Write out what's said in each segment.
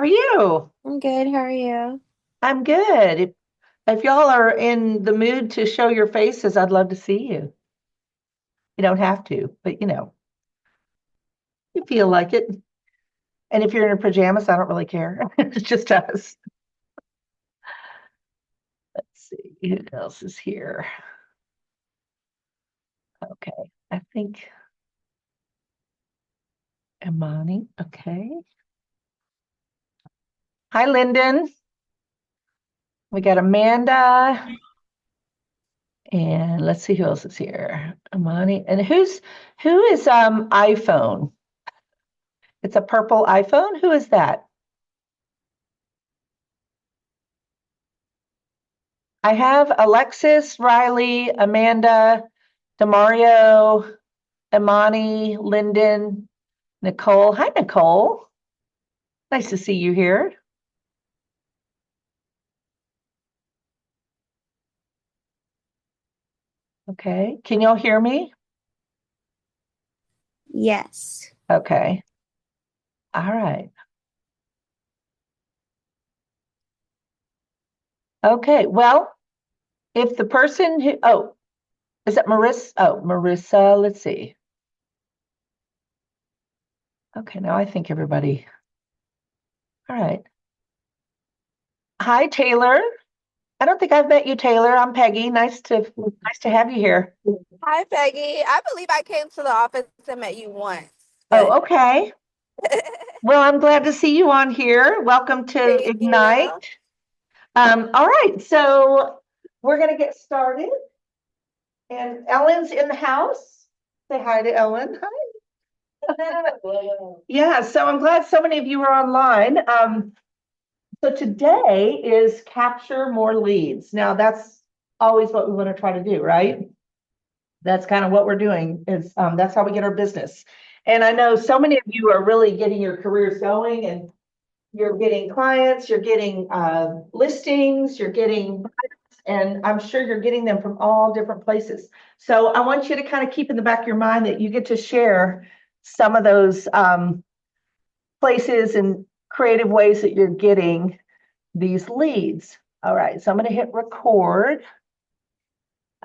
are you? I'm good. How are you? I'm good. If y'all are in the mood to show your faces, I'd love to see you. You don't have to, but you feel like it. And if you're in your pajamas, I don't really care. It's just us. Let's see who else is here. Okay, I think Imani. Okay. Hi, Lyndon. We got Amanda, and let's see who else is here. Imani, and who is iPhone? It's a purple iPhone. Who is that? I have Alexis, Riley, Amanda, Demario, Imani, Lyndon, Nicole. Hi, Nicole. Nice to see you here. Okay. Can y'all hear me? Yes. Okay. All right. Okay. Well, if the person who, oh, is it Marissa? Oh, Marissa. Let's see. Okay. Now I think everybody. All right. Hi, Taylor. I don't think I've met you, Taylor. I'm Peggy. Nice to have you here. Hi, Peggy. I believe I came to the office and met you once, but Oh, okay. Well, I'm glad to see you on here. Welcome to thank Ignite. you. All right, so we're going to get started. And Ellen's in the house. Say hi to Ellen. Hi. Yeah, so I'm glad so many of you are online. So today is capture more leads. Now, that's always what we want to try to do, right? That's kind of what we're doing is that's how we get our business. And I know so many of you are really getting your careers going and you're getting clients, you're getting listings, you're getting, and I'm sure you're getting them from all different places. So I want you to kind of keep in the back of your mind that you get to share some of those places and creative ways that you're getting these leads. All right, so I'm going to hit record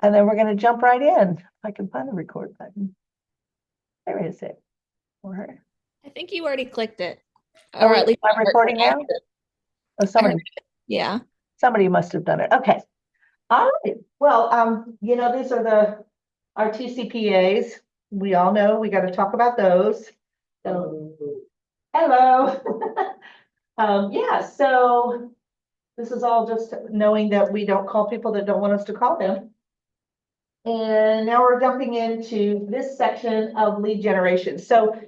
and then we're going to jump right in. If I can find the record button. There is it. Or, I think you already clicked it, oh, or at least I'm recording now? Oh, I heard somebody, it. Yeah. somebody must have done it. Okay. All right. Well, these are our TCPAs. We all know we got to talk about those. So, hello. Yeah, so this is all just knowing that we don't call people that don't want us to call them. And now we're jumping into this section of lead generation. So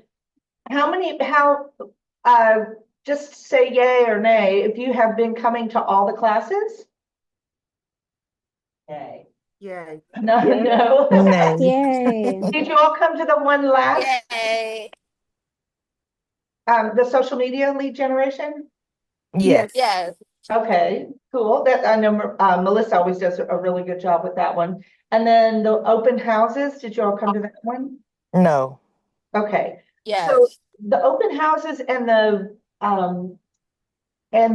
uh, just say yay or nay if you have been coming to all the classes? Yay. Yay. No, no. Nay. Yay. Did you all come to the one last, Yay. the social media lead generation? Yes. Yes. Okay, cool. That I know Melissa always does a really good job with that one. And then the open houses, did you all come to that one? No. Okay, so Yes. the open houses and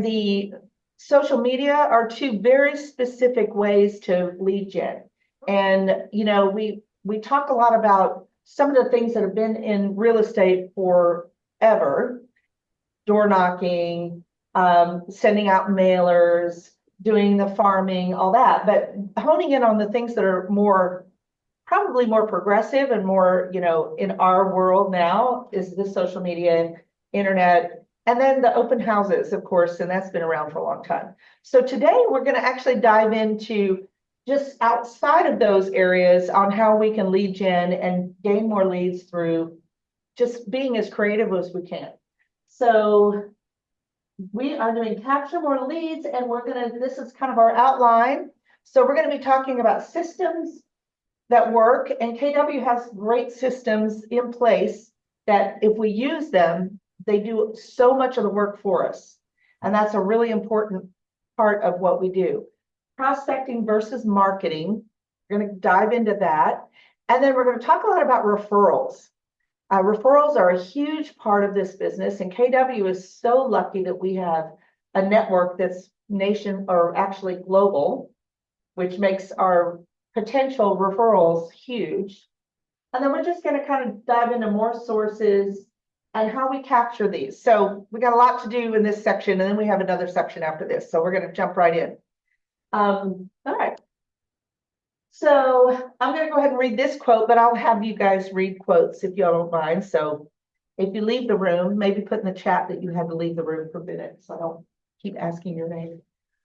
the social media are two very specific ways to lead gen. And we talk a lot about some of the things that have been in real estate forever, door knocking, sending out mailers, doing the farming, all that, but honing in on the things that are probably more progressive and more, in our world now is the social media, internet, and then the open houses, of course, and that's been around for a long time. So today we're going to actually dive into just outside of those areas on how we can lead gen and gain more leads through just being as creative as we can. So we are doing capture more leads, and this is kind of our outline. So we're going to be talking about systems that work, and KW has great systems in place that if we use them, they do so much of the work for us. And that's a really important part of what we do. Prospecting versus marketing. We're going to dive into that. And then we're going to talk a lot about referrals. Referrals are a huge part of this business, and KW is so lucky that we have a network that's nation or actually global, which makes our potential referrals huge. And then we're just going to kind of dive into more sources and how we capture these. So we got a lot to do in this section, and then we have another section after this. So we're going to jump right in. All right. So I'm going to go ahead and read this quote, but I'll have you guys read quotes if y'all don't mind. So if you leave the room, maybe put in the chat that you had to leave the room for a minute, so I don't keep asking your name.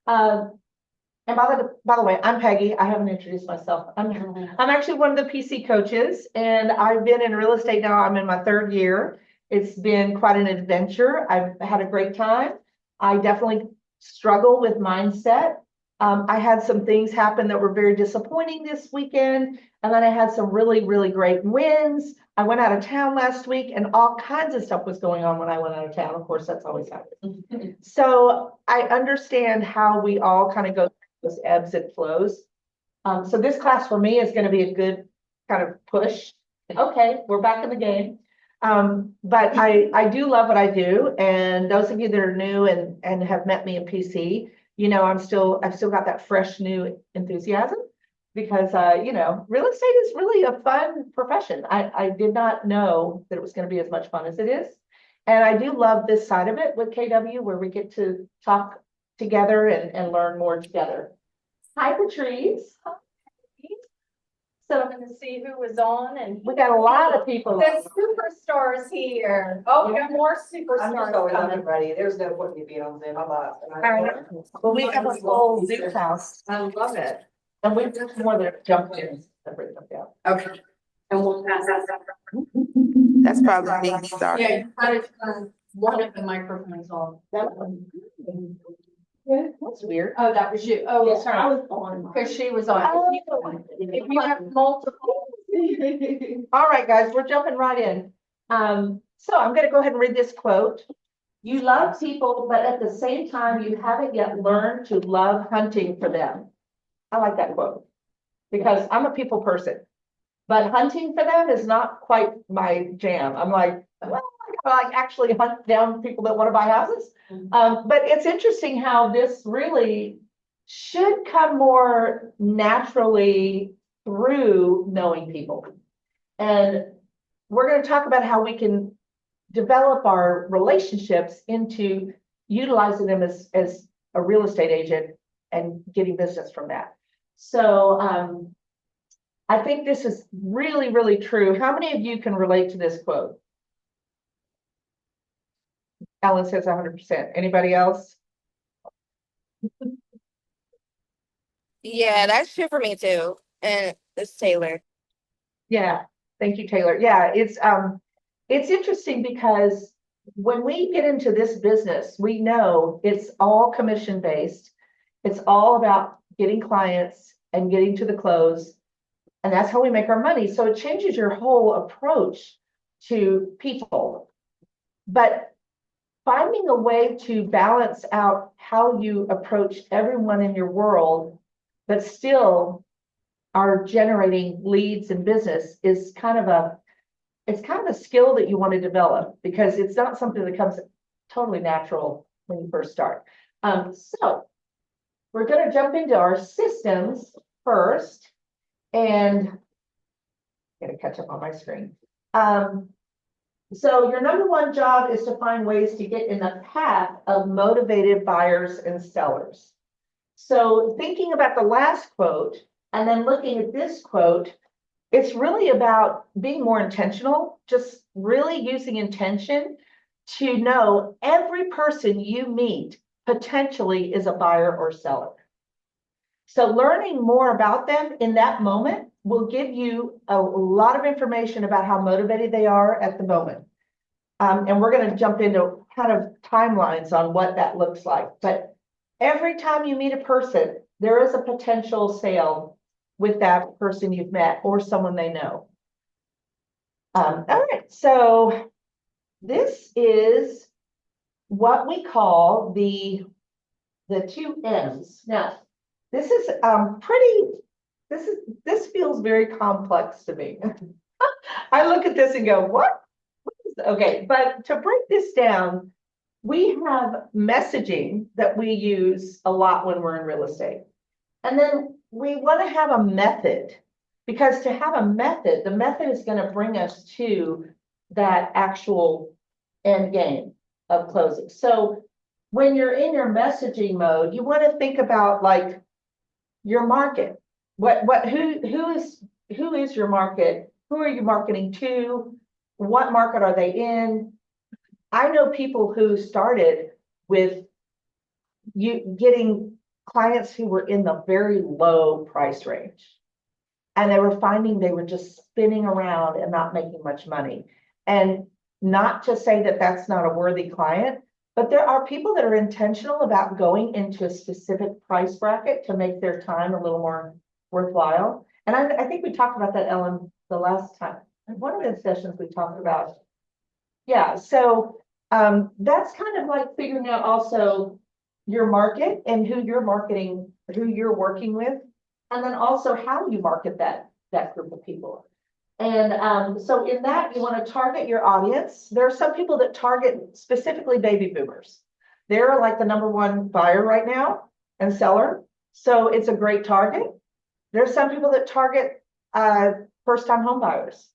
And by the way, I'm Peggy. I haven't introduced myself. I'm actually one of the PC coaches, and I've been in real estate now. I'm in my 3rd year. It's been quite an adventure. I've had a great time. I definitely struggle with mindset. I had some things happen that were very disappointing this weekend, and then I had some really, really great wins. I went out of town last week, and all kinds of stuff was going on when I went out of town. Of course, that's always happening. So I understand how we all kind of go through those ebbs and flows. So this class for me is going to be a good kind of push. Okay, we're back in the game. But I do love what I do. And those of you that are new and have met me in PC, you know, I've still got that fresh new enthusiasm because, you know, real estate is really a fun profession. I did not know that it was going to be as much fun as it is. And I do love this side of it with KW where we get to talk together and learn more together. Hi, Patrice. So I'm going to see who was on, and We got a lot of people. the superstars here. Oh, we got more I'm just superstars always on coming. everybody. There's no point in me being on Zoom. I'm not. Well, we have a whole Zoom house, I love it. and we've got more than jump in. Separate them down. Okay. And we'll pass that. That's probably me, sorry. Yeah, you gotta turn one of the microphones on. That one. Yeah, that's weird. Oh, that was you. Oh, Yeah, I sorry. was on. Because she was on. If you have multiple. All right, guys, we're jumping right in. So I'm going to go ahead and read this quote. You love people, but at the same time, you haven't yet learned to love hunting for them. I like that quote because I'm a people person, but hunting for them is not quite my jam. I'm like, well, I gotta like actually hunt down people that want to buy houses. But it's interesting how this really should come more naturally through knowing people. And we're going to talk about how we can develop our relationships into utilizing them as a real estate agent and getting business from that. So I think this is really, really true. How many of you can relate to this quote? Ellen says 100%. Anybody else? Yeah, that's true for me too. And it's Taylor. Yeah, thank you, Taylor. Yeah, it's interesting because when we get into this business, we know it's all commission based. It's all about getting clients and getting to the close. And that's how we make our money. So it changes your whole approach to people. But finding a way to balance out how you approach everyone in your world, but still are generating leads and business is kind of a skill that you want to develop because it's not something that comes totally natural when you first start. So we're going to jump into our systems first, and I'm going to catch up on my screen. So your number one job is to find ways to get in the path of motivated buyers and sellers. So thinking about the last quote and then looking at this quote, it's really about being more intentional, just really using intention to know every person you meet potentially is a buyer or seller. So learning more about them in that moment will give you a lot of information about how motivated they are at the moment. And we're going to jump into kind of timelines on what that looks like. But every time you meet a person, there is a potential sale with that person you've met or someone they know. All right, so this is what we call the 2 M's. Now, this is this feels very complex to me. I look at this and go, what? Okay, but to break this down, we have messaging that we use a lot when we're in real estate. And then we want to have a method, because to have a method, the method is going to bring us to that actual end game of closing. So when you're in your messaging mode, you want to think about like your market. Who is your market? Who are you marketing to? What market are they in? I know people who started with you getting clients who were in the very low price range. And they were finding they were just spinning around and not making much money. And not to say that that's not a worthy client, but there are people that are intentional about going into a specific price bracket to make their time a little more worthwhile. And I think we talked about that, Ellen, the last time. One of the sessions we talked about. Yeah, so that's kind of like figuring out also your market and who you're marketing, who you're working with, and then also how you market that group of people. And so in that, you want to target your audience. There are some people that target specifically baby boomers. They're like the #1 buyer right now and seller. So it's a great target. There's some people that target first-time home buyers.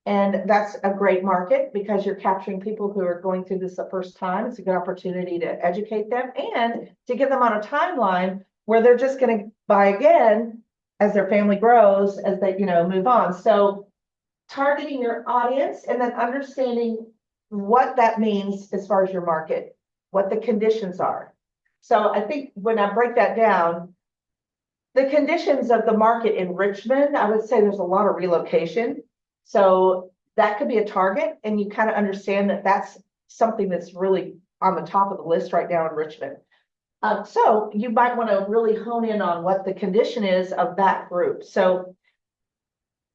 And that's a great market because you're capturing people who are going through this the first time. It's a good opportunity to educate them and to get them on a timeline where they're just going to buy again as their family grows, as they, move on. So targeting your audience and then understanding what that means as far as your market, what the conditions are. So I think when I break that down, the conditions of the market in Richmond, I would say there's a lot of relocation. So that could be a target, and you kind of understand that that's something that's really on the top of the list right now in Richmond. So you might want to really hone in on what the condition is of that group. So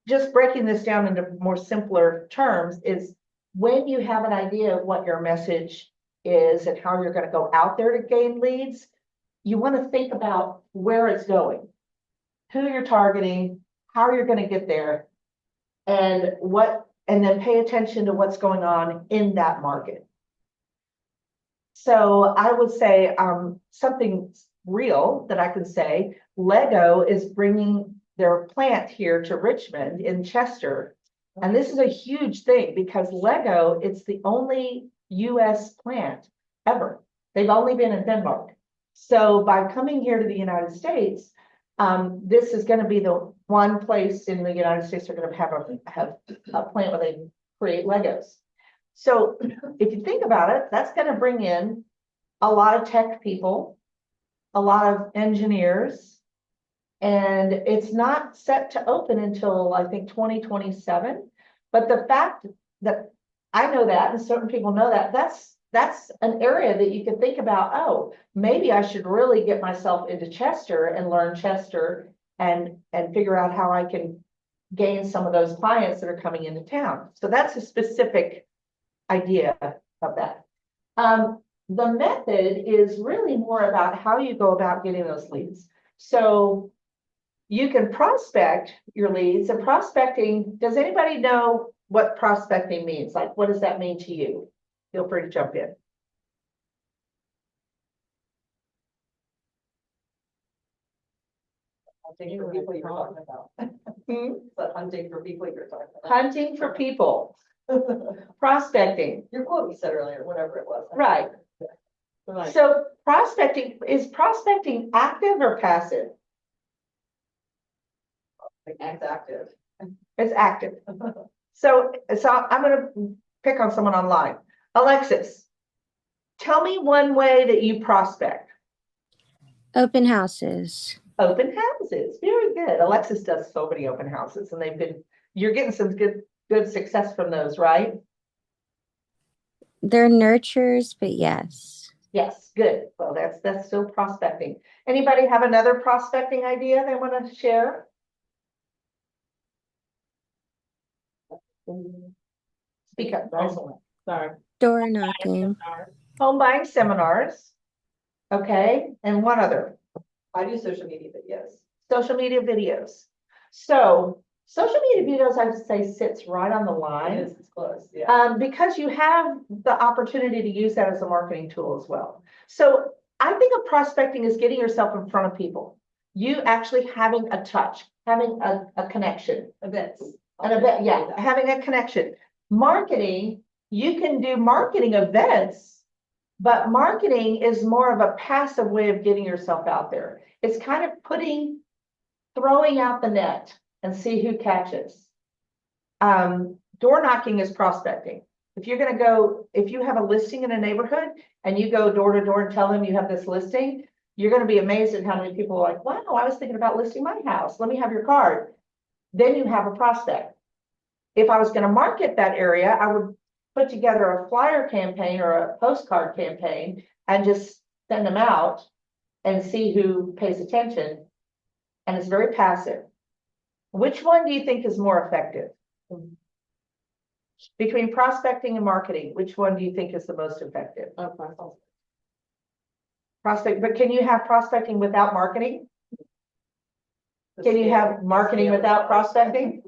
just breaking this down into more simpler terms is when you have an idea of what your message is and how you're going to go out there to gain leads, you want to think about where it's going, who you're targeting, how you're going to get there, and then pay attention to what's going on in that market. So I would say something real that I can say, Lego is bringing their plant here to Richmond in Chester. And this is a huge thing because Lego, it's the only US plant ever. They've only been in Denmark. So by coming here to the United States, this is going to be the one place in the United States they're going to have a plant where they create Legos. So if you think about it, that's going to bring in a lot of tech people, a lot of engineers, and it's not set to open until I think 2027. But the fact that I know that, and certain people know that, that's an area that you can think about, oh, maybe I should really get myself into Chester and learn Chester and figure out how I can gain some of those clients that are coming into town. So that's a specific idea of that. The method is really more about how you go about getting those leads. So you can prospect your leads, and prospecting, does anybody know what prospecting means? Like, what does that mean to you? Feel free to jump in. Hunting for people you're talking about. But hunting for people you're talking about. Hunting for people, prospecting, Your quote you said earlier, whatever it was. right? Right. So is prospecting active or passive? Like act active. It's active. So I'm going to pick on someone online. Alexis, tell me one way that you prospect. Open houses. Open houses. Very good. Alexis does so many open houses, and you're getting some good success from those, right? They're nurtures, but yes. Yes, good. Well, that's still prospecting. Anybody have another prospecting idea they want to share? Speak up. Sorry. Door knocking. Home buying seminars. Okay, and one other. I do social media, but yes. Social media videos. So Social media videos, I would say, sits right on the line. It's close, yeah. Because you have the opportunity to use that as a marketing tool as well. So I think of prospecting as getting yourself in front of people. You actually having a touch, having a connection. Events. An event, yeah, having a connection. Marketing, you can do marketing events, but marketing is more of a passive way of getting yourself out there. It's kind of throwing out the net and see who catches. Door knocking is prospecting. If you're going to go, if you have a listing in a neighborhood and you go door to door and tell them you have this listing, you're going to be amazed at how many people are like, wow, I was thinking about listing my house. Let me have your card. Then you have a prospect. If I was going to market that area, I would put together a flyer campaign or a postcard campaign and just send them out and see who pays attention. And it's very passive. Which one do you think is more effective? Between prospecting and marketing, which one do you think is the most effective? Prospect, but can you have prospecting without marketing? Can you have marketing without prospecting?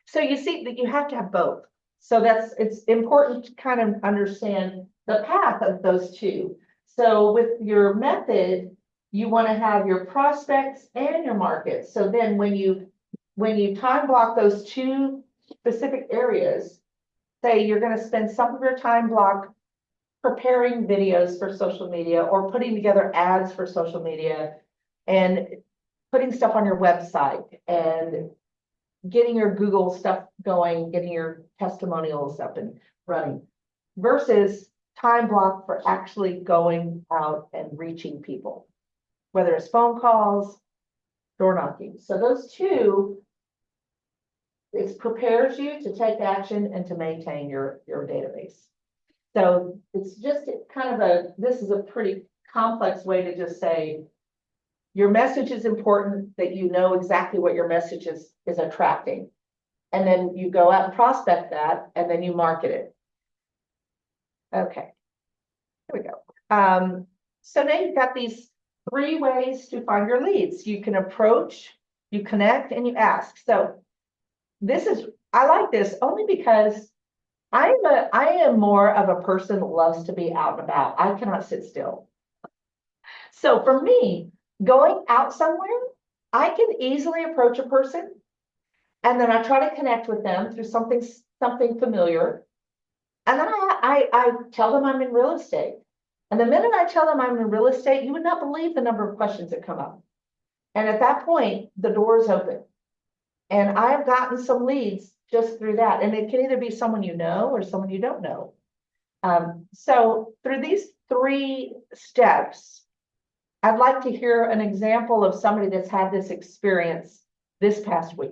So you see that you have to have both. So it's important to kind of understand the path of those two. So with your method, you want to have your prospects and your markets. So then when you time block those two specific areas, say you're going to spend some of your time block preparing videos for social media or putting together ads for social media and putting stuff on your website and getting your Google stuff going, getting your testimonials up and running, versus time block for actually going out and reaching people, whether it's phone calls, door knocking. So those two, it prepares you to take action and to maintain your database. So it's just kind of this is a pretty complex way to just say, your message is important, that you know exactly what your message is attracting. And then you go out and prospect that, and then you market it. Okay, here we go. So now you've got these 3 ways to find your leads. You can approach, you connect, and you ask. So I like this only because I am more of a person that loves to be out and about. I cannot sit still. So for me, going out somewhere, I can easily approach a person, and then I try to connect with them through something familiar. And then I tell them I'm in real estate. And the minute I tell them I'm in real estate, you would not believe the number of questions that come up. And at that point, the door is open. And I've gotten some leads just through that. And it can either be someone you know or someone you don't know. So through these 3 steps, I'd like to hear an example of somebody that's had this experience this past week.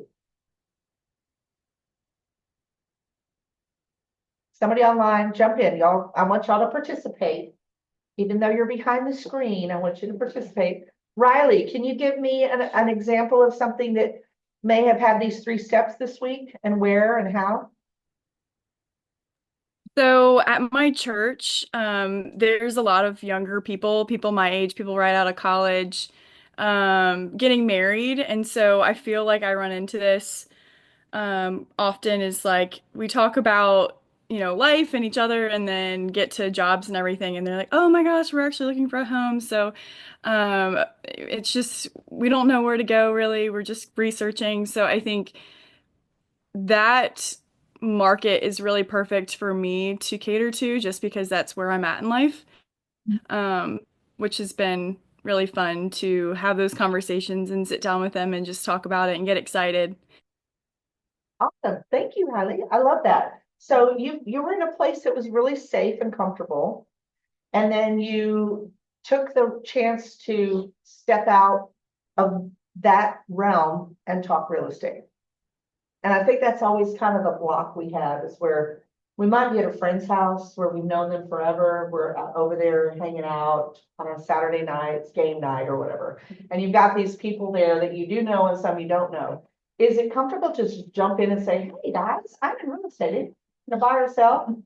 Somebody online, jump in, y'all. I want y'all to participate. Even though you're behind the screen, I want you to participate. Riley, can you give me an example of something that may have had these 3 steps this week, and where and how? So at my church, there's a lot of younger people my age, people right out of college, getting married. And so I feel like I run into this often, is like we talk about, life and each other, and then get to jobs and everything. And they're like, oh my gosh, we're actually looking for a home. So it's just, we don't know where to go really. We're just researching. So I think that market is really perfect for me to cater to, just because that's where I'm at in life, which has been really fun to have those conversations and sit down with them and just talk about it and get excited. Awesome. Thank you, Riley. I love that. So you were in a place that was really safe and comfortable, and then you took the chance to step out of that realm and talk real estate. And I think that's always kind of the block we have, is where we might be at a friend's house where we've known them forever. We're over there hanging out on a Saturday night, it's game night or whatever. And you've got these people there that you do know and some you don't know. Is it comfortable to just jump in and say, hey guys, I'm in real estate, to buy or sell?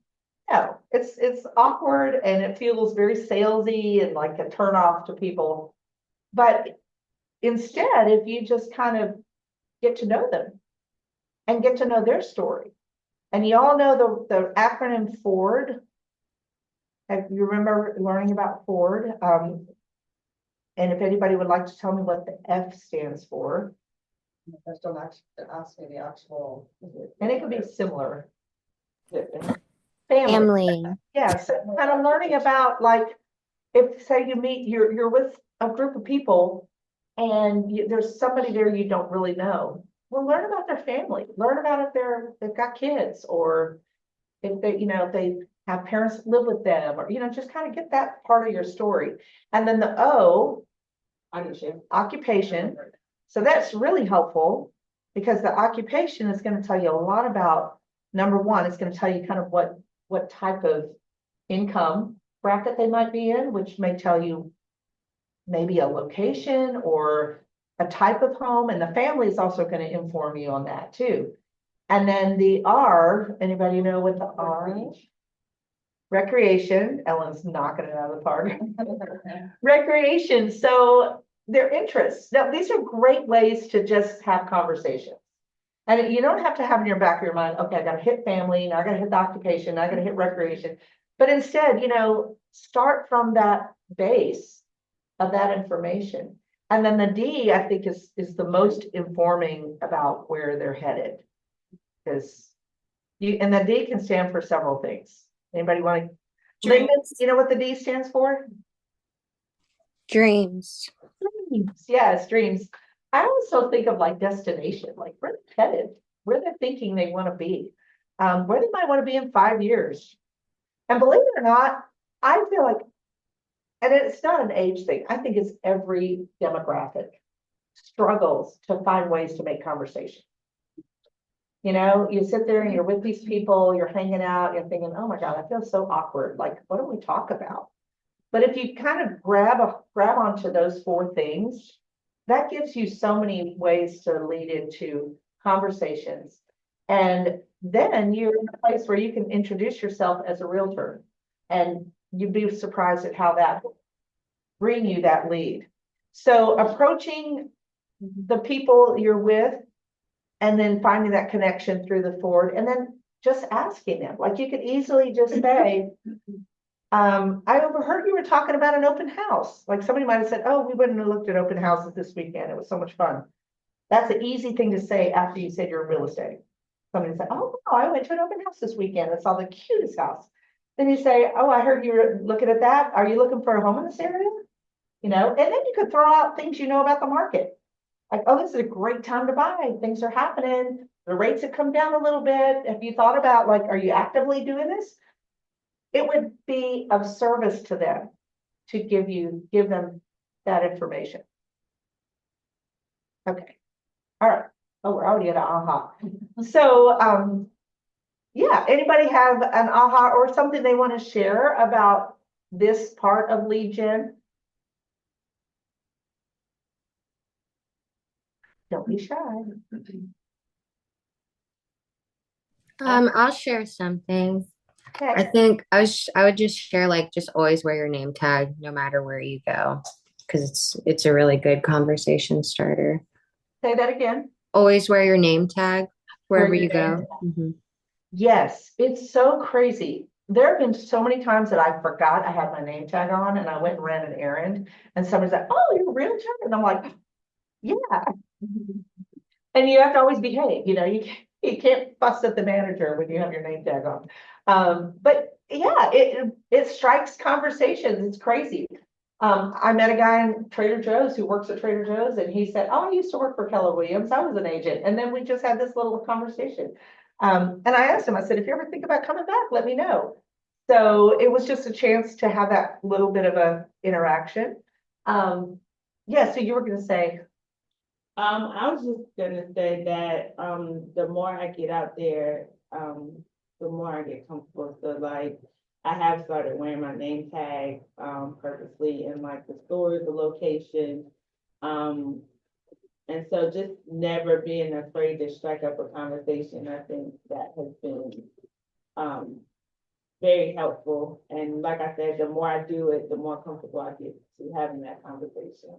No, it's awkward, and it feels very salesy and like a turnoff to people. But instead, if you just kind of get to know them and get to know their story. And you all know the acronym FORD. Have you remember learning about FORD? And if anybody would like to tell me what the F stands for, Just don't ask me the actual. and it could be similar. Family. Family. Yes, kind of learning about, like, if say you meet, you're with a group of people and there's somebody there you don't really know. Well, learn about their family, learn about if they've got kids, or if they, if they have parents that live with them, or, just kind of get that part of your story. And then the O, occupation. So that's really helpful because the occupation is going to tell you a lot about, number one, it's going to tell you kind of what type of income bracket they might be in, which may tell you maybe a location or a type of home. And the family is also going to inform you on that too. And then the R, anybody know what the R is? Recreation. Ellen's knocking it out of the park. Recreation. So their interests. Now, these are great ways to just have conversations. And you don't have to have in your back of your mind, okay, I got to hit family, now I got to hit the occupation, now I got to hit recreation. But instead, start from that base of that information. And then the D, I think, is the most informing about where they're headed. Because and the D can stand for several things. Anybody want to? Linda, you know what the D stands for? Dreams. Dreams. Yes, dreams. I also think of like destination, like where they're headed, where they're thinking they want to be, where they might want to be in 5 years. And believe it or not, I feel like, and it's not an age thing, I think it's every demographic struggles to find ways to make conversation. You sit there and you're with these people, you're hanging out, you're thinking, oh my God, I feel so awkward. Like, what do we talk about? But if you kind of grab onto those 4 things, that gives you so many ways to lead into conversations. And then you're in a place where you can introduce yourself as a realtor, and you'd be surprised at how that will bring you that lead. So approaching the people you're with, and then finding that connection through the Ford, and then just asking them. Like, you could easily just say, I overheard you were talking about an open house. Like, somebody might have said, oh, we wouldn't have looked at open houses this weekend. It was so much fun. That's an easy thing to say after you said you're in real estate. Somebody said, oh, no, I went to an open house this weekend and saw the cutest house. Then you say, oh, I heard you were looking at that. Are you looking for a home in this area? And then you could throw out things about the market. Like, oh, this is a great time to buy. Things are happening. The rates have come down a little bit. Have you thought about, like, are you actively doing this? It would be of service to them to give them that information. Okay. All right. Oh, we're already at aha. So, yeah, anybody have an aha or something they want to share about this part of lead gen? Don't be shy. I'll share something. I Okay. think I would just share, like, just always wear your name tag no matter where you go, because it's a really good conversation starter. Say that again. Always wear your name tag wherever your you go. name Mhm. Yes, it's so crazy. There have been so many times that I forgot I had my name tag on and I went and ran an errand and somebody's like, oh, you're a realtor? And I'm like, yeah. And you have to always behave, you can't fuss at the manager when you have your name tag on. But yeah, it strikes conversations. It's crazy. I met a guy in Trader Joe's who works at Trader Joe's, and he said, oh, I used to work for Keller Williams. I was an agent. And then we just had this little conversation. And I asked him, I said, if you ever think about coming back, let me know. So it was just a chance to have that little bit of a interaction. Yeah, so you were going to say. I was just gonna say that, the more I get out there, the more I get comfortable. So, like, I have started wearing my name tag, purposely in, like, the stores, the location. And so just never being afraid to strike up a conversation, I think that has been, very helpful. And like I said, the more I do it, the more comfortable I get to having that conversation.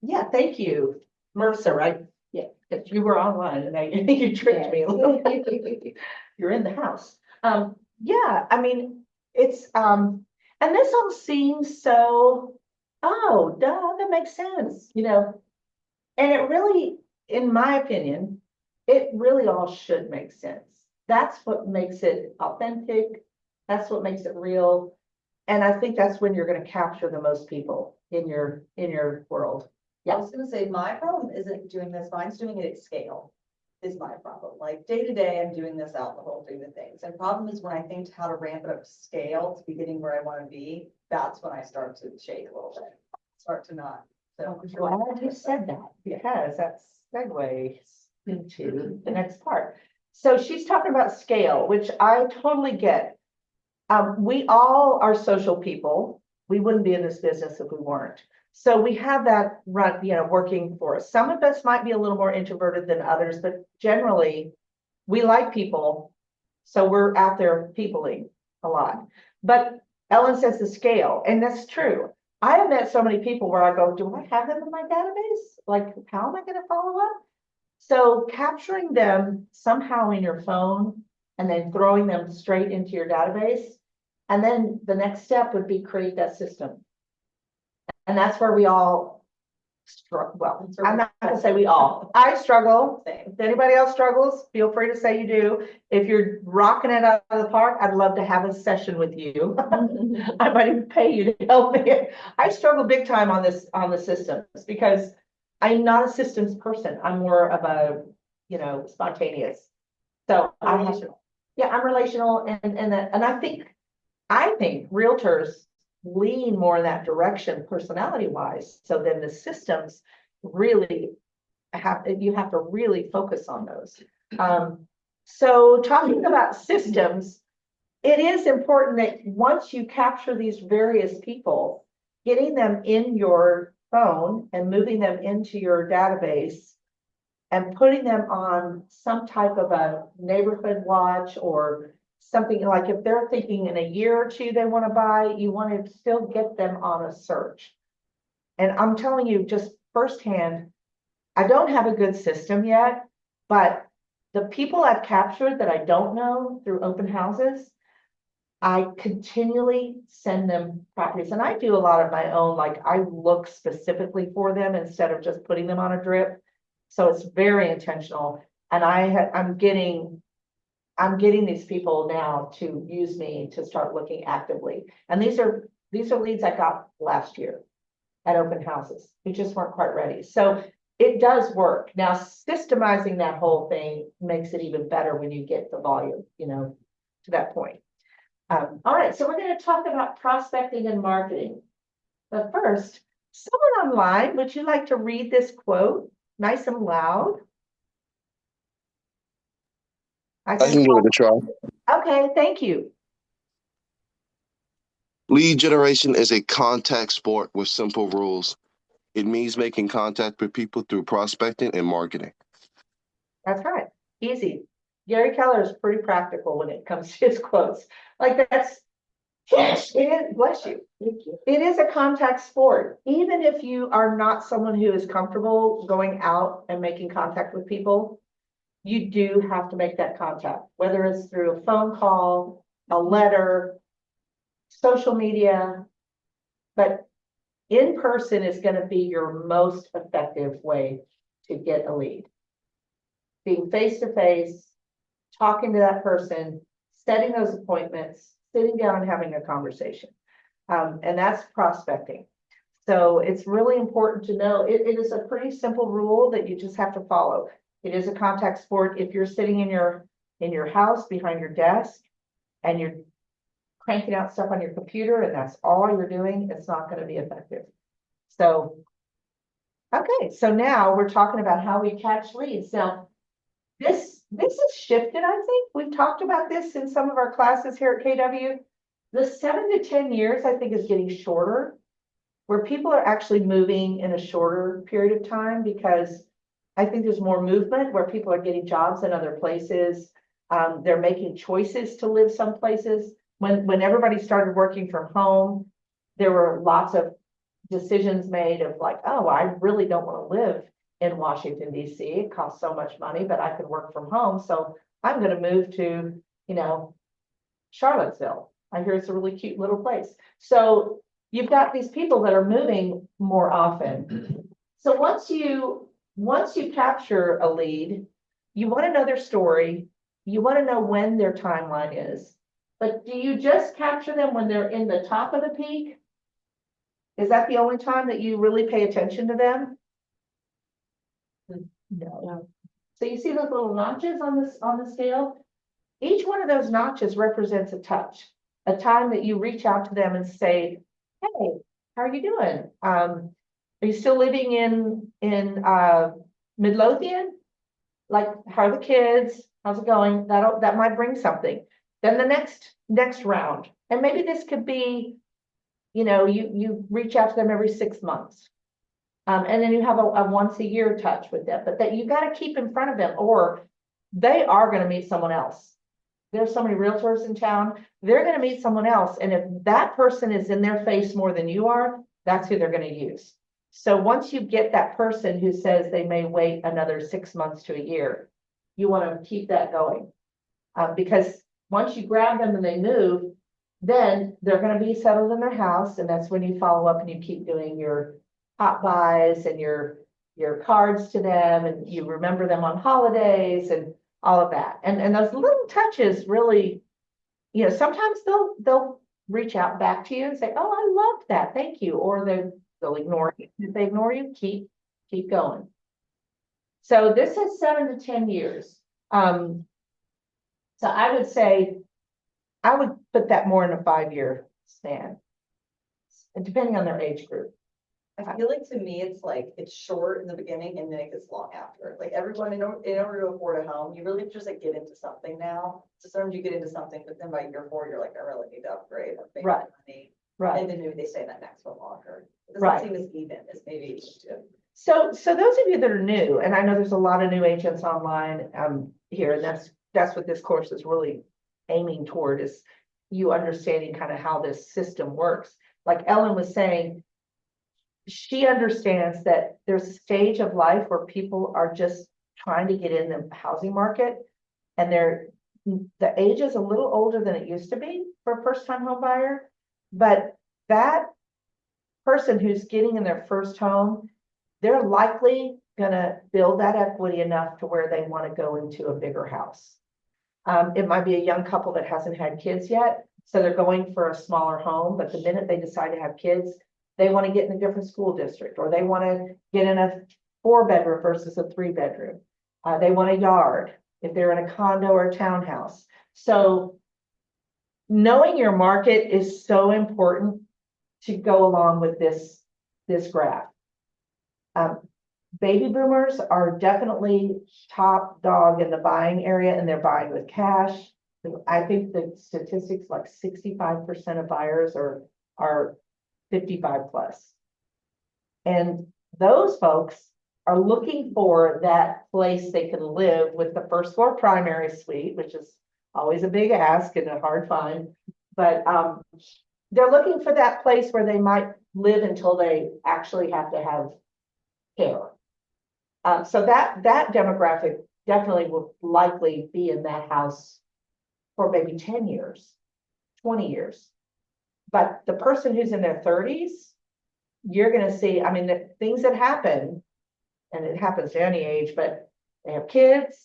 Yeah, thank you, Mercer, right? Yeah, if you were online and you tricked me a little. You're in the house. Yeah, I mean, it's, and this all seems so, oh, duh, that makes sense, you know? And it really, in my opinion, it really all should make sense. That's what makes it authentic. That's what makes it real. And I think that's when you're gonna capture the most people in your world. I was gonna say, my problem isn't doing this, mine's doing it at scale is my problem. Like day to day, I'm doing this out in the world, doing the things. And problem is when I think how to ramp it up to scale to be getting where I want to be, that's when I start to shake a little bit, start to not. So Glad you said that, because that segues into the next part. So she's talking about scale, which I totally get. We all are social people. We wouldn't be in this business if we weren't. So we have that run, working for us. Some of us might be a little more introverted than others, but generally we like people. So we're out there peopling a lot. But Ellen says the scale, and that's true. I have met so many people where I go, do I have them in my database? Like, how am I going to follow up? So capturing them somehow in your phone and then throwing them straight into your database. And then the next step would be create that system. And that's where we all struggle. Well, I'm not gonna say we all. I struggle. If anybody else struggles, feel free to say you do. If you're rocking it out of the park, I'd love to have a session with you. I might even pay you to help me. I struggle big time on the systems because I'm not a systems person. I'm more of a, spontaneous. So I'm relational, and I think realtors lean more in that direction personality wise. So then the systems really you have to really focus on those. So talking about systems, it is important that once you capture these various people, getting them in your phone and moving them into your database and putting them on some type of a neighborhood watch or something, like if they're thinking in a year or two they want to buy, you want to still get them on a search. And I'm telling you just firsthand, I don't have a good system yet, but the people I've captured that I don't know through open houses, I continually send them properties. And I do a lot of my own, like I look specifically for them instead of just putting them on a drip. So it's very intentional. And I'm getting these people now to use me to start looking actively. And these are leads I got last year at open houses. We just weren't quite ready. So it does work. Now, systemizing that whole thing makes it even better when you get the volume, to that point. All right, so we're going to talk about prospecting and marketing. But first, someone online, would you like to read this quote nice and loud? I can give it a try. Okay, thank you. Lead generation is a contact sport with simple rules. It means making contact with people through prospecting and marketing. That's right. Easy. Gary Keller is pretty practical when it comes to his quotes. Like that's, it is, bless you. Thank you. It is a contact sport. Even if you are not someone who is comfortable going out and making contact with people, you do have to make that contact, whether it's through a phone call, a letter, social media, but in person is going to be your most effective way to get a lead. Being face to face, talking to that person, setting those appointments, sitting down and having a conversation. And that's prospecting. So it's really important to know it is a pretty simple rule that you just have to follow. It is a contact sport. If you're sitting in your house behind your desk and you're cranking out stuff on your computer and that's all you're doing, it's not going to be effective. So, okay, so now we're talking about how we catch leads. Now, this has shifted, I think. We've talked about this in some of our classes here at KW. The 7 to 10 years, I think, is getting shorter, where people are actually moving in a shorter period of time because I think there's more movement where people are getting jobs in other places. They're making choices to live some places. When everybody started working from home, there were lots of decisions made of like, oh, I really don't want to live in Washington DC. It costs so much money, but I could work from home. So I'm going to move to, you know, Charlottesville. I hear it's a really cute little place. So you've got these people that are moving more often. So once you capture a lead, you want to know their story. You want to know when their timeline is. But do you just capture them when they're in the top of the peak? Is that the only time that you really pay attention to them? No. So you see those little notches on the scale? Each one of those notches represents a touch, a time that you reach out to them and say, hey, how are you doing? Are you still living in Midlothian? Like, how are the kids? How's it going? That might bring something. Then the next round, and maybe this could be, you know, you reach out to them every 6 months. And then you have a once a year touch with them, but that you got to keep in front of them, or they are going to meet someone else. There's so many realtors in town, they're going to meet someone else. And if that person is in their face more than you are, that's who they're going to use. So once you get that person who says they may wait another 6 months to a year, you want to keep that going. Because once you grab them and they move, then they're going to be settled in their house. And that's when you follow up and you keep doing your hot buys and your cards to them, and you remember them on holidays and all of that. And those little touches really, you know, sometimes they'll reach out back to you and say, oh, I loved that, thank you. Or they'll ignore you. If they ignore you, keep going. So this is 7 to 10 years. So I would say, I would put that more in a 5-year span, depending on their age group. I feel like to me, it's short in the beginning and then it gets long after. Like everyone, in order to afford a home, you really just like get into something now. So sometimes you get into something, but then by year 4, you're like, I really need to upgrade or make Right. money. Right. And then maybe they stay that next one longer. It doesn't Right. seem as even as maybe it used to. So those of you that are new, and I know there's a lot of new agents online here, and that's what this course is really aiming toward, is you understanding kind of how this system works. Like Ellen was saying, she understands that there's a stage of life where people are just trying to get in the housing market, and the age is a little older than it used to be for a first-time home buyer. But that person who's getting in their first home, they're likely gonna build that equity enough to where they want to go into a bigger house. It might be a young couple that hasn't had kids yet, so they're going for a smaller home, but the minute they decide to have kids, they want to get in a different school district, or they want to get in a 4-bedroom versus a 3-bedroom. They want a yard if they're in a condo or a townhouse. So knowing your market is so important to go along with this graph. Baby boomers are definitely top dog in the buying area, and they're buying with cash. I think the statistics, like 65% of buyers are 55 plus. And those folks are looking for that place they can live with the first floor primary suite, which is always a big ask and a hard find. But they're looking for that place where they might live until they actually have to have care. So that demographic definitely will likely be in that house for maybe 10 years, 20 years. But the person who's in their 30s, you're going to see, I mean, the things that happen, and it happens to any age, but they have kids,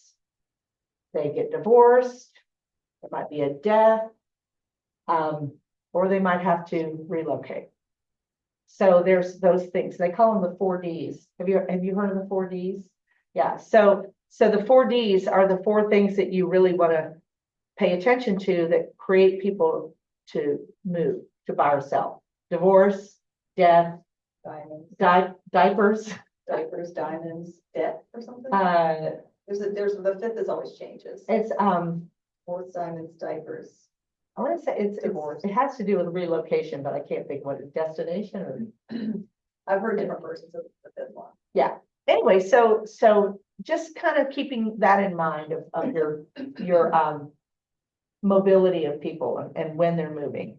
they get divorced, there might be a death, or they might have to relocate. So there's those things. They call them the 4Ds. Have you heard of the 4Ds? Yeah. So the 4Ds are the 4 things that you really want to pay attention to that create people to move, to buy or sell. Divorce, death, Diamonds, diapers, diamonds, debt or something. There's the 5th is always changes. It's Divorce, diamonds, diapers. I want to say Divorce. it has to do with relocation, but I can't think what destination or I've heard different versions of the 5th one. yeah. Anyway, so just kind of keeping that in mind of your mobility of people and when they're moving.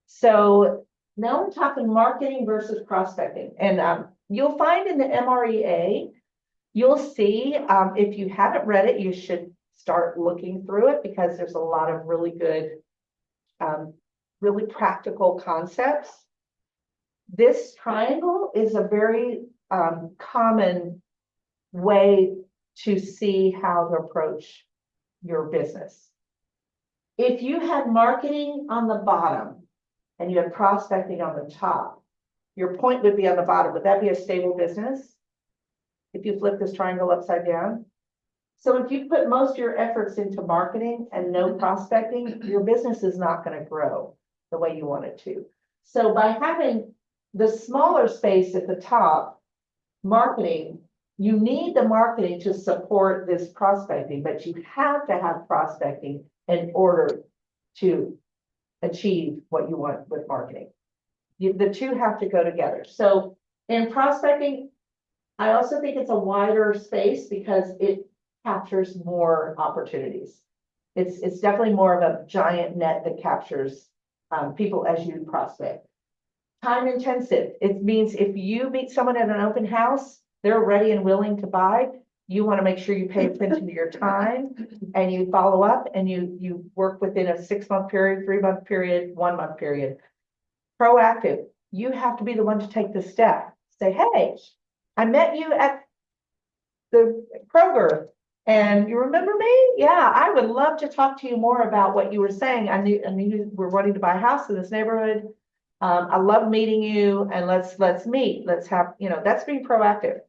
So Now we're talking marketing versus prospecting. And you'll find in the MREA, you'll see, if you haven't read it, you should start looking through it because there's a lot of really good, really practical concepts. This triangle is a very common way to see how to approach your business. If you had marketing on the bottom and you had prospecting on the top, your point would be on the bottom. Would that be a stable business? If you flip this triangle upside down? So if you put most of your efforts into marketing and no prospecting, your business is not going to grow the way you want it to. So by having the smaller space at the top, marketing, you need the marketing to support this prospecting, but you have to have prospecting in order to achieve what you want with marketing. The two have to go together. So in prospecting, I also think it's a wider space because it captures more opportunities. It's definitely more of a giant net that captures people as you prospect. Time intensive. It means if you meet someone at an open house, they're ready and willing to buy. You want to make sure you pay attention to your time and you follow up and you work within a 6-month period, 3-month period, 1-month period. Proactive. You have to be the one to take the step. Say, hey, I met you at the Kroger and you remember me? Yeah, I would love to talk to you more about what you were saying. I knew you were wanting to buy a house in this neighborhood. I love meeting you and let's meet. Let's have, that's being proactive.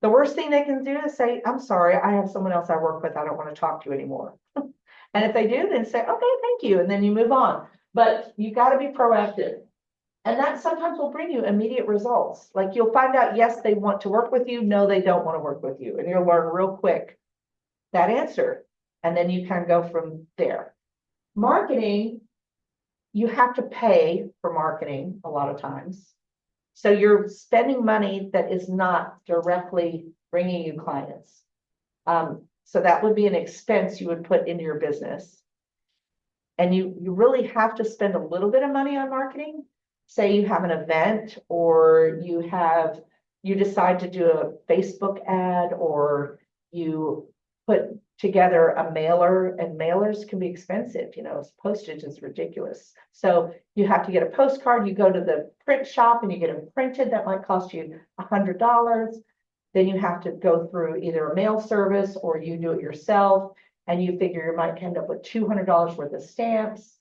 The worst thing they can do is say, I'm sorry, I have someone else I work with. I don't want to talk to you anymore. And if they do, then say, okay, thank you. And then you move on. But you got to be proactive. And that sometimes will bring you immediate results. Like you'll find out, yes, they want to work with you. No, they don't want to work with you. And you'll learn real quick that answer. And then you can go from there. Marketing, you have to pay for marketing a lot of times. So you're spending money that is not directly bringing you clients. So that would be an expense you would put into your business. And you really have to spend a little bit of money on marketing. Say you have an event or you decide to do a Facebook ad or you put together a mailer, and mailers can be expensive, postage is ridiculous. So you have to get a postcard, you go to the print shop and you get them printed, that might cost you $100. Then you have to go through either a mail service or you do it yourself, and you figure you might end up with $200 worth of stamps.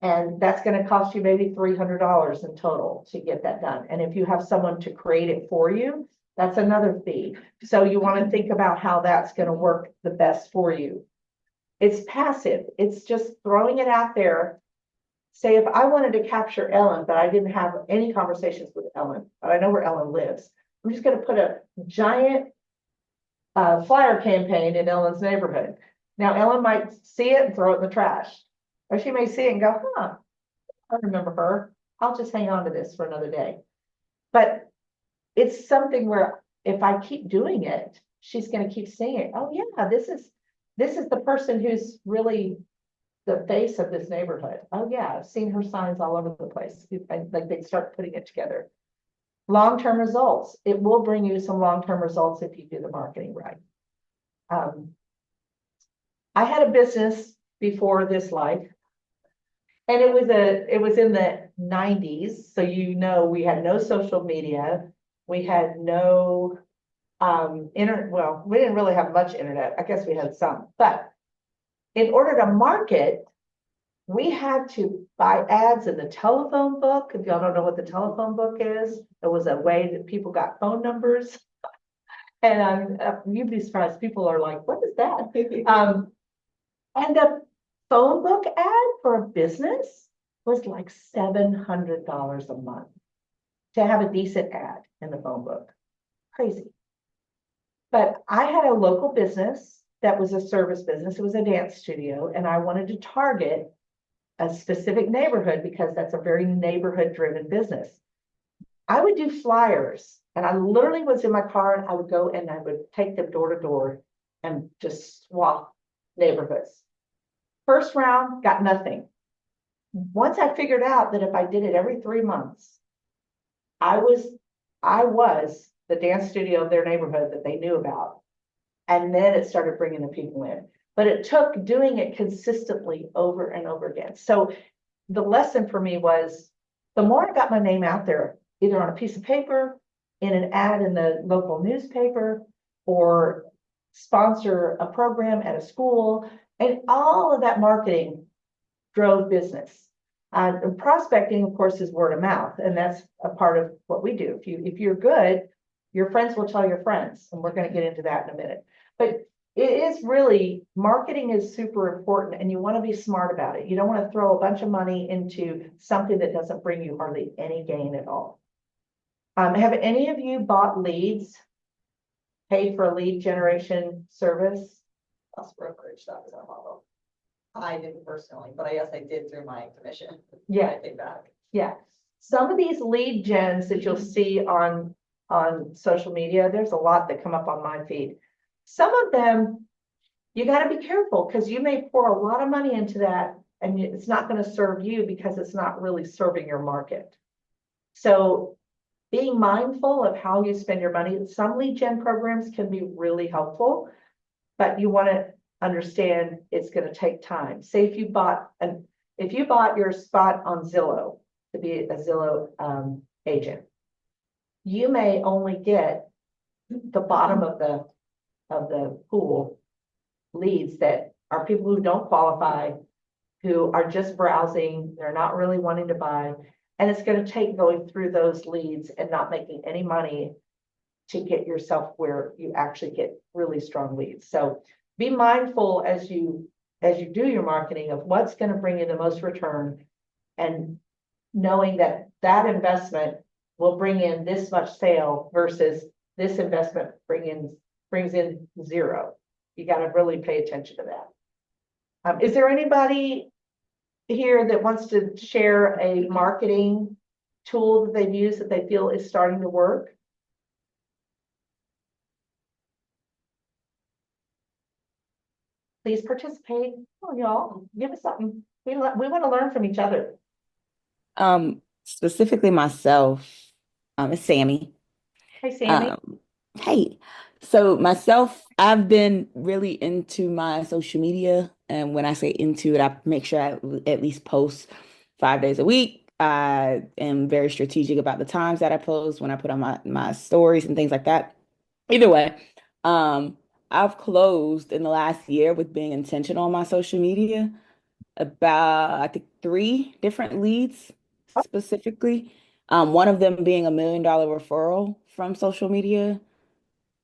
And that's going to cost you maybe $300 in total to get that done. And if you have someone to create it for you, that's another fee. So you want to think about how that's going to work the best for you. It's passive. It's just throwing it out there. Say if I wanted to capture Ellen, but I didn't have any conversations with Ellen, but I know where Ellen lives. I'm just going to put a giant flyer campaign in Ellen's neighborhood. Now, Ellen might see it and throw it in the trash. Or she may see it and go, I remember her. I'll just hang on to this for another day. But it's something where if I keep doing it, she's going to keep seeing it. Oh yeah, this is the person who's really the face of this neighborhood. Oh yeah, I've seen her signs all over the place. Like they start putting it together. Long-term results. It will bring you some long-term results if you do the marketing right. I had a business before this life. And it was in the 90s. So, we had no social media. We had no internet. Well, we didn't really have much internet. I guess we had some, but in order to market, we had to buy ads in the telephone book. If y'all don't know what the telephone book is, it was a way that people got phone numbers. And you'd be surprised. People are like, what is that? And the phone book ad for a business was like $700 a month to have a decent ad in the phone book. Crazy. But I had a local business that was a service business. It was a dance studio, and I wanted to target a specific neighborhood because that's a very neighborhood-driven business. I would do flyers, and I literally was in my car, and I would go and I would take them door to door and just swap neighborhoods. First round, got nothing. once I figured out that if I did it every 3 months, I was the dance studio of their neighborhood that they knew about. And then it started bringing the people in. But it took doing it consistently over and over again. So the lesson for me was the more I got my name out there, either on a piece of paper, in an ad in the local newspaper, or sponsor a program at a school, and all of that marketing drove business. And prospecting, of course, is word of mouth, and that's a part of what we do. If you're good, your friends will tell your friends, and we're going to get into that in a minute. But it is really, marketing is super important, and you want to be smart about it. You don't want to throw a bunch of money into something that doesn't bring you hardly any gain at all. Have any of you bought leads, paid for a lead generation service? Plus brokerage, that was our model. I didn't personally, but I guess I did through my commission. Yeah. I think back. Yeah. Some of these lead gens that you'll see on social media, there's a lot that come up on my feed. Some of them, you got to be careful because you may pour a lot of money into that and it's not going to serve you because it's not really serving your market. So being mindful of how you spend your money. Some lead gen programs can be really helpful, but you want to understand it's going to take time. Say if you bought your spot on Zillow to be a Zillow agent, you may only get the bottom of the pool leads that are people who don't qualify, who are just browsing, they're not really wanting to buy. And it's going to take going through those leads and not making any money to get yourself where you actually get really strong leads. So be mindful as you do your marketing of what's going to bring you the most return, and knowing that that investment will bring in this much sale versus this investment brings in zero. You got to really pay attention to that. Is there anybody here that wants to share a marketing tool that they've used that they feel is starting to work? Please participate. Oh, y'all, give us something. We want to learn from each other. Specifically myself, it's Sammy. Hey, Sammy. Hey, so myself, I've been really into my social media, and when I say into it, I make sure I at least post 5 days a week. I am very strategic about the times that I post, when I put on my stories and things like that. Either way, I've closed in the last year with being intentional on my social media about, I think, 3 different leads specifically. One of them being $1 million referral from social media.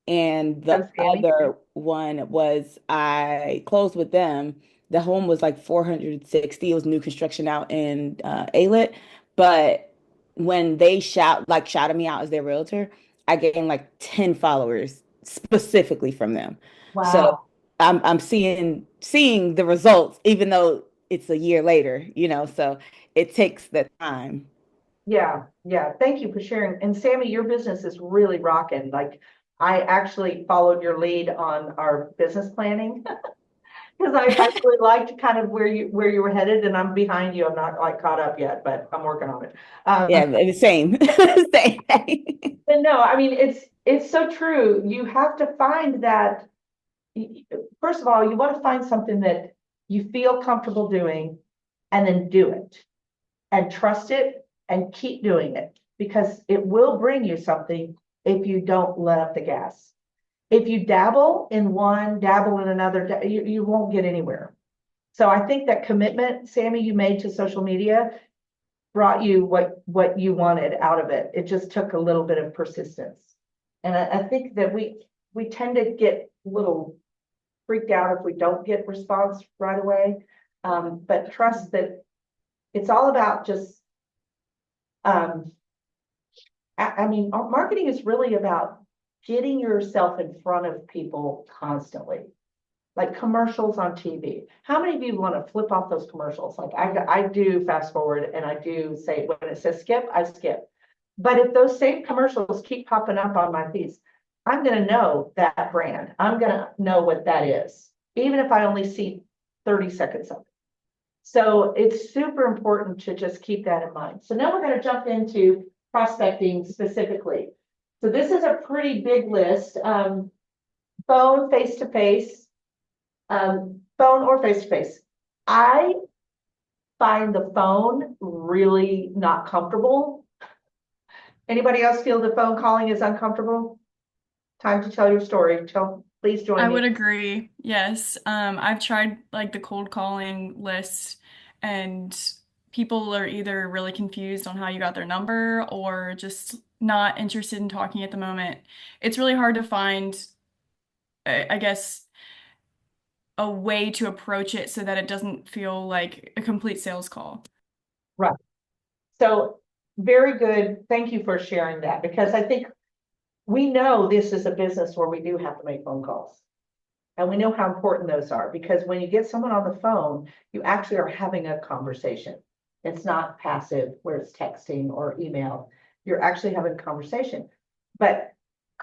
And the other one was I closed with them. The home was like 460. It was new construction out in Alet. But when they shouted me out as their realtor, I gained like 10 followers specifically from them. Wow. So I'm seeing the results, even though it's a year later, so it takes the time. Yeah. Thank you for sharing. And Sammy, your business is really rocking. Like, I actually followed your lead on our business planning because I really liked kind of where you were headed, and I'm behind you. I'm not like caught up yet, but I'm working on it. Yeah, the same. Same thing. But no, I mean, it's so true. You have to find that. First of all, you want to find something that you feel comfortable doing, and then do it and trust it and keep doing it, because it will bring you something if you don't let up the gas. If you dabble in one, dabble in another, you won't get anywhere. So I think that commitment, Sammy, you made to social media brought you what you wanted out of it. It just took a little bit of persistence. And I think that we tend to get a little freaked out if we don't get response right away. But trust that it's all about just, I mean, marketing is really about getting yourself in front of people constantly, like commercials on TV. How many of you want to flip off those commercials? Like I do fast forward, and I do say when it says skip, I skip. But if those same commercials keep popping up on my feeds, I'm going to know that brand. I'm going to know what that is, even if I only see 30 seconds of it. So it's super important to just keep that in mind. So now we're going to jump into prospecting specifically. So this is a pretty big list. Phone, face-to-face, phone or face-to-face. I find the phone really not comfortable. Anybody else feel the phone calling is uncomfortable? Time to tell your story. Please join I me. would agree. Yes. I've tried like the cold calling list, and people are either really confused on how you got their number or just not interested in talking at the moment. It's really hard to find, I guess, a way to approach it so that it doesn't feel like a complete sales call. Right. So very good. Thank you for sharing that, because I think we know this is a business where we do have to make phone calls. And we know how important those are, because when you get someone on the phone, you actually are having a conversation. It's not passive where it's texting or email. You're actually having a conversation. But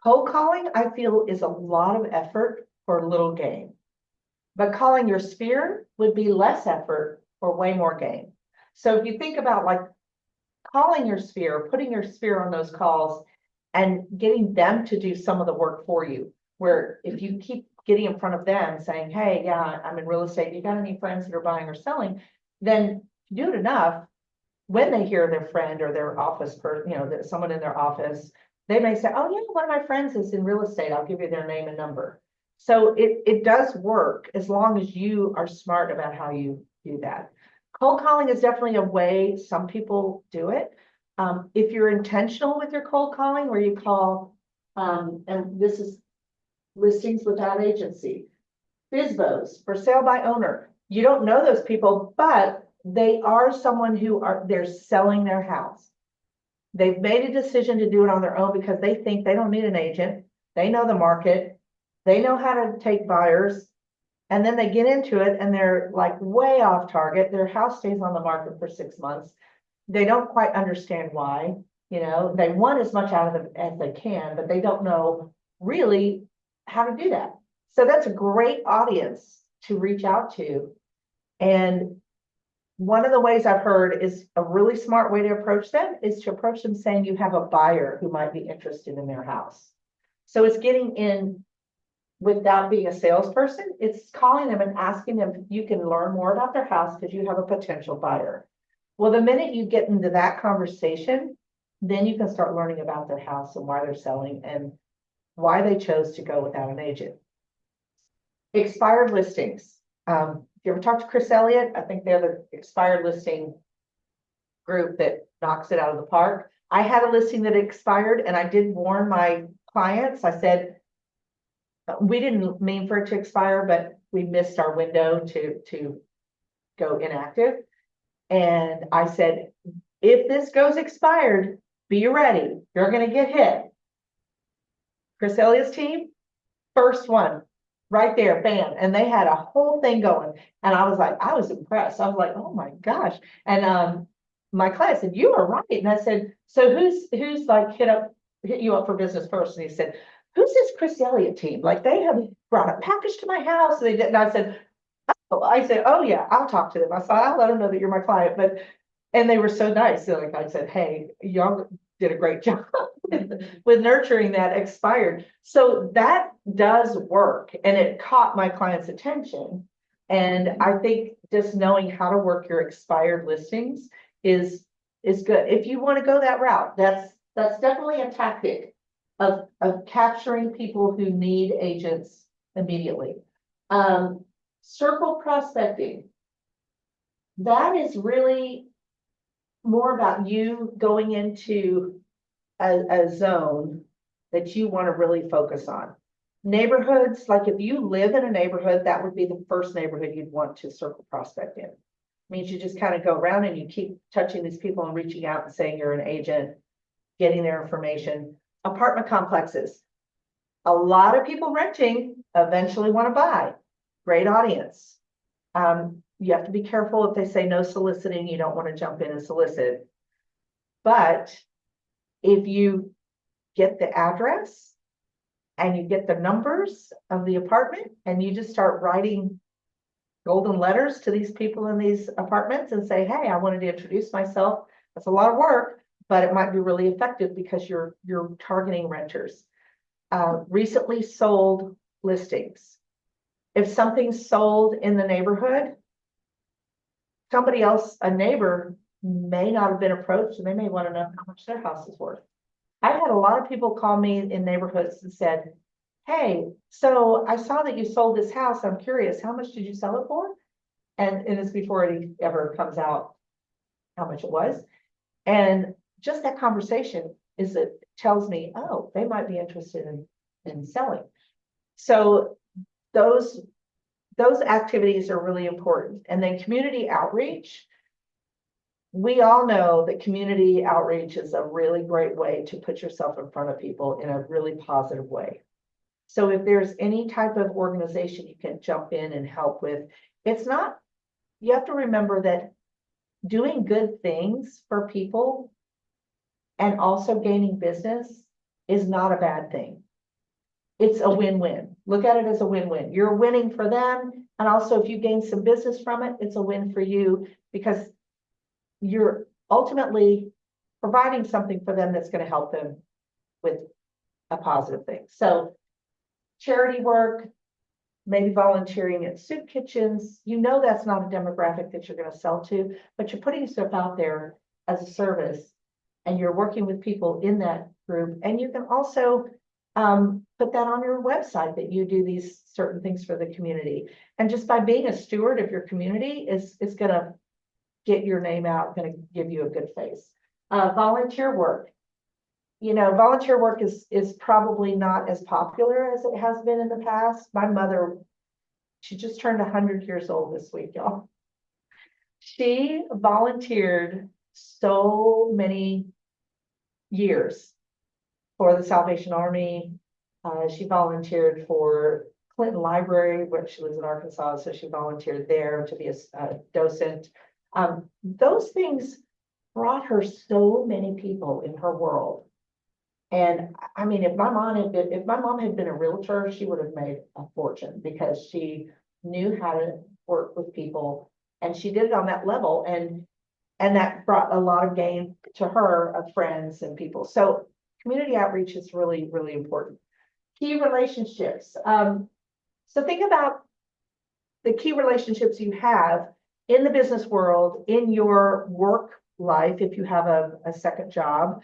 cold calling, I feel, is a lot of effort for a little gain. But calling your sphere would be less effort for way more gain. So if you think about like calling your sphere, putting your sphere on those calls and getting them to do some of the work for you, where if you keep getting in front of them saying, hey, yeah, I'm in real estate, you got any friends that are buying or selling, then do it enough. When they hear their friend or their office person, someone in their office, they may say, oh yeah, one of my friends is in real estate, I'll give you their name and number. So it does work as long as you are smart about how you do that. Cold calling is definitely a way some people do it. If you're intentional with your cold calling, where you call, and this is listings without agency, FSBOs, for sale by owner. You don't know those people, but they are someone they're selling their house. They've made a decision to do it on their own because they think they don't need an agent. They know the market. They know how to take buyers. And then they get into it and they're like way off target. Their house stays on the market for 6 months. They don't quite understand why. They want as much out of them as they can, but they don't know really how to do that. So that's a great audience to reach out to. And one of the ways I've heard is a really smart way to approach them is to approach them saying you have a buyer who might be interested in their house. So it's getting in without being a salesperson. It's calling them and asking them if you can learn more about their house because you have a potential buyer. Well, the minute you get into that conversation, then you can start learning about their house and why they're selling and why they chose to go without an agent. Expired listings. You ever talk to Chris Elliott? I think they're the expired listing group that knocks it out of the park. I had a listing that expired and I did warn my clients. I said, we didn't mean for it to expire, but we missed our window to go inactive. And I said, if this goes expired, be ready. You're going to get hit. Chris Elliott's team, first one, right there, bam. And they had a whole thing going. And I was impressed. I was like, oh my gosh. And my client said, you are right. And I said, so who's like hit you up for business first? And he said, who's this Chris Elliott team? Like they have brought a package to my house. And they did. And I said, oh yeah, I'll talk to them. I said, I'll let them know that you're my client. And they were so nice. So like I said, hey, y'all did a great job with nurturing that expired. So that does work. And it caught my client's attention. And I think just knowing how to work your expired listings is good. If you want to go that route, that's definitely a tactic of capturing people who need agents immediately. Circle prospecting. That is really more about you going into a zone that you want to really focus on. Neighborhoods, like if you live in a neighborhood, that would be the first neighborhood you'd want to circle prospect in. Means you just kind of go around and you keep touching these people and reaching out and saying you're an agent, getting their information. Apartment complexes. A lot of people renting eventually want to buy. Great audience. You have to be careful if they say no soliciting, you don't want to jump in and solicit. But if you get the address and you get the numbers of the apartment and you just start writing golden letters to these people in these apartments and say, hey, I wanted to introduce myself. That's a lot of work, but it might be really effective because you're targeting renters. Recently sold listings. If something's sold in the neighborhood, somebody else, a neighbor, may not have been approached and they may want to know how much their house is worth. I've had a lot of people call me in neighborhoods and said, hey, so I saw that you sold this house. I'm curious, how much did you sell it for? And it's before it ever comes out how much it was. And just that conversation tells me, oh, they might be interested in selling. So those activities are really important. And then community outreach. We all know that community outreach is a really great way to put yourself in front of people in a really positive way. So if there's any type of organization you can jump in and help with, you have to remember that doing good things for people and also gaining business is not a bad thing. It's a win-win. Look at it as a win-win. You're winning for them. And also if you gain some business from it, it's a win for you because you're ultimately providing something for them that's going to help them with a positive thing. So charity work, maybe volunteering at soup kitchens, that's not a demographic that you're going to sell to, but you're putting yourself out there as a service and you're working with people in that group. And you can also put that on your website that you do these certain things for the community. And just by being a steward of your community is going to get your name out, going to give you a good face. Volunteer work. Volunteer work is probably not as popular as it has been in the past. My mother, she just turned 100 years old this week, y'all. She volunteered so many years for the Salvation Army. She volunteered for Clinton Library, where she lives in Arkansas, so she volunteered there to be a docent. Those things brought her so many people in her world. And I mean, if my mom had been a realtor, she would have made a fortune because she knew how to work with people and she did it on that level. And that brought a lot of gain to her of friends and people. So community outreach is really, really important. Key relationships. So think about the key relationships you have in the business world, in your work life, if you have a second job,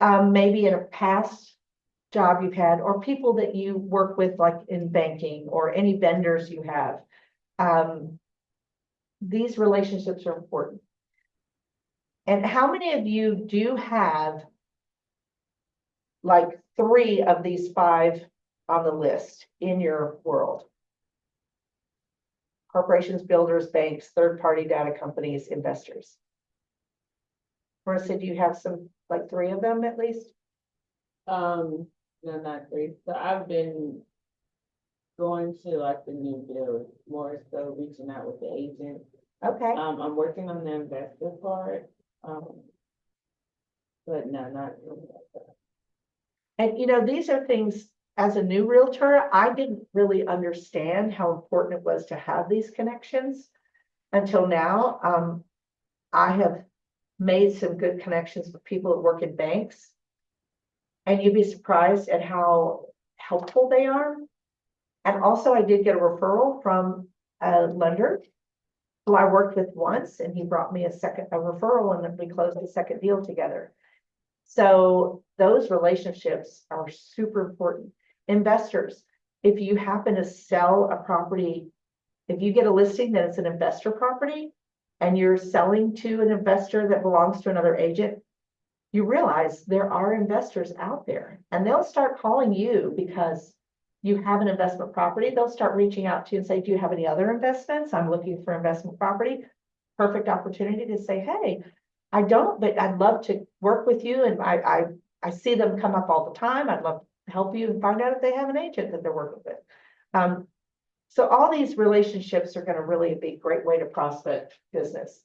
maybe in a past job you've had, or people that you work with, like in banking or any vendors you have. These relationships are important. And how many of you do have like 3 of these 5 on the list in your world? Corporations, builders, banks, third-party data companies, investors. Marissa, do you have some, like 3 of them at least? No, not 3. So I've been going to like the new build, more so reaching out with the agent. Okay. I'm working on the investor part. But no, not really like that. And these are things, as a new realtor, I didn't really understand how important it was to have these connections until now. I have made some good connections with people that work in banks, and you'd be surprised at how helpful they are. And also I did get a referral from a lender who I worked with once, and he brought me a referral, and then we closed a second deal together. So those relationships are super important. Investors, if you happen to sell a property, if you get a listing that it's an investor property and you're selling to an investor that belongs to another agent, you realize there are investors out there and they'll start calling you because you have an investment property. They'll start reaching out to you and say, do you have any other investments? I'm looking for investment property. Perfect opportunity to say, hey, I don't, but I'd love to work with you. And I see them come up all the time. I'd love to help you and find out if they have an agent that they're working with. So all these relationships are going to really be a great way to prospect business.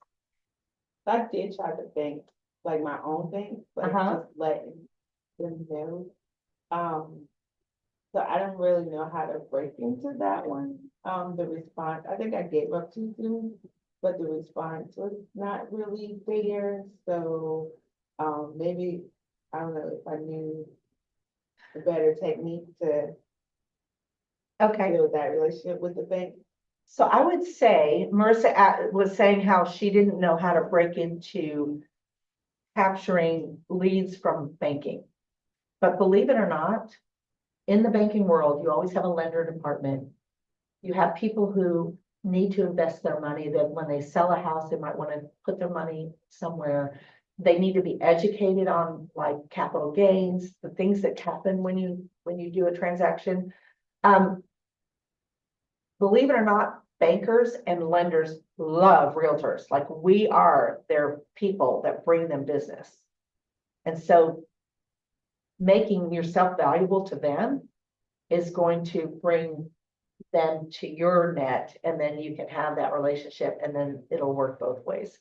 I did try to bank, like my own bank, but just letting them know. So I don't really know how to break into that one. The response, I think I gave up too soon, but the response was not really there. So, maybe, I don't know if I knew a better technique to Okay. build that relationship with the bank. So I would say Marissa was saying how she didn't know how to break into capturing leads from banking. But believe it or not, in the banking world, you always have a lender department. You have people who need to invest their money, that when they sell a house, they might want to put their money somewhere. They need to be educated on like capital gains, the things that happen when you do a transaction. Believe it or not, bankers and lenders love realtors. Like we are their people that bring them business. And so making yourself valuable to them is going to bring them to your net, and then you can have that relationship, and then it'll work both ways.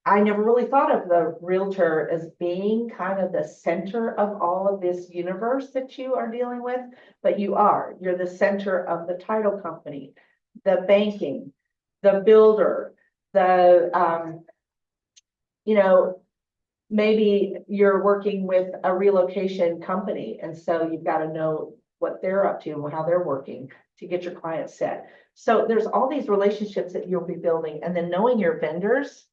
I never really thought of the realtor as being kind of the center of all of this universe that you are dealing with, but you are. You're the center of the title company, the banking, the builder, the maybe you're working with a relocation company, and so you've got to know what they're up to and how they're working to get your clients set. So there's all these relationships that you'll be building, and then knowing your vendors,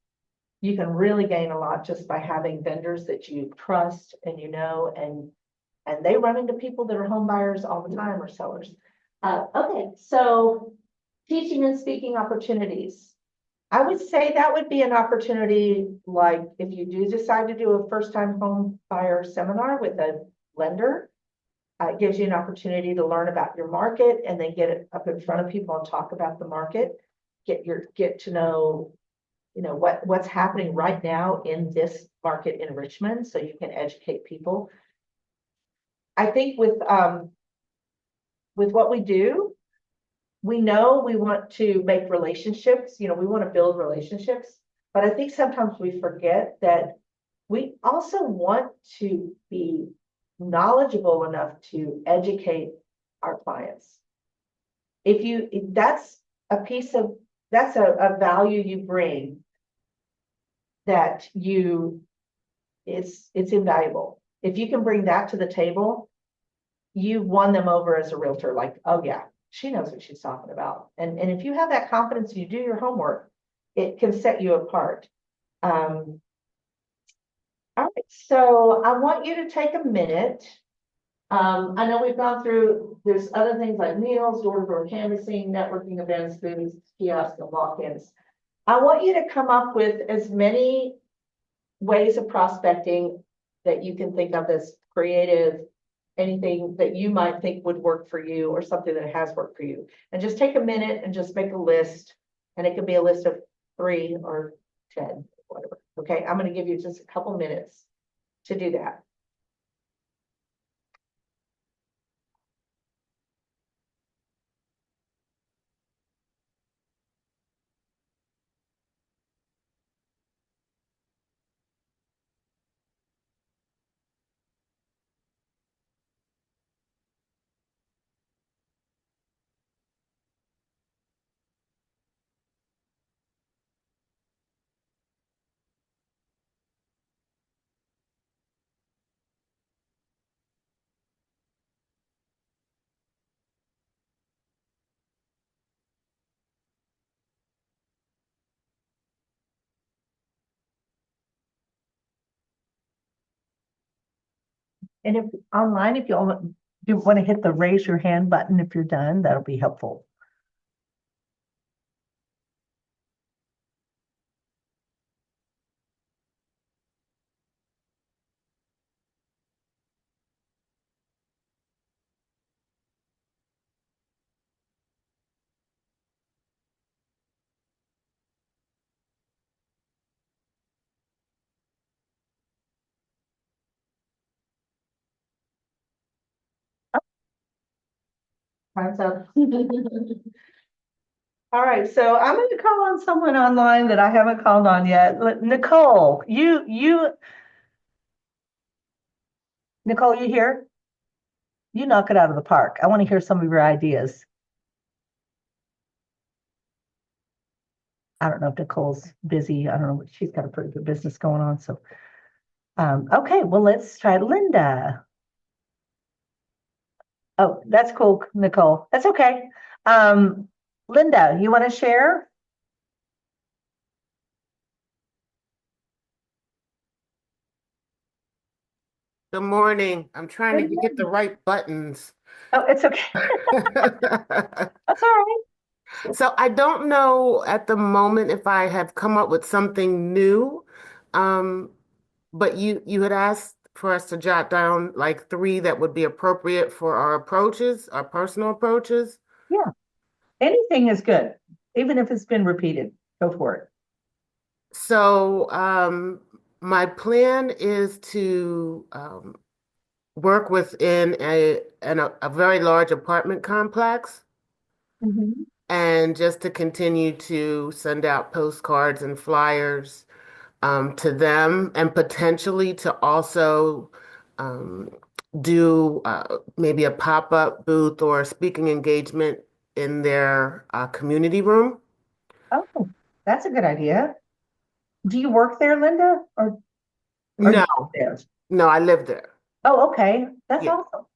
you can really gain a lot just by having vendors that you trust and and they run into people that are home buyers all the time or sellers. Okay, so teaching and speaking opportunities. I would say that would be an opportunity, like if you do decide to do a first-time home buyer seminar with a lender, it gives you an opportunity to learn about your market and then get it up in front of people and talk about the market, get to know, what's happening right now in this market in Richmond, so you can educate people. I think with what we do, we know we want to make relationships, we want to build relationships, but I think sometimes we forget that we also want to be knowledgeable enough to educate our clients. If that's a value you bring that it's invaluable. If you can bring that to the table, you've won them over as a realtor, like, oh yeah, she knows what she's talking about. And if you have that confidence, you do your homework, it can set you apart. All right, so I want you to take a minute. I know we've gone through, there's other things like meals, door-to-door canvassing, networking events, booths, kiosks, and walk-ins. I want you to come up with as many ways of prospecting that you can think of as creative, anything that you might think would work for you or something that has worked for you. And just take a minute and just make a list. And it could be a list of 3 or 10, whatever. Okay, I'm going to give you just a couple minutes to do that. And if online, if you all do want to hit the raise your hand button if you're done, that'll be helpful. Time's up. All right, so I'm going to call on someone online that I haven't called on yet. Nicole, Nicole, you here? You knock it out of the park. I want to hear some of your ideas. I don't know if Nicole's busy. I don't know. She's got a pretty good business going on. So, okay, well, let's try Linda. Oh, that's cool, Nicole. That's okay. Linda, you want to share? Good morning. I'm trying Good to get the morning. right buttons. Oh, it's okay. That's all right. So I don't know at the moment if I have come up with something new. Um, but you had asked for us to jot down like three that would be appropriate for our approaches, our personal approaches. Yeah, anything is good, even if it's been repeated. Go for it. So my plan is to work within a very large apartment complex. Mhm. And just to continue to send out postcards and flyers to them, and potentially to also um, do maybe a pop-up booth or a speaking engagement in their community room. Oh, that's a good idea. Do you work there, Linda, or you No, live there? no, I live there. Oh, okay. That's Yeah. awesome.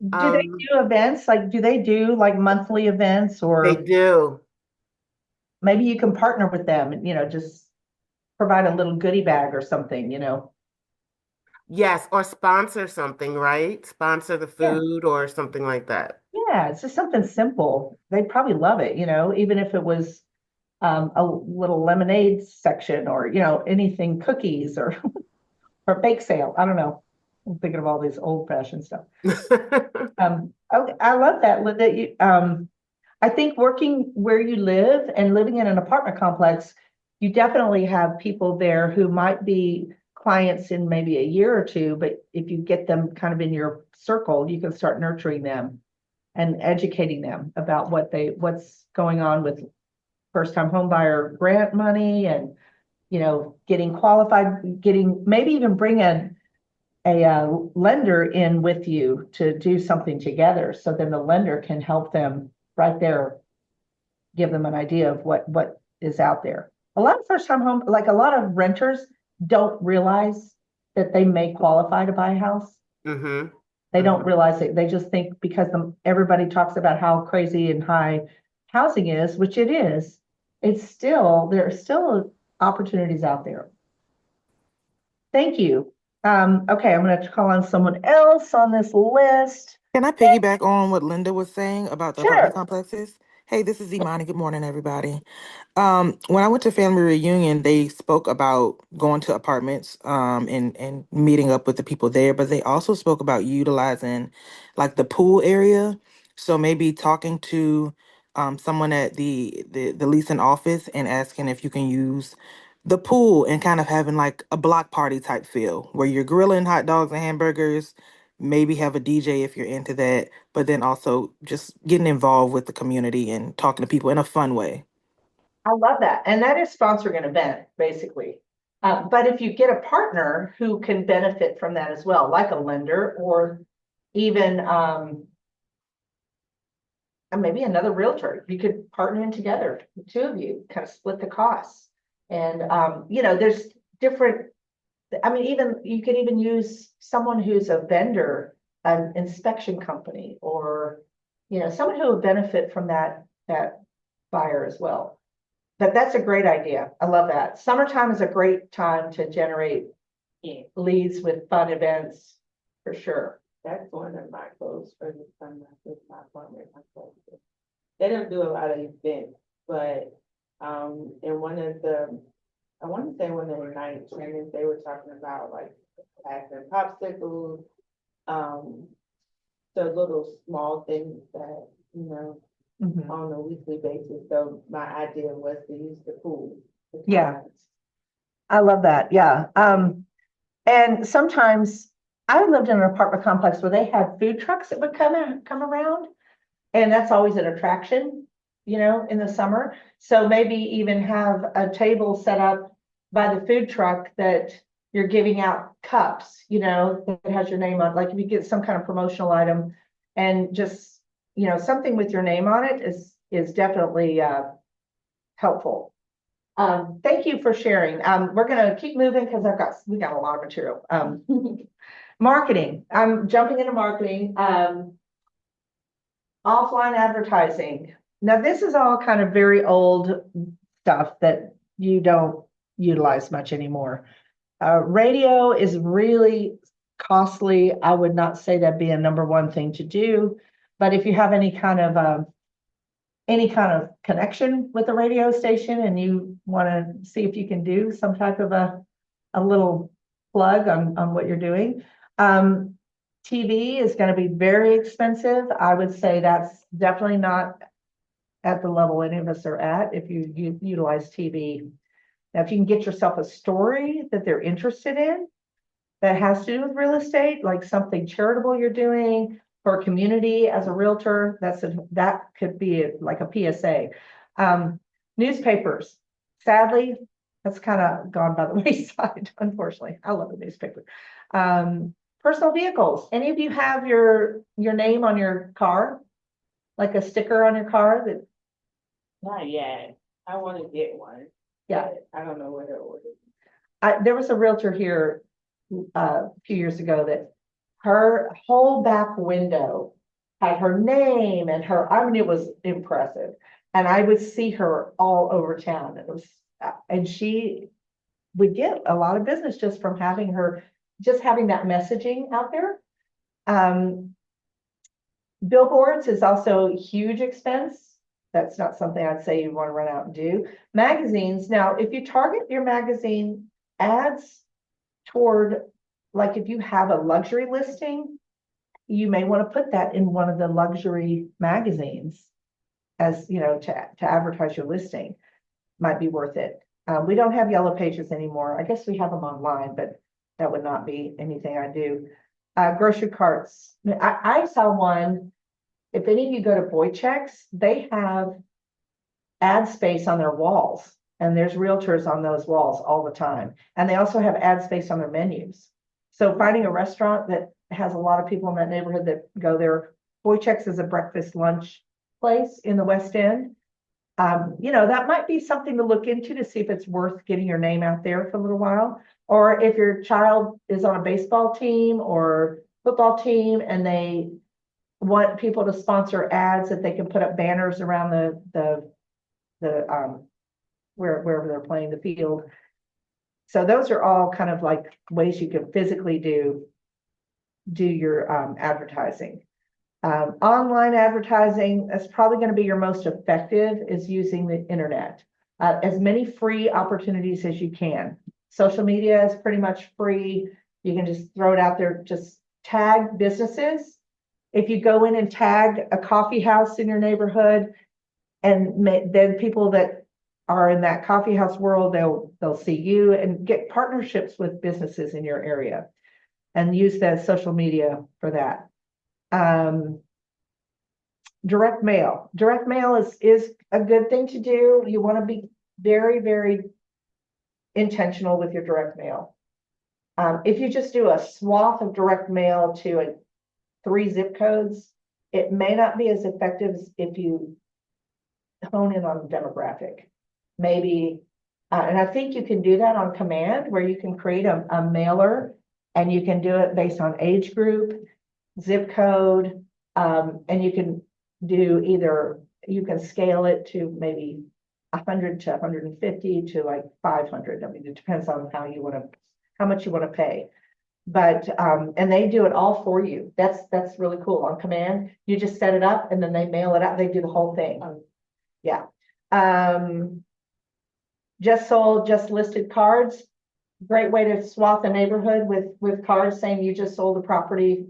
Do they Um, do events? Like, do they do like monthly events, they or do. maybe you can partner with them and, just provide a little goodie bag or something? Yes, or sponsor something, right? Sponsor the Yeah. food or something like that. Yeah, it's just something simple. They'd probably love it, even if it was a little lemonade section or, anything, cookies or or bake sale. I don't know. I'm thinking of all these old fashioned stuff. Okay, I love that, Linda. I think working where you live and living in an apartment complex, you definitely have people there who might be clients in maybe a year or two, but if you get them kind of in your circle, you can start nurturing them and educating them about what's going on with first time home buyer grant money and, getting qualified, maybe even bring a lender in with you to do something together. So then the lender can help them right there, give them an idea of what is out there. A lot of first time home, like a lot of renters don't realize that they may qualify to buy a house. Mm-hmm. They don't Mm-hmm. realize it. They just think because everybody talks about how crazy and high housing is, which it is, there are still opportunities out there. Thank you. Okay, I'm going to call on someone else on this list. Can I piggyback on what Linda was saying about the apartment Sure. complexes? Hey, this is Imani. Good morning, everybody. When I went to family reunion, they spoke about going to apartments, and meeting up with the people there, but they also spoke about utilizing like the pool area. So maybe talking to someone at the leasing office and asking if you can use the pool and kind of having like a block party type feel where you're grilling hot dogs and hamburgers, maybe have a DJ if you're into that, but then also just getting involved with the community and talking to people in a fun way. I love that. And that is sponsoring an event, basically. But if you get a partner who can benefit from that as well, like a lender or even and maybe another realtor, you could partner in together, the two of you kind of split the costs. And there's different, I mean, even you could even use someone who's a vendor, an inspection company, or someone who would benefit from that buyer as well. But that's a great idea. I love that. Summertime is a great time to generate leads with fun events for sure. That's one of my goals for the summer with my partner. They don't do a lot of events, but in I want to say one of the night trainings, they were talking about like passing popsicles, the little small things that, Mhm. on a weekly basis. So my idea was to use the pool. Yeah. I love that. Yeah. And sometimes I lived in an apartment complex where they had food trucks that would come around, and that's always an attraction, in the summer. So maybe even have a table set up by the food truck that you're giving out cups, that has your name on, like if you get some kind of promotional item and just, something with your name on it is definitely helpful. Thank you for sharing. We're gonna keep moving because we got a lot of material. Marketing. I'm jumping into marketing. Offline advertising. Now, this is all kind of very old stuff that you don't utilize much anymore. Radio is really costly. I would not say that'd be a number one thing to do, but if you have any kind of connection with the radio station and you want to see if you can do some type of a little plug on what you're doing. TV is going to be very expensive. I would say that's definitely not at the level any of us are at if you utilize TV. Now, if you can get yourself a story that they're interested in that has to do with real estate, like something charitable you're doing for a community as a realtor, that could be like a PSA. Newspapers, sadly, that's kind of gone by the wayside, unfortunately. I love the newspaper. Personal vehicles. Any of you have your name on your car? Like a sticker on your car that? Not yet. I want to get one. Yeah. I don't know where to order. There was a realtor here a few years ago that her whole back window had her name and it was impressive. And I would see her all over town. And she would get a lot of business just from having that messaging out there. Billboards is also a huge expense. That's not something I'd say you want to run out and do. Magazines. Now, if you target your magazine ads toward, like if you have a luxury listing, you may want to put that in one of the luxury magazines as, to advertise your listing. Might be worth it. We don't have yellow pages anymore. I guess we have them online, but that would not be anything I do. Grocery carts. I saw one. If any of you go to Boychecks, they have ad space on their walls, and there's realtors on those walls all the time. And they also have ad space on their menus. So finding a restaurant that has a lot of people in that neighborhood that go there. Boychecks is a breakfast lunch place in the West End. That might be something to look into to see if it's worth getting your name out there for a little while. Or if your child is on a baseball team or football team and they want people to sponsor ads that they can put up banners around wherever they're playing the field. So those are all kind of like ways you can physically do your advertising. Online advertising, that's probably going to be your most effective, is using the internet. As many free opportunities as you can. Social media is pretty much free. You can just throw it out there, just tag businesses. If you go in and tag a coffee house in your neighborhood, and then people that are in that coffee house world, they'll see you and get partnerships with businesses in your area and use that social media for that. Direct mail. Direct mail is a good thing to do. You want to be very, very intentional with your direct mail. If you just do a swath of direct mail to 3 zip codes, it may not be as effective as if you hone in on the demographic. Maybe, and I think you can do that on command, where you can create a mailer and you can do it based on age group, zip code, and you can do you can scale it to maybe 100 to 150 to like 500. I mean, it depends on how much you want to pay. But and they do it all for you. That's really cool. On command, you just set it up and then they mail it out. They do the whole thing. Yeah. Just listed cards. Great way to swap the neighborhood with cards saying you just sold a property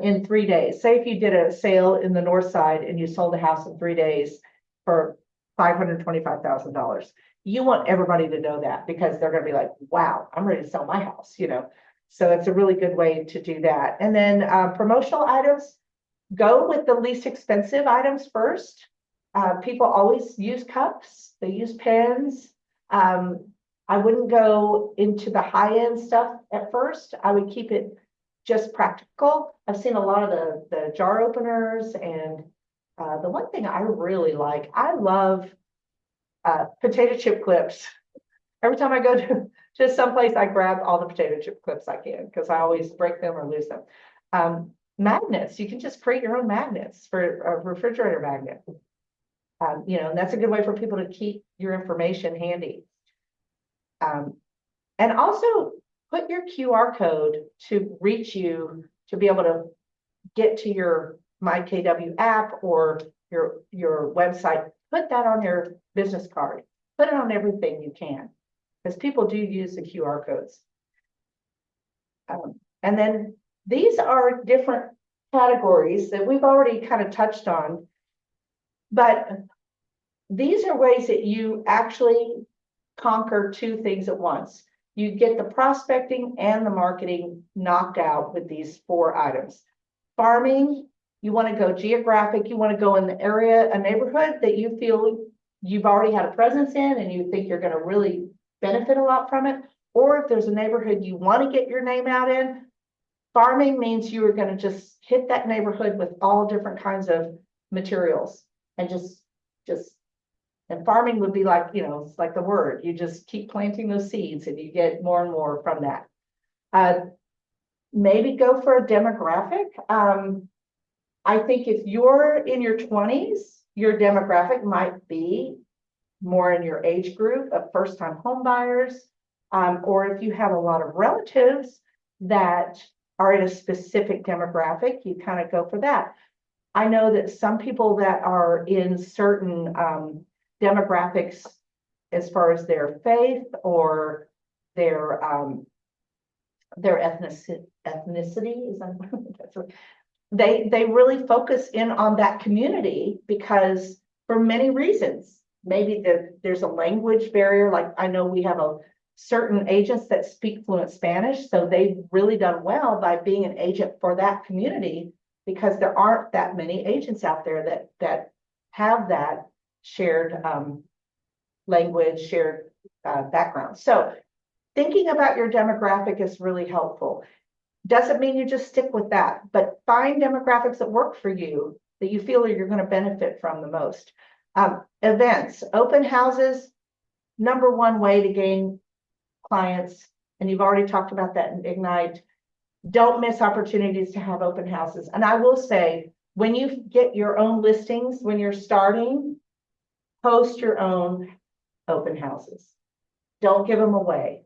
in 3 days. Say if you did a sale in the north side and you sold a house in 3 days for $525,000. You want everybody to know that, because they're going to be like, wow, I'm ready to sell my house, So it's a really good way to do that. And then promotional items, go with the least expensive items first. People always use cups. They use pens. I wouldn't go into the high-end stuff at first. I would keep it just practical. I've seen a lot of the jar openers, and the one thing I really like, I love potato chip clips. Every time I go to someplace, I grab all the potato chip clips I can because I always break them or lose them. Magnets, you can just create your own magnets for a refrigerator magnet. And that's a good way for people to keep your information handy. And also put your QR code to reach you to be able to get to your MyKW app or your website. Put that on your business card. Put it on everything you can, because people do use the QR codes. And then these are different categories that we've already kind of touched on, but these are ways that you actually conquer two things at once. You get the prospecting and the marketing knocked out with these 4 items. Farming, you want to go geographic, you want to go in the area, a neighborhood that you feel you've already had a presence in and you think you're going to really benefit a lot from it. Or if there's a neighborhood you want to get your name out in, farming means you are going to just hit that neighborhood with all different kinds of materials and and farming would be like, it's like the word, you just keep planting those seeds and you get more and more from that. Maybe go for a demographic. I think if you're in your 20s, your demographic might be more in your age group of first-time home buyers, or if you have a lot of relatives that are in a specific demographic, you kind of go for that. I know that some people that are in certain demographics as far as their faith or their ethnicity is that's what, they really focus in on that community because for many reasons. Maybe there's a language barrier. Like I know we have certain agents that speak fluent Spanish, so they've really done well by being an agent for that community because there aren't that many agents out there that have that shared language, shared background. So thinking about your demographic is really helpful. Doesn't mean you just stick with that, but find demographics that work for you, that you feel you're going to benefit from the most. Events, open houses, number one way to gain clients, and you've already talked about that in Ignite. Don't miss opportunities to have open houses. And I will say, when you get your own listings, when you're starting, host your own open houses. Don't give them away.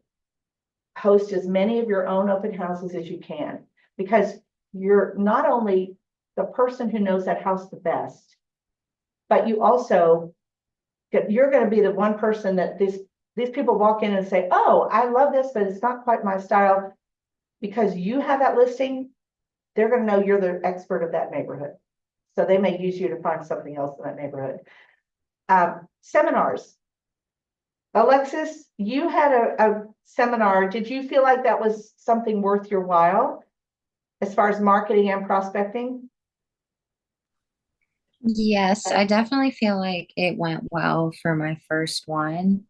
Host as many of your own open houses as you can, because you're not only the person who knows that house the best, but you're going to be the one person that these people walk in and say, oh, I love this, but it's not quite my style. Because you have that listing, they're going to know you're the expert of that neighborhood. So they may use you to find something else in that neighborhood. Seminars. Alexis, you had a seminar. Did you feel like that was something worth your while as far as marketing and prospecting? Yes, I definitely feel like it went well for my first one.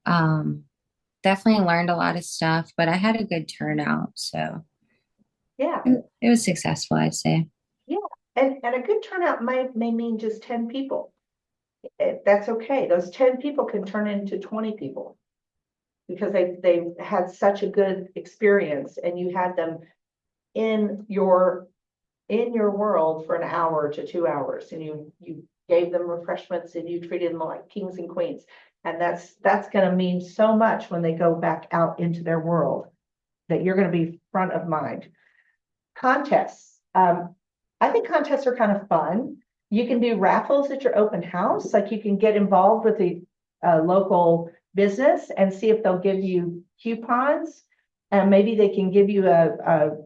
Definitely learned a lot of stuff, but I had a good turnout, so Yeah, it was successful, I'd say. yeah, and a good turnout may mean just 10 people. That's okay. Those 10 people can turn into 20 people because they've had such a good experience, and you had them in your world for an hour to 2 hours, and you gave them refreshments and you treated them like kings and queens. And that's going to mean so much when they go back out into their world, that you're going to be front of mind. Contests. I think contests are kind of fun. You can do raffles at your open house. Like you can get involved with the local business and see if they'll give you coupons. And maybe they can give you a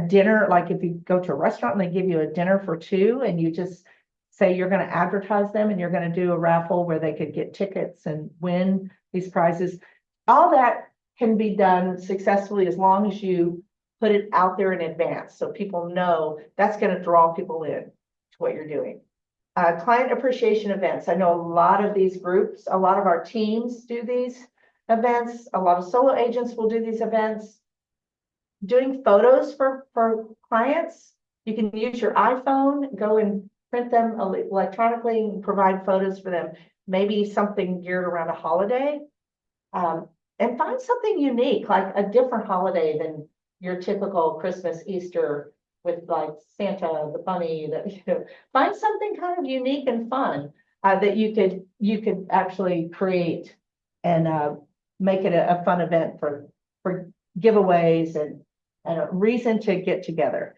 dinner. Like if you go to a restaurant and they give you a dinner for 2 and you just say you're going to advertise them and you're going to do a raffle where they could get tickets and win these prizes. All that can be done successfully as long as you put it out there in advance so people know. That's going to draw people in to what you're doing. Client appreciation events. I know a lot of these groups, a lot of our teams do these events. A lot of solo agents will do these events. Doing photos for clients. You can use your iPhone, go and print them electronically and provide photos for them. Maybe something geared around a holiday. And find something unique, like a different holiday than your typical Christmas, Easter with like Santa, the bunny, that, find something kind of unique and fun that you could actually create and make it a fun event for giveaways and a reason to get together.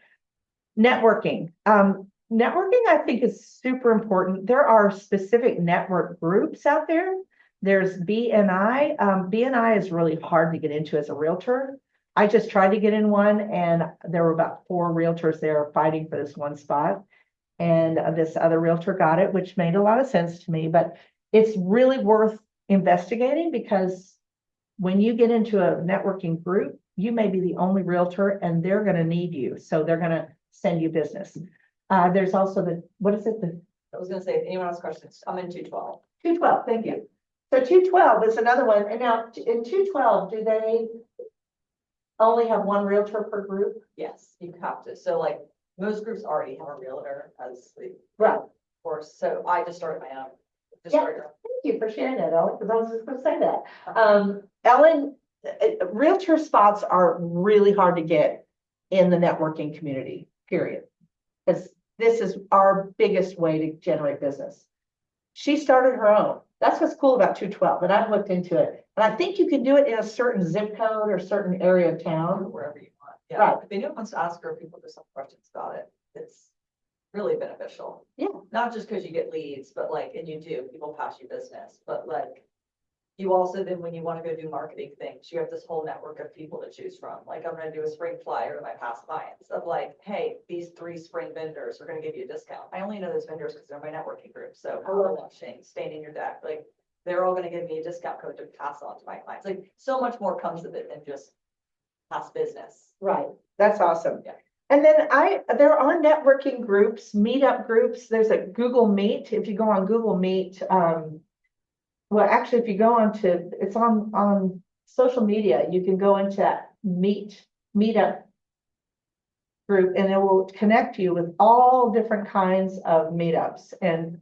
Networking. Networking, I think, is super important. There are specific network groups out there. There's BNI. BNI is really hard to get into as a realtor. I just tried to get in one, and there were about 4 realtors there fighting for this one spot. And this other realtor got it, which made a lot of sense to me. But it's really worth investigating, because when you get into a networking group, you may be the only realtor and they're going to need you. So they're going to send you business. There's also what is it? I was gonna say, if anyone has questions, I'm in 212. 212, thank you. So 212 is another one. And now in 212, do they only have one realtor per group? Yes, you have to. So like most groups already have a realtor as the Right. course. So I just started my own. Yeah, thank you for sharing that, Ellen, because I was just going to say that. Ellen, realtor spots are really hard to get in the networking community, period. Because this is our biggest way to generate business. She started her own. That's what's cool about 212, and I've looked into it. And I think you can do it in a certain zip code or certain area of town. Wherever you want. Yeah. Right. If anyone wants to ask her, people just have questions about it. It's really beneficial. Yeah. Not just because you get leads, but like, and you do, people pass you business, but like, you also then, when you want to go do marketing things, you have this whole network of people to choose from. Like, I'm going to do a spring flyer to my past clients of like, hey, these 3 spring vendors are going to give you a discount. I only know those vendors because they're my networking group. So color washing, staining your deck, like they're all going to give me a discount code to pass on to my clients. Like, so much more comes of it than just past business. Right. That's awesome. Yeah. And then there are networking groups, meetup groups. There's a Google Meet. If you go on Google Meet, well, actually, if you go it's on social media, you can go into meetup group, and it will connect you with all different kinds of meetups. And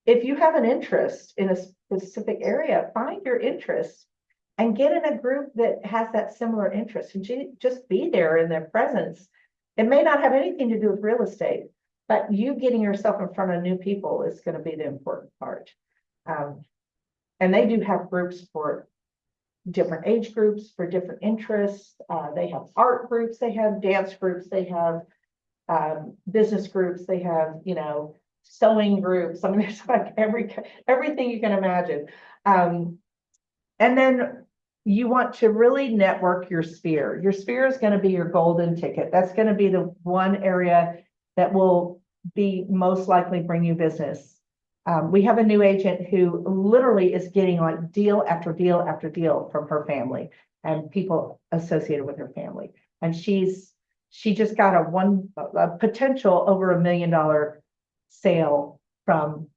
if you have an interest in a specific area, find your interest and get in a group that has that similar interest, and just be there in their presence. It may not have anything to do with real estate, but you getting yourself in front of new people is going to be the important part. And they do have groups for different age groups, for different interests. They have art groups, they have dance groups, they have business groups, they have, sewing groups. I mean, there's like everything you can imagine. And then you want to really network your sphere. Your sphere is going to be your golden ticket. That's going to be the one area that will be most likely bring you business. We have a new agent who literally is getting like deal after deal after deal from her family and people associated with her family. And she just got a potential over $1 million sale from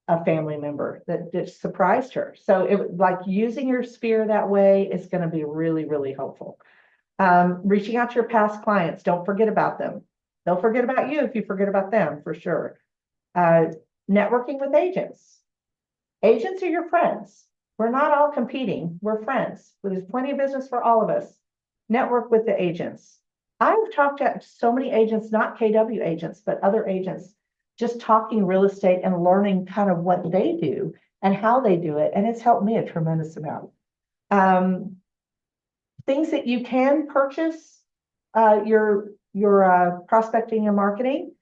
a family member that just surprised her. So like using your sphere that way is going to be really, really helpful. Reaching out to your past clients, don't forget about them. They'll forget about you if you forget about them, for sure. Networking with agents. Agents are your friends. We're not all competing. We're friends. There's plenty of business for all of us. Network with the agents. I've talked to so many agents, not KW agents, but other agents, just talking real estate and learning kind of what they do and how they do it. And it's helped me a tremendous amount. Things that you can purchase, your prospecting and marketing.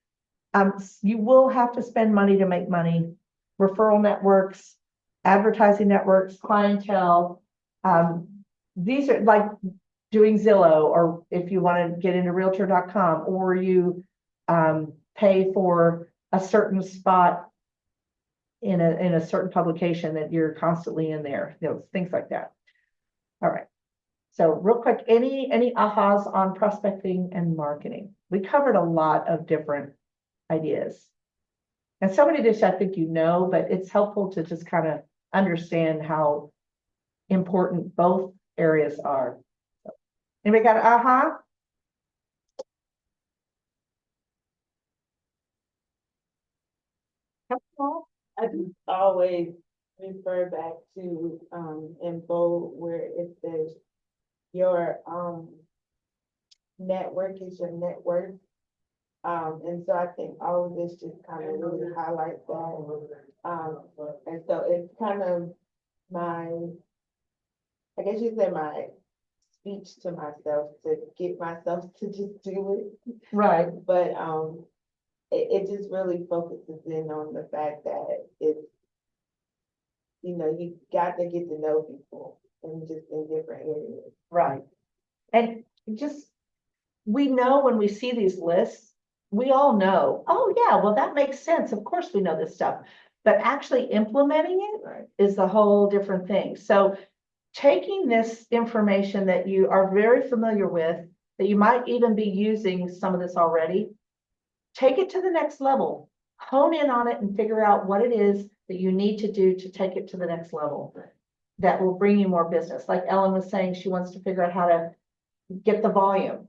You will have to spend money to make money. Referral networks, advertising networks, clientele. These are like doing Zillow, or if you want to get into realtor.com, or you pay for a certain spot in a certain publication that you're constantly in there, things like that. All right. So real quick, any ahas on prospecting and marketing? We covered a lot of different ideas. And so many of this I think but it's helpful to just kind of understand how important both areas are. Anybody got an aha? Come on. I just always refer back to, in bold where it says your, network is your net worth. And so I think all of this just kind of really highlights that. And so it's kind of my, I guess you say my speech to myself to get myself to just do it. Right. But it just really focuses in on the fact that it's, you know, you got to get to know people and just in different areas. Right. And just, we know when we see these lists, we all know, oh yeah, well, that makes sense. Of course we know this stuff. But actually implementing it is the whole different thing. So taking this information that you are very familiar with, that you might even be using some of this already, take it to the next level, hone in on it and figure out what it is that you need to do to take it to the next level that will bring you more business. Like Ellen was saying, she wants to figure out how to get the volume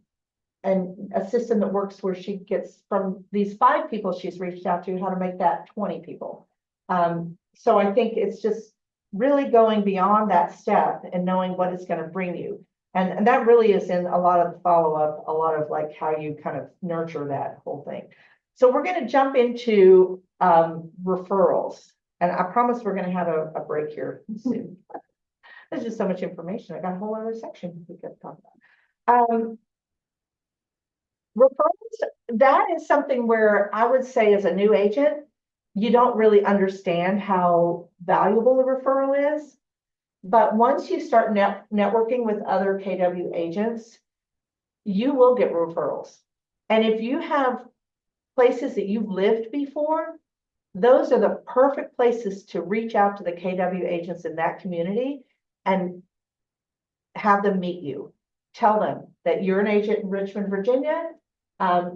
and a system that works where she gets from these 5 people she's reached out to, how to make that 20 people. So I think it's just really going beyond that step and knowing what it's going to bring you. And that really is in a lot of follow-up, a lot of like how you kind of nurture that whole thing. So we're going to jump into referrals. And I promise we're going to have a break here soon. There's just so much information. I got a whole other section we could talk about. Referrals, that is something where I would say as a new agent, you don't really understand how valuable a referral is. But once you start networking with other KW agents, you will get referrals. And if you have places that you've lived before, those are the perfect places to reach out to the KW agents in that community and have them meet you. Tell them that you're an agent in Richmond, Virginia.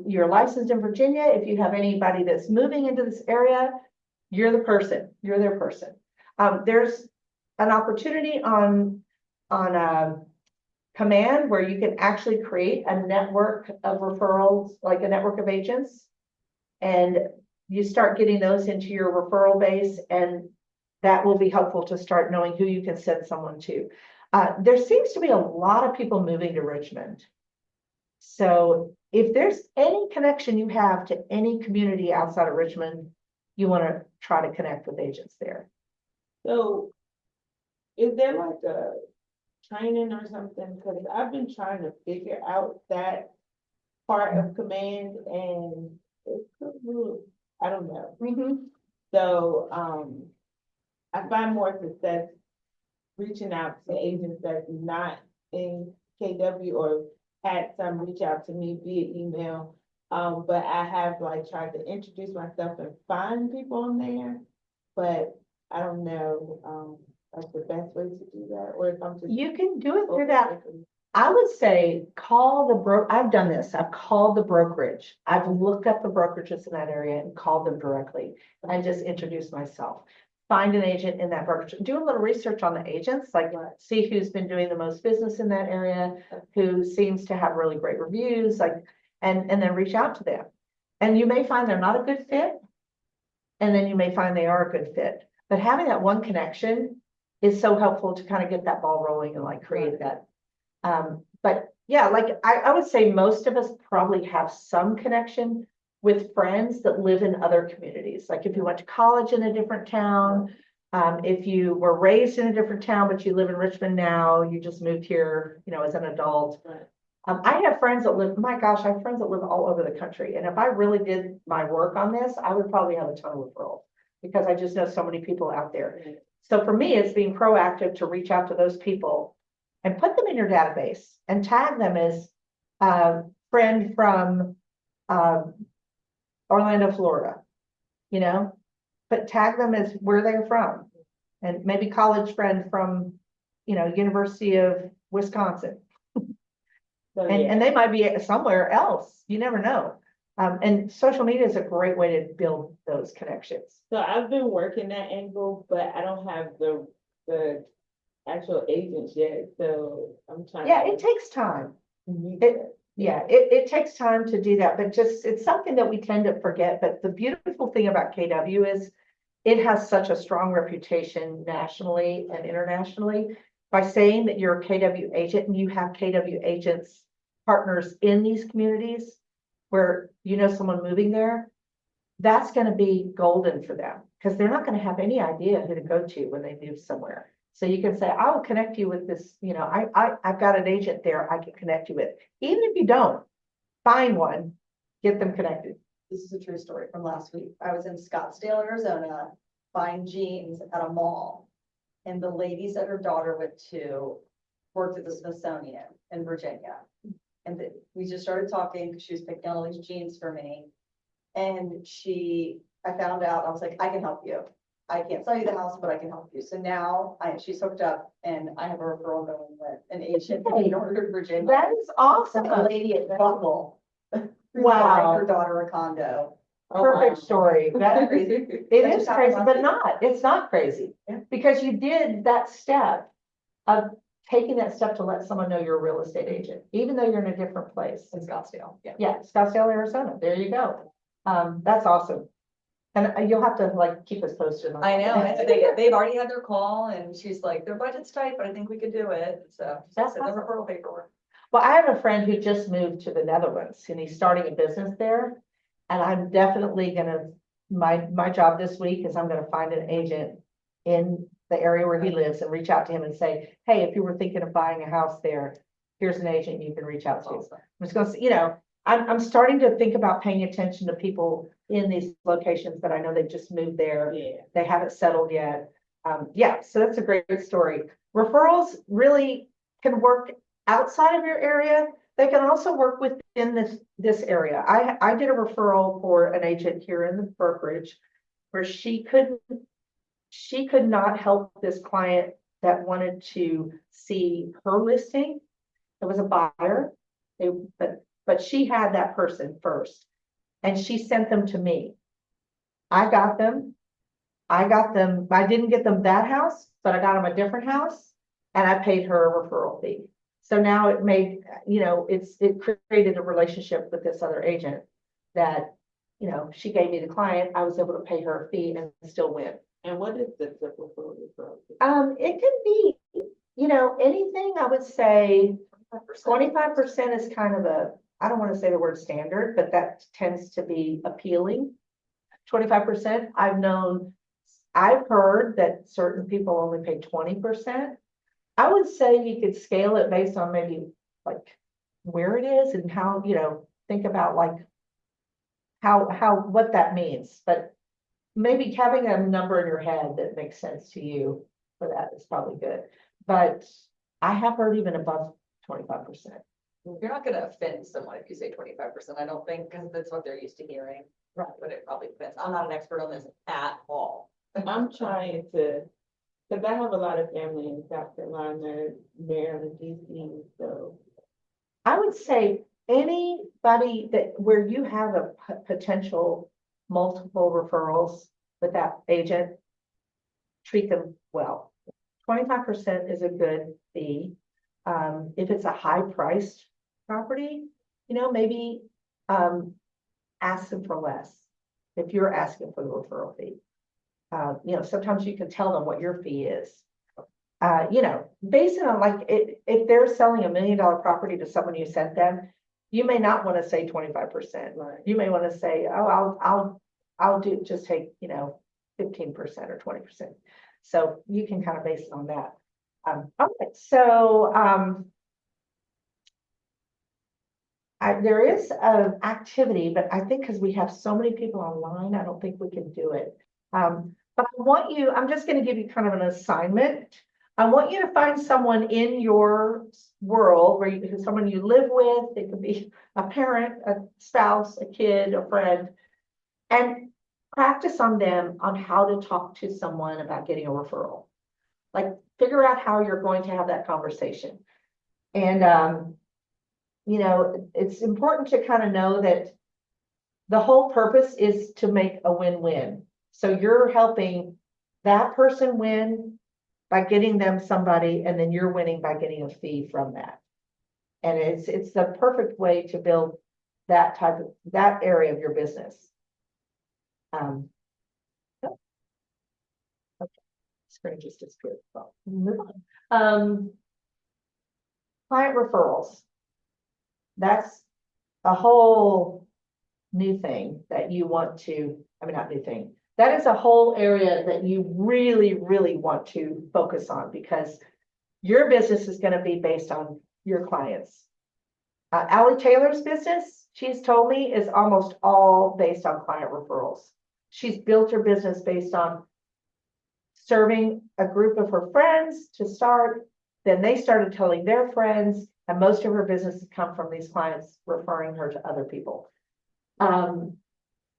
You're licensed in Virginia. If you have anybody that's moving into this area, you're the person, you're their person. There's an opportunity on Command where you can actually create a network of referrals, like a network of agents, and you start getting those into your referral base, and that will be helpful to start knowing who you can send someone to. There seems to be a lot of people moving to Richmond. So if there's any connection you have to any community outside of Richmond, you want to try to connect with agents there. So is there like a training or something? Because I've been trying to figure out that part of Command and it's I don't know. So I find more success reaching out to agents that's not in KW or had some reach out to me via email. But I have like tried to introduce myself and find people on there, but I don't know like the best way to do that, or if I'm just You can do it through that. I would say call the I've done this. I've called the brokerage. I've looked up the brokerages in that area and called them directly and just introduced myself. Find an agent in that brokerage. Do a little research on the agents, like see who's been doing the most business in that area, who seems to have really great reviews, like, and then reach out to them. And you may find they're not a good fit, and then you may find they are a good fit. But having that one connection is so helpful to kind of get that ball rolling and like create that. But yeah, like I would say most of us probably have some connection with friends that live in other communities. Like if you went to college in a different town, if you were raised in a different town, but you live in Richmond now, you just moved here, you know, as an adult. I have friends that live, my gosh, I have friends that live all over the country. And if I really did my work on this, I would probably have a ton of referrals because I just know so many people out there. So for me, it's being proactive to reach out to those people and put them in your database and tag them as a friend from Orlando, Florida, you know, but tag them as where they're from and maybe college friend from, you know, University of Wisconsin. So, And they might be somewhere else. You never know. And social media is a great way to build those connections. So I've been working that angle, but I don't have the actual agents yet, so I'm trying. Yeah, it takes time. It takes time to do that, but just, it's something that we tend to forget. But the beautiful thing about KW is it has such a strong reputation nationally and internationally. By saying that you're a KW agent and you have KW agents partners in these communities where you know someone moving there, that's going to be golden for them because they're not going to have any idea who to go to when they move somewhere. So you can say, I will connect you with this, you know, I've got an agent there I can connect you with. Even if you don't, find one, get them connected. This is a true story from last week. I was in Scottsdale, Arizona, buying jeans at a mall. And the ladies that her daughter went to worked at the Smithsonian in Virginia. And we just started talking because she was picking out all these jeans for me. And I found out, I was like, I can help you. I can't sell you the house, but I can help you. So now she's hooked up and I have a referral going with an agent in Northern Virginia. That is awesome. A lady at Buckle. Wow. Her daughter a condo. Perfect story. That Crazy. it That is just happened crazy, last but week. it's not crazy Yeah. because you did that step of taking that step to let someone know you're a real estate agent, even though you're in a different place. In Scottsdale, yeah. Yeah, Scottsdale, Arizona. There you go. That's awesome. And you'll have to like keep us posted on I that. know, and they've already had their call and she's like, their budget's tight, but I think we could do it. So That's that's the awesome. referral paperwork. Well, I have a friend who just moved to the Netherlands and he's starting a business there. And I'm definitely gonna, my job this week is I'm gonna find an agent in the area where he lives and reach out to him and say, hey, if you were thinking of buying a house there, here's an agent you can reach out to. I'm just gonna say, you know, I'm starting to think about paying attention to people in these locations that I know they've just moved there. Yeah. They haven't settled yet. Yeah, so that's a great story. Referrals really can work outside of your area. They can also work within this area. I did a referral for an agent here in the brokerage where she could not help this client that wanted to see her listing. It was a buyer, but she had that person first and she sent them to me. I got them. I didn't get them that house, but I got them a different house and I paid her a referral fee. So now it made, you know, it created a relationship with this other agent that, you know, she gave me the client. I was able to pay her a fee and still win. And what is the typical referral? It can be, you know, anything. I would say 25% is kind of I don't want to say the word standard, but that tends to be appealing. 25%. I've heard that certain people only pay 20%. I would say you could scale it based on maybe like where it is and how, you know, think about like what that means. But maybe having a number in your head that makes sense to you for that is probably good. But I have heard even above 25%. You're not gonna offend someone if you say 25%, I don't think, because that's what they're used to hearing. Right. But it probably depends. I'm not an expert on this at all. I'm trying to, because I have a lot of family in South Carolina, Maryland, DC, so. I would say anybody where you have a potential multiple referrals with that agent, treat them well. 25% is a good fee. If it's a high priced property, you know, maybe ask them for less if you're asking for the referral fee. You know, sometimes you can tell them what your fee is. You know, based on like if they're selling $1 million property to someone you sent them, you may not want to say 25%. Right. You may want to say, oh, I'll just take, you know, 15% or 20%. So you can kind of base it on that. Okay, so there is an activity, but I think because we have so many people online, I don't think we can do it. But I'm just going to give you kind of an assignment. I want you to find someone in your world where someone you live with. It could be a parent, a spouse, a kid, a friend, and practice on them on how to talk to someone about getting a referral. Like figure out how you're going to have that conversation. And, you know, it's important to kind of know that the whole purpose is to make a win-win. So you're helping that person win by getting them somebody, and then you're winning by getting a fee from that. And it's the perfect way to build that area of your business. Okay. Screen just disappeared. Well, move on. Client referrals. That's a whole new thing that you want to, I mean, not new thing. That is a whole area that you really, really want to focus on, because your business is going to be based on your clients. Allie Taylor's business, she's told me, is almost all based on client referrals. She's built her business based on serving a group of her friends to start. Then they started telling their friends, and most of her businesses come from these clients referring her to other people.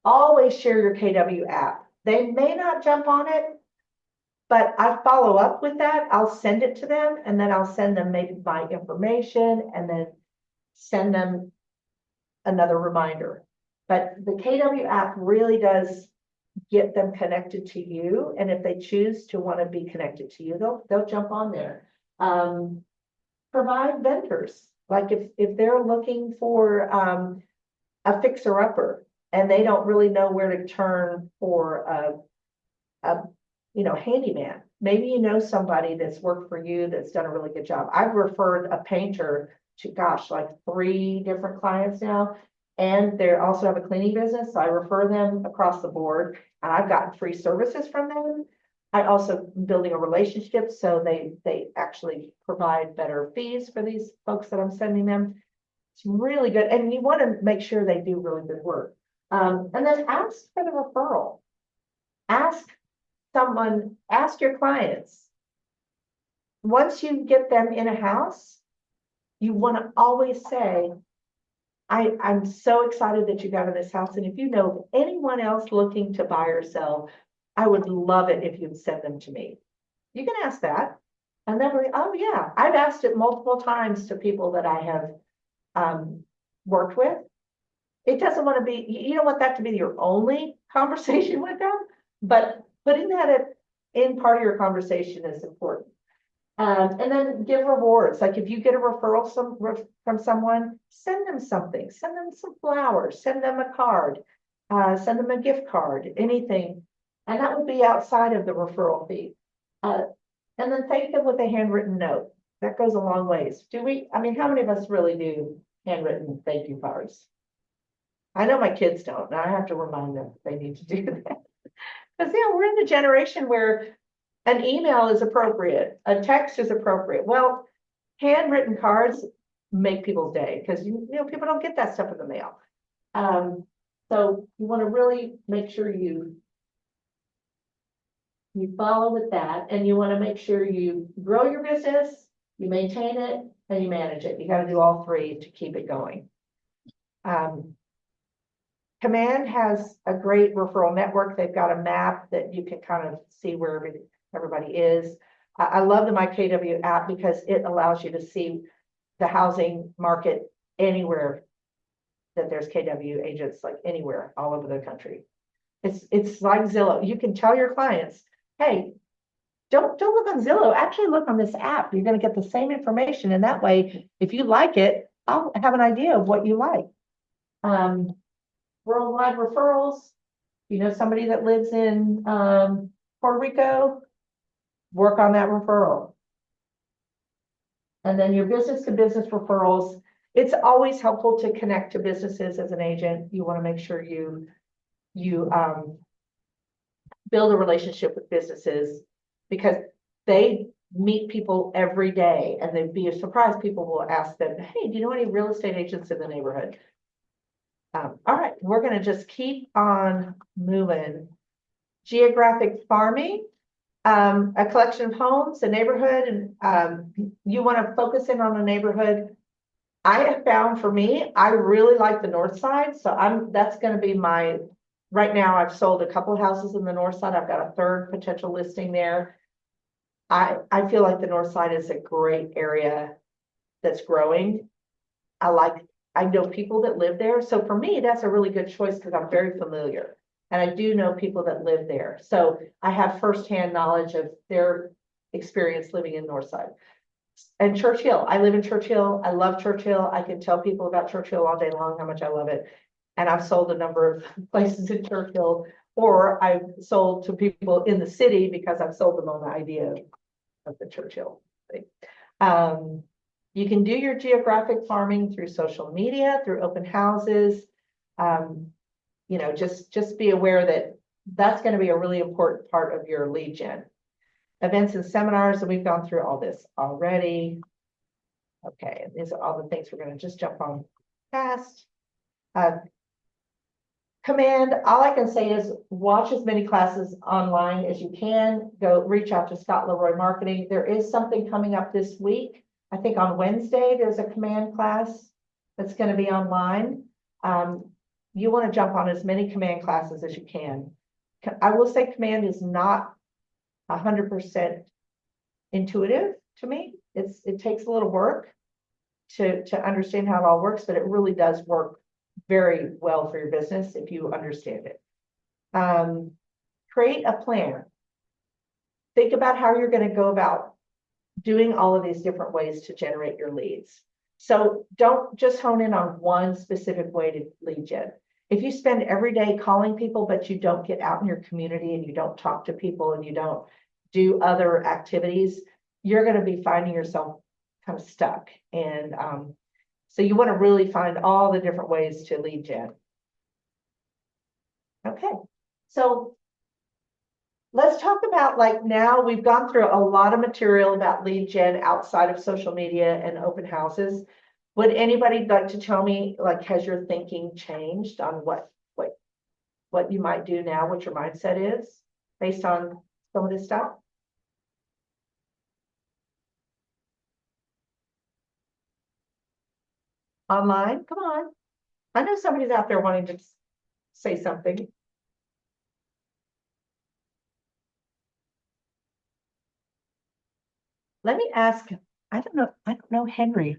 Always share your KW app. They may not jump on it, but I follow up with that. I'll send it to them, and then I'll send them maybe my information, and then send them another reminder. But the KW app really does get them connected to you. And if they choose to want to be connected to you, they'll jump on there. Provide vendors. Like if they're looking for a fixer-upper and they don't really know where to turn for a handyman. Maybe you know somebody that's worked for you that's done a really good job. I've referred a painter to, gosh, like 3 different clients now, and they also have a cleaning business. So I refer them across the board, and I've gotten free services from them. I also building a relationship, so they actually provide better fees for these folks that I'm sending them. It's really good, and you want to make sure they do really good work. And then ask for the referral. Ask your clients. Once you get them in a house, you want to always say, I'm so excited that you got in this house. And if you know of anyone else looking to buy or sell, I would love it if you'd send them to me. You can ask that. And they'll be, oh yeah, I've asked it multiple times to people that I have worked with. It doesn't want to be, you don't want that to be your only conversation with them, but putting that in part of your conversation is important. And then give rewards. Like if you get a referral from someone, send them something, send them some flowers, send them a card, send them a gift card, anything. And that would be outside of the referral fee. And then thank them with a handwritten note. That goes a long ways. How many of us really do handwritten thank you cards? I know my kids don't, and I have to remind them they need to do that. Because we're in the generation where an email is appropriate, a text is appropriate. Well, handwritten cards make people's day, because people don't get that stuff in the mail. So you want to really make sure you follow with that, and you want to make sure you grow your business, you maintain it, and you manage it. You got to do all 3 to keep it going. Command has a great referral network. They've got a map that you can kind of see where everybody is. I love the My KW app because it allows you to see the housing market anywhere that there's KW agents, like anywhere all over the country. It's like Zillow. You can tell your clients, hey, don't look on Zillow, actually look on this app. You're going to get the same information. And that way, if you like it, I'll have an idea of what you like. Worldwide referrals. Somebody that lives in Puerto Rico, work on that referral. And then your business to business referrals. It's always helpful to connect to businesses as an agent. You want to make sure you build a relationship with businesses, because they meet people every day, and they'd be surprised. People will ask them, hey, do you know any real estate agents in the neighborhood? All right, we're going to just keep on moving. Geographic farming, a collection of homes, a neighborhood, and you want to focus in on a neighborhood. I have found, for me, I really like the north side, so that's going to be my. Right now, I've sold a couple of houses in the north side. I've got a 3rd potential listing there. I feel like the north side is a great area that's growing. I know people that live there. So for me, that's a really good choice because I'm very familiar. And I do know people that live there. So I have firsthand knowledge of their experience living in Northside. And Churchill, I live in Churchill. I love Churchill. I can tell people about Churchill all day long, how much I love it. And I've sold a number of places in Churchill, or I've sold to people in the city because I've sold them on the idea of the Churchill thing. You can do your geographic farming through social media, through open houses. You know, just be aware that that's going to be a really important part of your lead gen. Events and seminars, and we've gone through all this already. Okay, and these are all the things we're going to just jump on fast. Command, all I can say is watch as many classes online as you can. Go reach out to Scott Leroy Marketing. There is something coming up this week. I think on Wednesday, there's a command class that's going to be online. You want to jump on as many command classes as you can. I will say command is not 100% intuitive to me. It takes a little work to understand how it all works, but it really does work very well for your business if you understand it. Create a plan. Think about how you're going to go about doing all of these different ways to generate your leads. So don't just hone in on one specific way to lead gen. If you spend every day calling people, but you don't get out in your community and you don't talk to people and you don't do other activities, you're going to be finding yourself kind of stuck. And so you want to really find all the different ways to lead gen. Okay, so let's talk about, like, now we've gone through a lot of material about lead gen outside of social media and open houses. Would anybody like to tell me, like, has your thinking changed on what you might do now, what your mindset is based on some of this stuff? Online, come on. I know somebody's out there wanting to say something. Let me ask, I don't know Henry.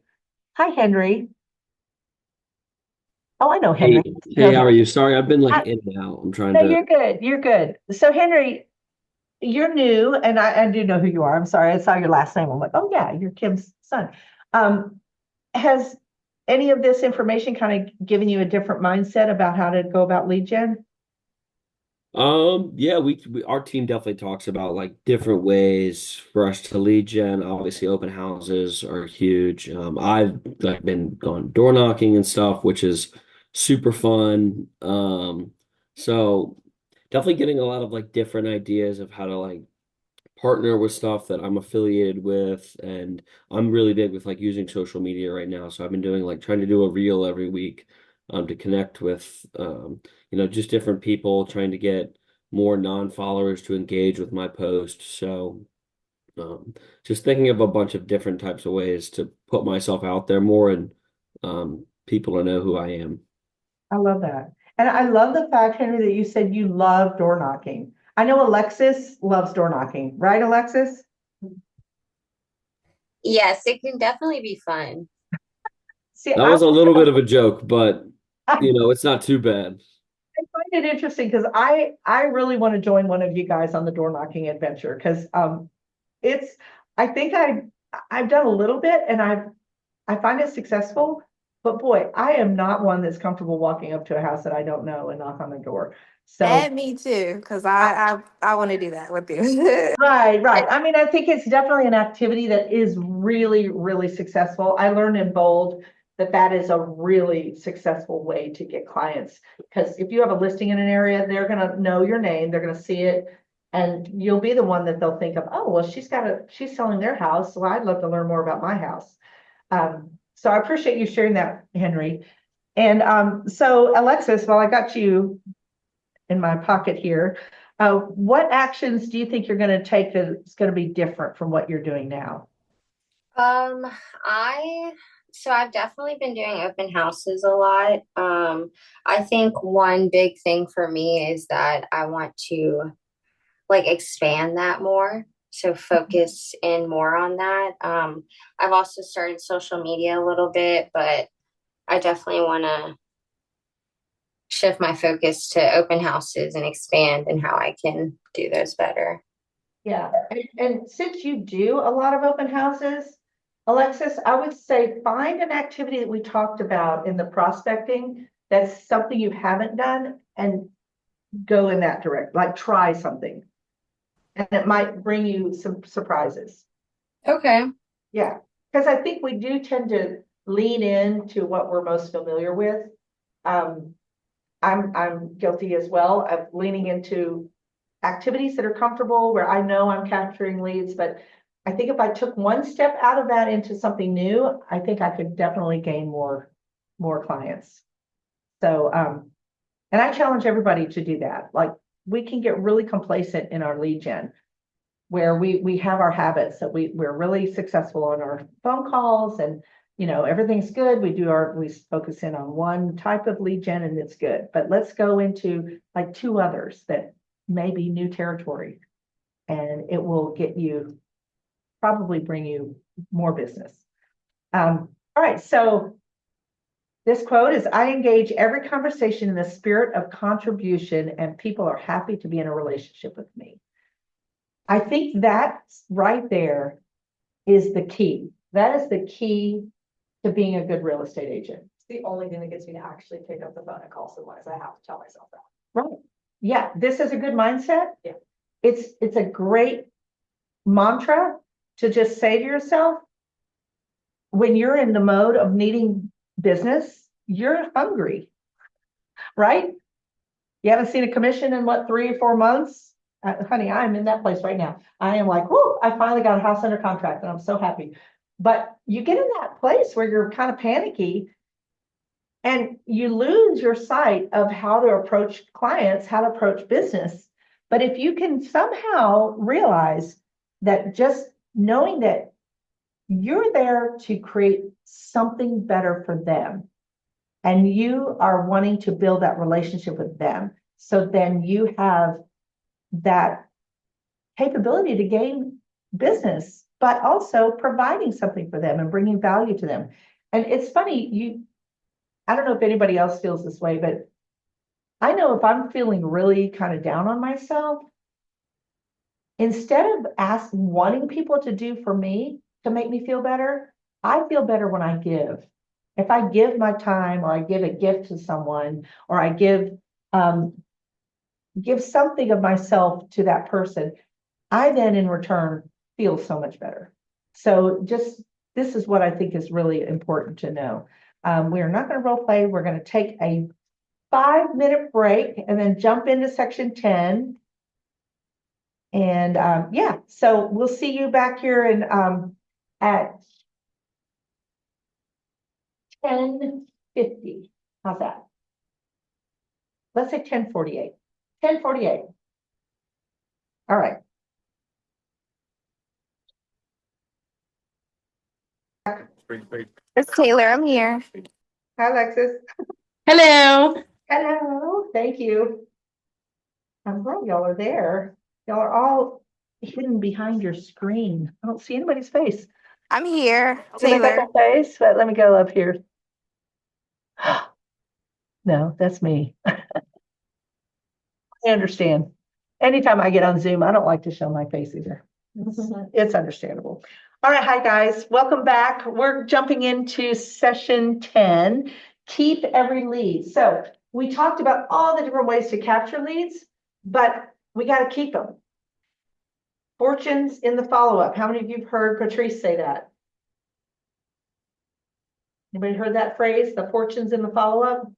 Hi, Henry. Oh, I know Henry. Hey, how are you? Sorry, I've been Hi. like in and out. I'm trying No, to. you're good. You're good. So Henry, you're new, and I do know who you are. I'm sorry, I saw your last name. I'm like, oh yeah, you're Kim's son. Has any of this information kind of given you a different mindset about how to go about lead gen? Yeah, we our team definitely talks about like different ways for us to lead gen. Obviously, open houses are huge. I've like been going door knocking and stuff, which is super fun. So definitely getting a lot of like different ideas of how to like partner with stuff that I'm affiliated with, and I'm really big with like using social media right now. So I've been doing like trying to do a reel every week to connect with just different people, trying to get more non-followers to engage with my post. So just thinking of a bunch of different types of ways to put myself out there more and people to know who I am. I love that. And I love the fact, Henry, that you said you love door knocking. I know Alexis loves door knocking, right, Alexis? Yes, it can definitely be fun. See, That was a little bit of a joke, but it's not too bad. I find it interesting because I really want to join one of you guys on the door knocking adventure, because it's I think I've done a little bit and I find it successful, but boy, I am not one that's comfortable walking up to a house that I don't know and knock on the door. So And me too, because I want to do that with you. right. I mean, I think it's definitely an activity that is really, really successful. I learned in Bold that is a really successful way to get clients, because if you have a listing in an area, they're going to know your name, they're going to see it, and you'll be the one that they'll think of. Oh, well, she's selling their house, so I'd love to learn more about my house. So I appreciate you sharing that, Henry. And so Alexis, while I got you in my pocket here, what actions do you think you're going to take that's going to be different from what you're doing now? I've definitely been doing open houses a lot. I think one big thing for me is that I want to like expand that more. So focus in more on that. I've also started social media a little bit, but I definitely want to shift my focus to open houses and expand and how I can do those better. Yeah, and since you do a lot of open houses, Alexis, I would say find an activity that we talked about in the prospecting that's something you haven't done and go in that direct, like try something. And it might bring you some surprises. Okay. Yeah, because I think we do tend to lean into what we're most familiar with. I'm guilty as well of leaning into activities that are comfortable where I know I'm capturing leads, but I think if I took one step out of that into something new, I think I could definitely gain more clients. So, and I challenge everybody to do that. Like we can get really complacent in our lead gen where we have our habits that we're really successful on our phone calls and everything's good. We focus in on one type of lead gen and it's good. But let's go into like two others that may be new territory and it will probably bring you more business. All right, so this quote is, I engage every conversation in the spirit of contribution and people are happy to be in a relationship with me. I think that right there is the key. That is the key to being a good real estate agent. It's the only thing that gets me to actually pick up the phone and call someone is I have to tell myself that. Right. Yeah, this is a good mindset. Yeah. It's a great mantra to just say to yourself, when you're in the mode of needing business, you're hungry, right? You haven't seen a commission in what, 3 or 4 months? Honey, I'm in that place right now. I am like, whoo, I finally got a house under contract and I'm so happy. But you get in that place where you're kind of panicky and you lose your sight of how to approach clients, how to approach business. But if you can somehow realize that just knowing that you're there to create something better for them, and you are wanting to build that relationship with them, so then you have that capability to gain business, but also providing something for them and bringing value to them. And it's funny, I don't know if anybody else feels this way, but I know if I'm feeling really kind of down on myself, instead of wanting people to do for me to make me feel better, I feel better when I give. If I give my time or I give a gift to someone or I give something of myself to that person, I then in return feel so much better. So this is what I think is really important to know. We are not going to role play. We're going to take a 5-minute break and then jump into section 10. And yeah, so we'll see you back here at 10:50. How's that? Let's say 10:48. 10:48. All right. It's Taylor. I'm here. Hi, Alexis. Hello. Hello. Thank you. I'm glad y'all are there. Y'all are all hidden behind your screen. I don't see anybody's face. I'm here, See my Taylor. second face, but let me go up here. No, that's me. I understand. Anytime I get on Zoom, I don't like to show my face either. It's understandable. All right, hi guys, welcome back. We're jumping into session 10, keep every lead. So we talked about all the different ways to capture leads, but we got to keep them. Fortunes in the follow-up. How many of you have heard Patrice say that? Anybody heard that phrase, the fortunes in the follow-up?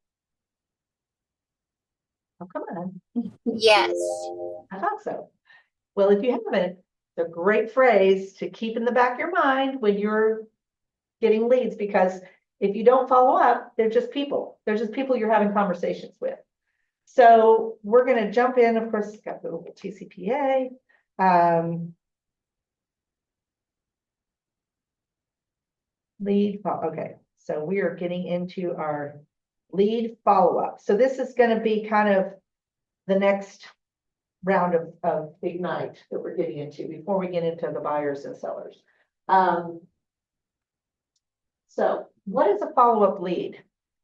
Oh, come on. Yes. I thought so. Well, if you haven't, it's a great phrase to keep in the back of your mind when you're getting leads, because if you don't follow up, they're just people. They're just people you're having conversations with. So we're going to jump in. Of course, it's got the little TCPA. Okay, so we are getting into our lead follow-up. So this is going to be kind of the next round of Ignite that we're getting into before we get into the buyers and sellers. So what is a follow-up lead?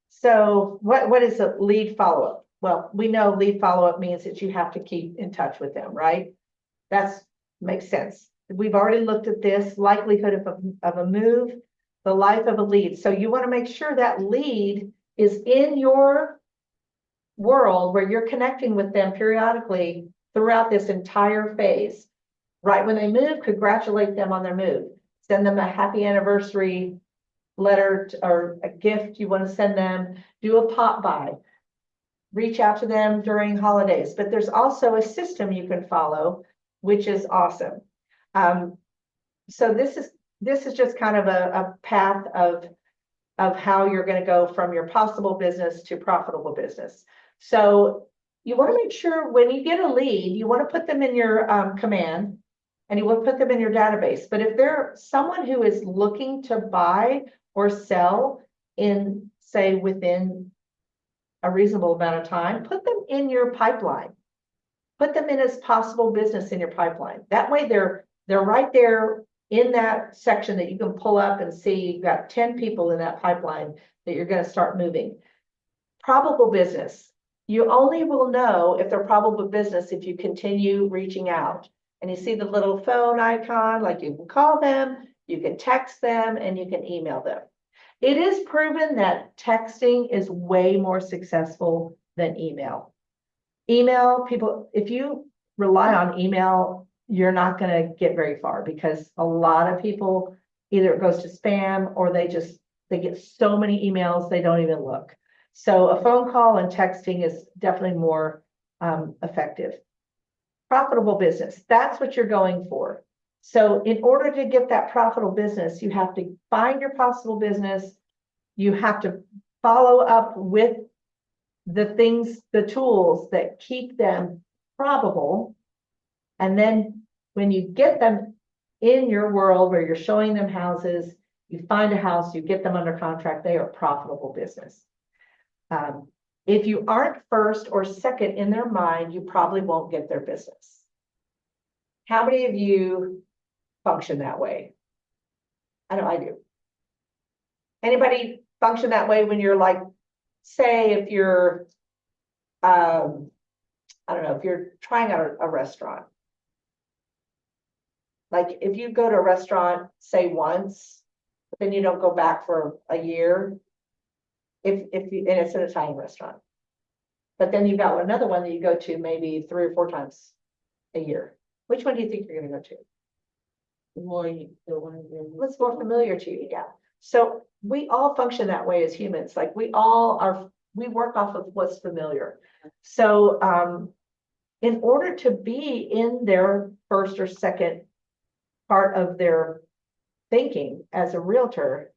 So what is a lead follow-up? Well, we know lead follow-up means that you have to keep in touch with them, right? That's Makes sense. We've already looked at this likelihood of a move, the life of a lead. So you want to make sure that lead is in your world where you're connecting with them periodically throughout this entire phase. Right when they move, congratulate them on their move. Send them a happy anniversary letter or a gift you want to send them. Do a pop by. Reach out to them during holidays. But there's also a system you can follow, which is awesome. So this is just kind of a path of how you're going to go from your possible business to profitable business. So you want to make sure when you get a lead, you want to put them in your command and you want to put them in your database. But if they're someone who is looking to buy or sell in, say, within a reasonable amount of time, put them in your pipeline. Put them in as possible business in your pipeline. That way they're right there in that section that you can pull up and see you've got 10 people in that pipeline that you're going to start moving. Probable business. You only will know if they're probable business if you continue reaching out. And you see the little phone icon, like you can call them, you can text them, and you can email them. It is proven that texting is way more successful than email. Email people, if you rely on email, you're not going to get very far because a lot of people either it goes to spam or they get so many emails they don't even look. So a phone call and texting is definitely more effective. Profitable business, that's what you're going for. So in order to get that profitable business, you have to find your possible business. You have to follow up with the things, the tools that keep them probable. And then when you get them in your world where you're showing them houses, you find a house, you get them under contract, they are profitable business. If you aren't first or second in their mind, you probably won't get their business. How many of you function that way? I know I do. Anybody function that way when you're like, say if you're, I don't know, if you're trying out a restaurant. Like if you go to a restaurant, say once, but then you don't go back for a year, and it's an Italian restaurant. But then you've got another one that you go to maybe 3 or 4 times a year. Which one do you think you're going to go to? What's more familiar to you? Yeah. So we all function that way as humans. Like we work off of what's familiar. So in order to be in their first or second part of their thinking as a realtor,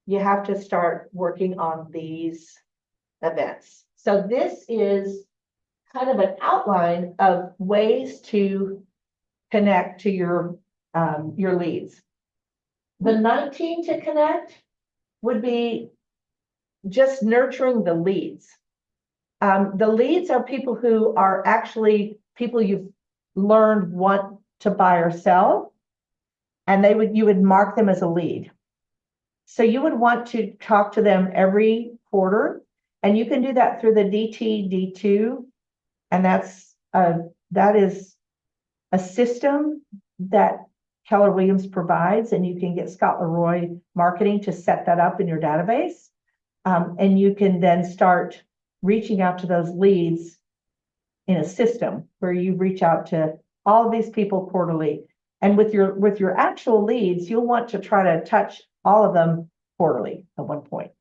you have to start working on these events. So this is kind of an outline of ways to connect to your leads. The 19 to connect would be just nurturing the leads. The leads are people who are actually people you've learned want to buy or sell, and you would mark them as a lead. So you would want to talk to them every quarter, and you can do that through the DT-D2, and that is a system that Keller Williams provides, and you can get Scott Leroy Marketing to set that up in your database, and you can then start reaching out to those leads in a system where you reach out to all of these people quarterly. And with your actual leads, you'll want to try to touch all of them quarterly at one point.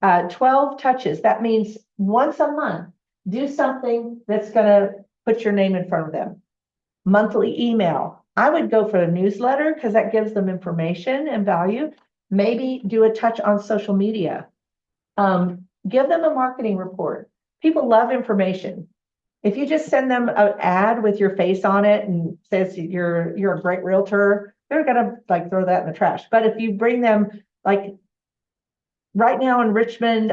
12 touches, that means once a month, do something that's going to put your name in front of them. Monthly email. I would go for a newsletter because that gives them information and value. Maybe do a touch on social media. Give them a marketing report. People love information. If you just send them an ad with your face on it and says you're a great realtor, they're gonna like throw that in the trash. But if you bring them, like right now in Richmond,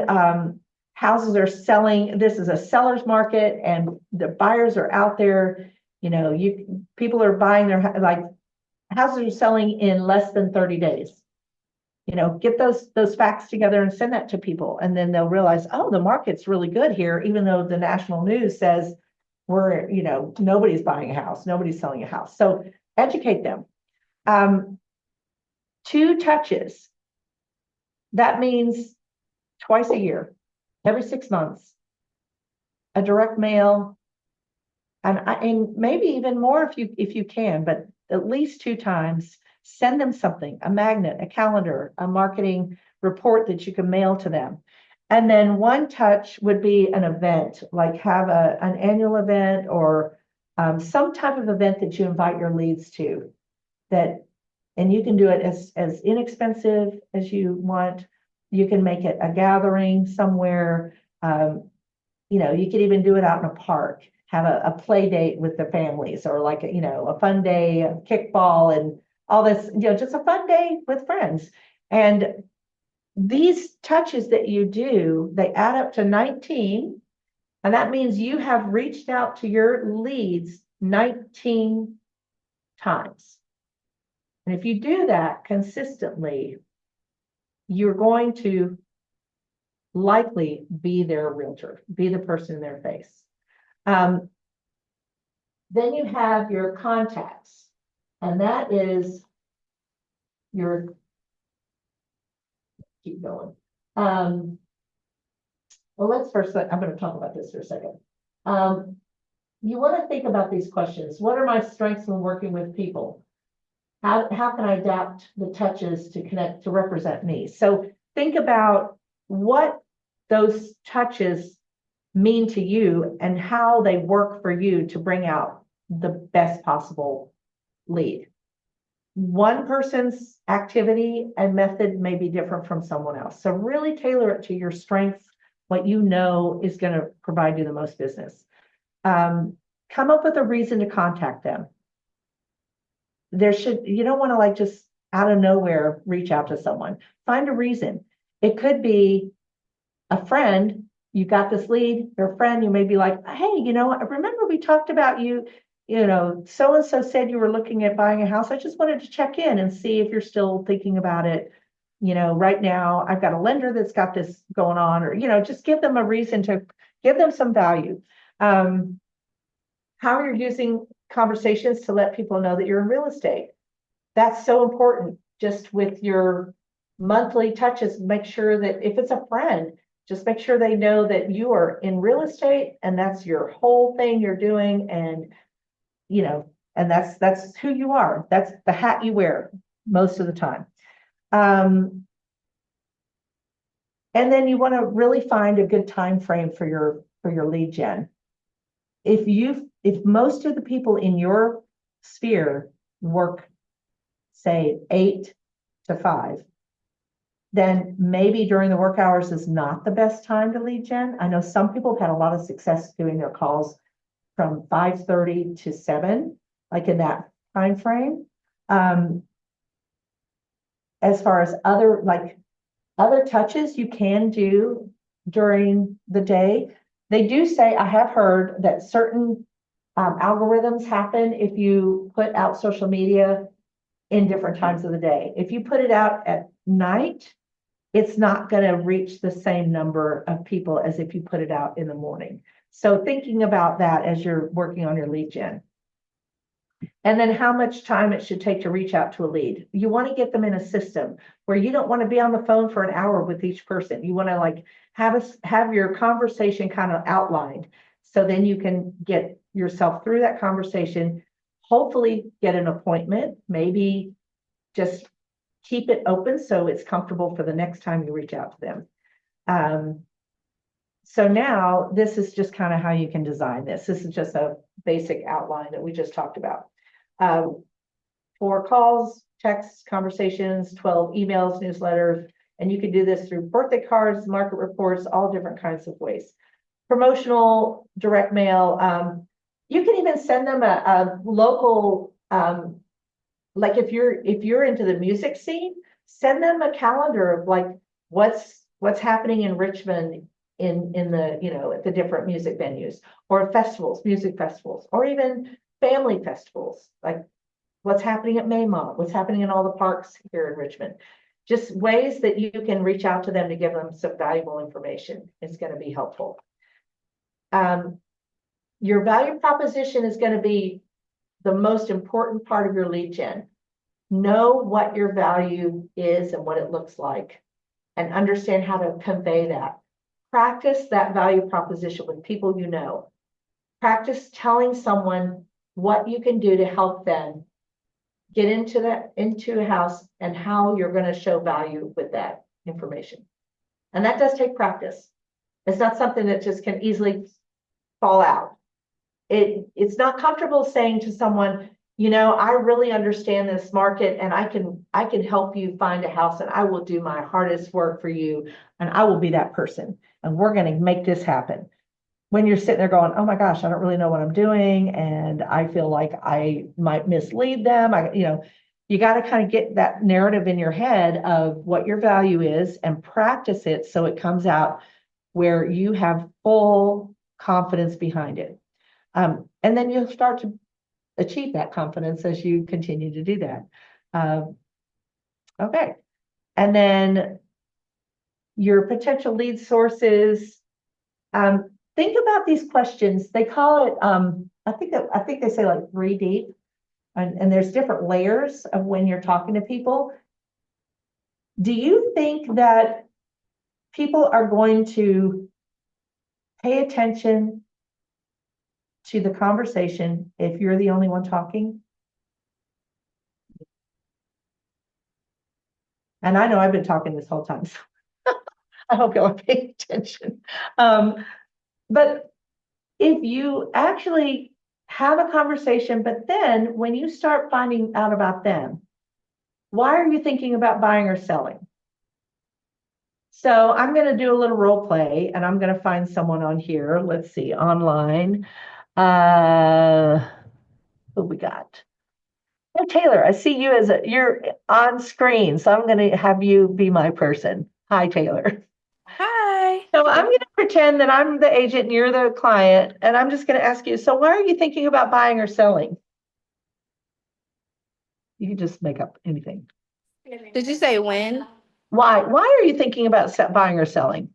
houses are selling. This is a seller's market, and the buyers are out there. You know, people are buying their houses are selling in less than 30 days. You know, get those facts together and send that to people, and then they'll realize, oh, the market's really good here, even though the national news says we're, nobody's buying a house, nobody's selling a house. So educate them. 2 touches. That means twice a year, every 6 months, a direct mail, and maybe even more if you can, but at least 2 times. Send them something, a magnet, a calendar, a marketing report that you can mail to them. And then 1 touch would be an event, like have an annual event or some type of event that you invite your leads to. And you can do it as inexpensive as you want. You can make it a gathering somewhere. You could even do it out in a park, have a play date with the families, or like a fun day of kickball and all this, just a fun day with friends. And these touches that you do, they add up to 19. And that means you have reached out to your leads 19 times. And if you do that consistently, you're going to likely be their realtor, be the person in their face. Then you have your contacts, and that is your, keep going. Well, let's first, I'm going to talk about this for a second. You want to think about these questions. What are my strengths when working with people? How can I adapt the touches to connect, to represent me? So think about what those touches mean to you and how they work for you to bring out the best possible lead. One person's activity and method may be different from someone else. So really tailor it to your strengths, what you know is going to provide you the most business. Come up with a reason to contact them. You don't want to just out of nowhere reach out to someone. Find a reason. It could be a friend. You got this lead, your friend, you may be like, hey, I remember we talked about you, so-and-so said you were looking at buying a house. I just wanted to check in and see if you're still thinking about it. Right now I've got a lender that's got this going on, or, just give them a reason to give them some value. How you're using conversations to let people know that you're in real estate. That's so important. Just with your monthly touches, make sure that if it's a friend, just make sure they know that you are in real estate and that's your whole thing you're doing. And, and that's who you are. That's the hat you wear most of the time. And then you want to really find a good time frame for your lead gen. If most of the people in your sphere work, say 8 to 5, then maybe during the work hours is not the best time to lead gen. I know some people have had a lot of success doing their calls from 5:30 to 7, like in that time frame. As far as other touches you can do during the day, they do say, I have heard that certain algorithms happen if you put out social media in different times of the day. If you put it out at night, it's not going to reach the same number of people as if you put it out in the morning. So thinking about that as you're working on your lead gen. And then how much time it should take to reach out to a lead. You want to get them in a system where you don't want to be on the phone for an hour with each person. You want to have your conversation kind of outlined. So then you can get yourself through that conversation, hopefully get an appointment, maybe just keep it open so it's comfortable for the next time you reach out to them. So now this is just kind of how you can design this. This is just a basic outline that we just talked about. 4 calls, texts, conversations, 12 emails, newsletters, and you can do this through birthday cards, market reports, all different kinds of ways. Promotional direct mail. You can even send them a local, like if you're into the music scene, send them a calendar of what's happening in Richmond in the at the different music venues, or festivals, music festivals, or even family festivals, like what's happening at Maymont, what's happening in all the parks here in Richmond. Just ways that you can reach out to them to give them some valuable information is going to be helpful. your value proposition is going to be the most important part of your lead gen. Know what your value is and what it looks like, and understand how to convey that. Practice that value proposition with people you know. Practice telling someone what you can do to help them get into a house and how you're going to show value with that information. And that does take practice. It's not something that just can easily fall out. It's not comfortable saying to someone, you know, I really understand this market and I can help you find a house and I will do my hardest work for you and I will be that person and we're going to make this happen. When you're sitting there going, oh my gosh, I don't really know what I'm doing and I feel like I might mislead them. You got to kind of get that narrative in your head of what your value is and practice it so it comes out where you have full confidence behind it. And then you'll start to achieve that confidence as you continue to do that. Okay. And then your potential lead sources. Think about these questions. They call it, I think they say like 3 deep, and there's different layers of when you're talking to people. Do you think that people are going to pay attention to the conversation if you're the only one talking? And I know I've been talking this whole time, so I hope y'all are paying attention. But if you actually have a conversation, but then when you start finding out about them, why are you thinking about buying or selling? So I'm going to do a little role play and I'm going to find someone on here. Let's see, online. Who we got? Oh, Taylor, I see you you're on screen, so I'm going to have you be my person. Hi, Taylor. Hi. So I'm going to pretend that I'm the agent and you're the client, and I'm just going to ask you, so why are you thinking about buying or selling? You can just make up anything. Did you say when? Why are you thinking about buying or selling?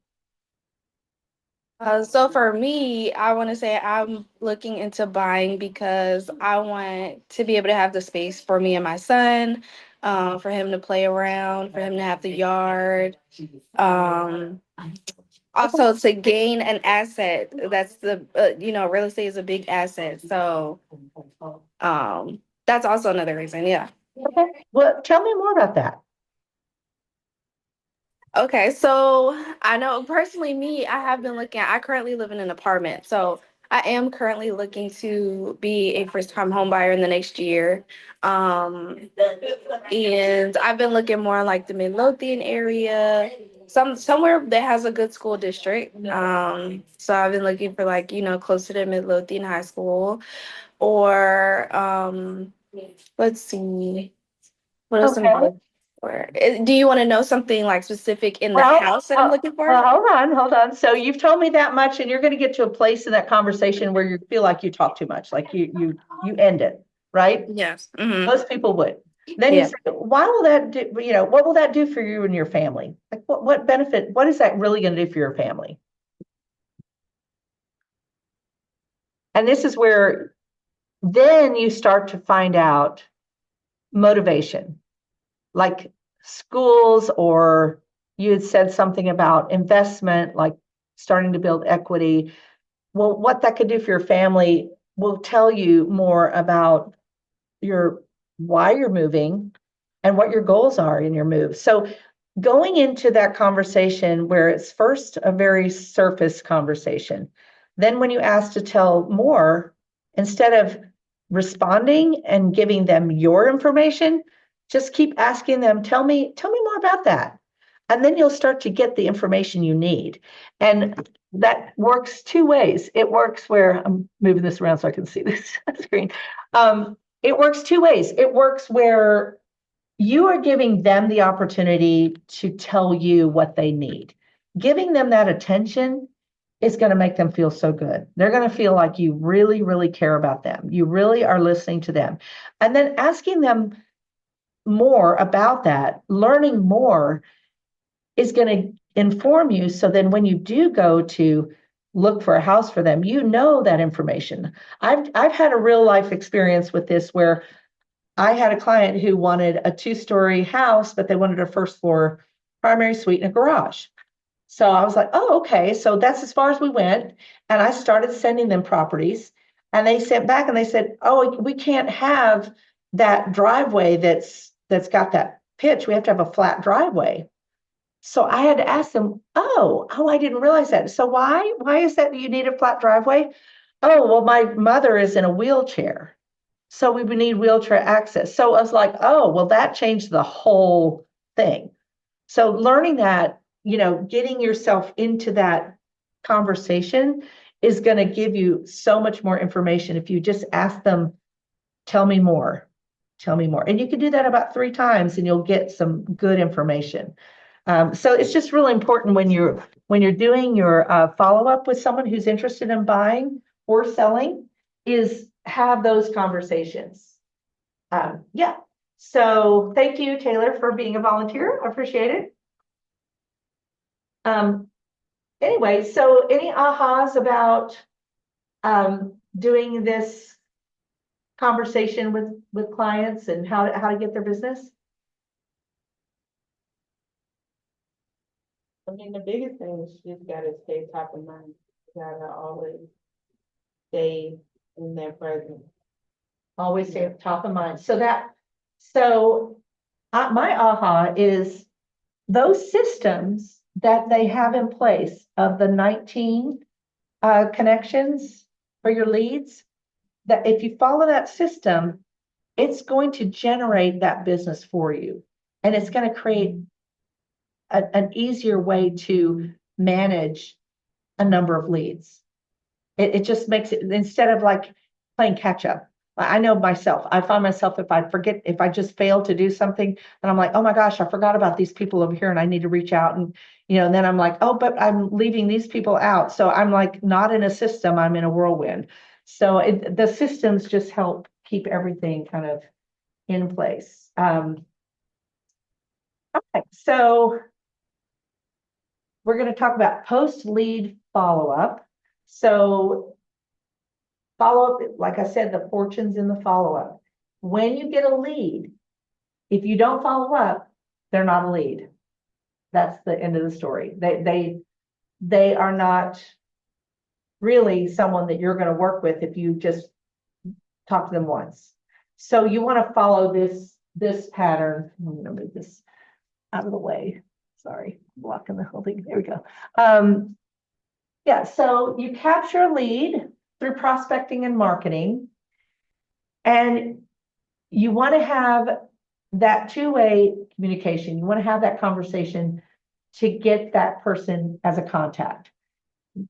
So for me, I want to say I'm looking into buying because I want to be able to have the space for me and my son, for him to play around, for him to have the yard. Um, Also to gain an asset. That's real estate is a big asset. So that's also another reason. Yeah. Okay. Well, tell me more about that. Okay, so I know personally I have been I currently live in an apartment. So I am currently looking to be a first time home buyer in the next year. And I've been looking more like the Midlothian area, somewhere that has a good school district. So I've been looking for close to the Midlothian High School or let's see, what else am I Okay. looking for? Do you want to know something like specific in the Well, house that I'm looking for? hold on. So you've told me that much, and you're going to get to a place in that conversation where you feel like you talk too much, like you end it, right? Yes. Mm-hmm. Most people would. Then you Yeah. say, why will that do, what will that do for you and your family? Like what benefit, what is that really going to do for your family? And this is where then you start to find out motivation, like schools, or you had said something about investment, like starting to build equity. Well, what that could do for your family will tell you more about why you're moving and what your goals are in your move. So going into that conversation where it's first a very surface conversation, then when you ask to tell more, instead of responding and giving them your information, just keep asking them, tell me more about that. And then you'll start to get the information you need. And that works 2 ways. It works where I'm moving this around so I can see this screen. It works 2 ways. It works where you are giving them the opportunity to tell you what they need. Giving them that attention is going to make them feel so good. They're going to feel like you really, really care about them. You really are listening to them. And then asking them more about that, learning more is going to inform you. So then when you do go to look for a house for them, you know that information. I've had a real life experience with this where I had a client who wanted a 2-story house, but they wanted a first floor primary suite and a garage. So I was like, oh, okay. So that's as far as we went. And I started sending them properties, and they sent back and they said, oh, we can't have that driveway that's got that pitch. We have to have a flat driveway. So I had to ask them, oh, I didn't realize that. So why is that you need a flat driveway? Oh, well, my mother is in a wheelchair, so we would need wheelchair access. So I was like, oh, well, that changed the whole thing. So learning that, getting yourself into that conversation is going to give you so much more information if you just ask them, tell me more, tell me more. And you can do that about 3 times and you'll get some good information. So it's just really important when you're doing your follow-up with someone who's interested in buying or selling is have those conversations. Yeah. So thank you, Taylor, for being a volunteer. I appreciate it. Anyway, so any ahas about doing this conversation with clients and how to get their business? I mean, the biggest thing is she's gotta stay top of mind. You gotta always stay in their presence. Always stay top of mind. So my aha is those systems that they have in place of the 19 connections for your leads, that if you follow that system, it's going to generate that business for you. And it's going to create an easier way to manage a number of leads. It just makes it, instead of like playing catch up. I know myself, I find myself, if I just fail to do something, and I'm like, oh my gosh, I forgot about these people over here and I need to reach out. And, and then I'm like, oh, but I'm leaving these people out. So I'm like, not in a system, I'm in a whirlwind. So the systems just help keep everything kind of in place. Okay, so we're going to talk about post-lead follow-up. So follow-up, like I said, the fortune's in the follow-up. When you get a lead, if you don't follow up, they're not a lead. That's the end of the story. They are not really someone that you're going to work with if you just talk to them once. So you want to follow this pattern. I'm going to move this out of the way. Sorry, blocking the whole thing. There we go. Yeah, so you capture a lead through prospecting and marketing, and you want to have that 2-way communication. You want to have that conversation to get that person as a contact.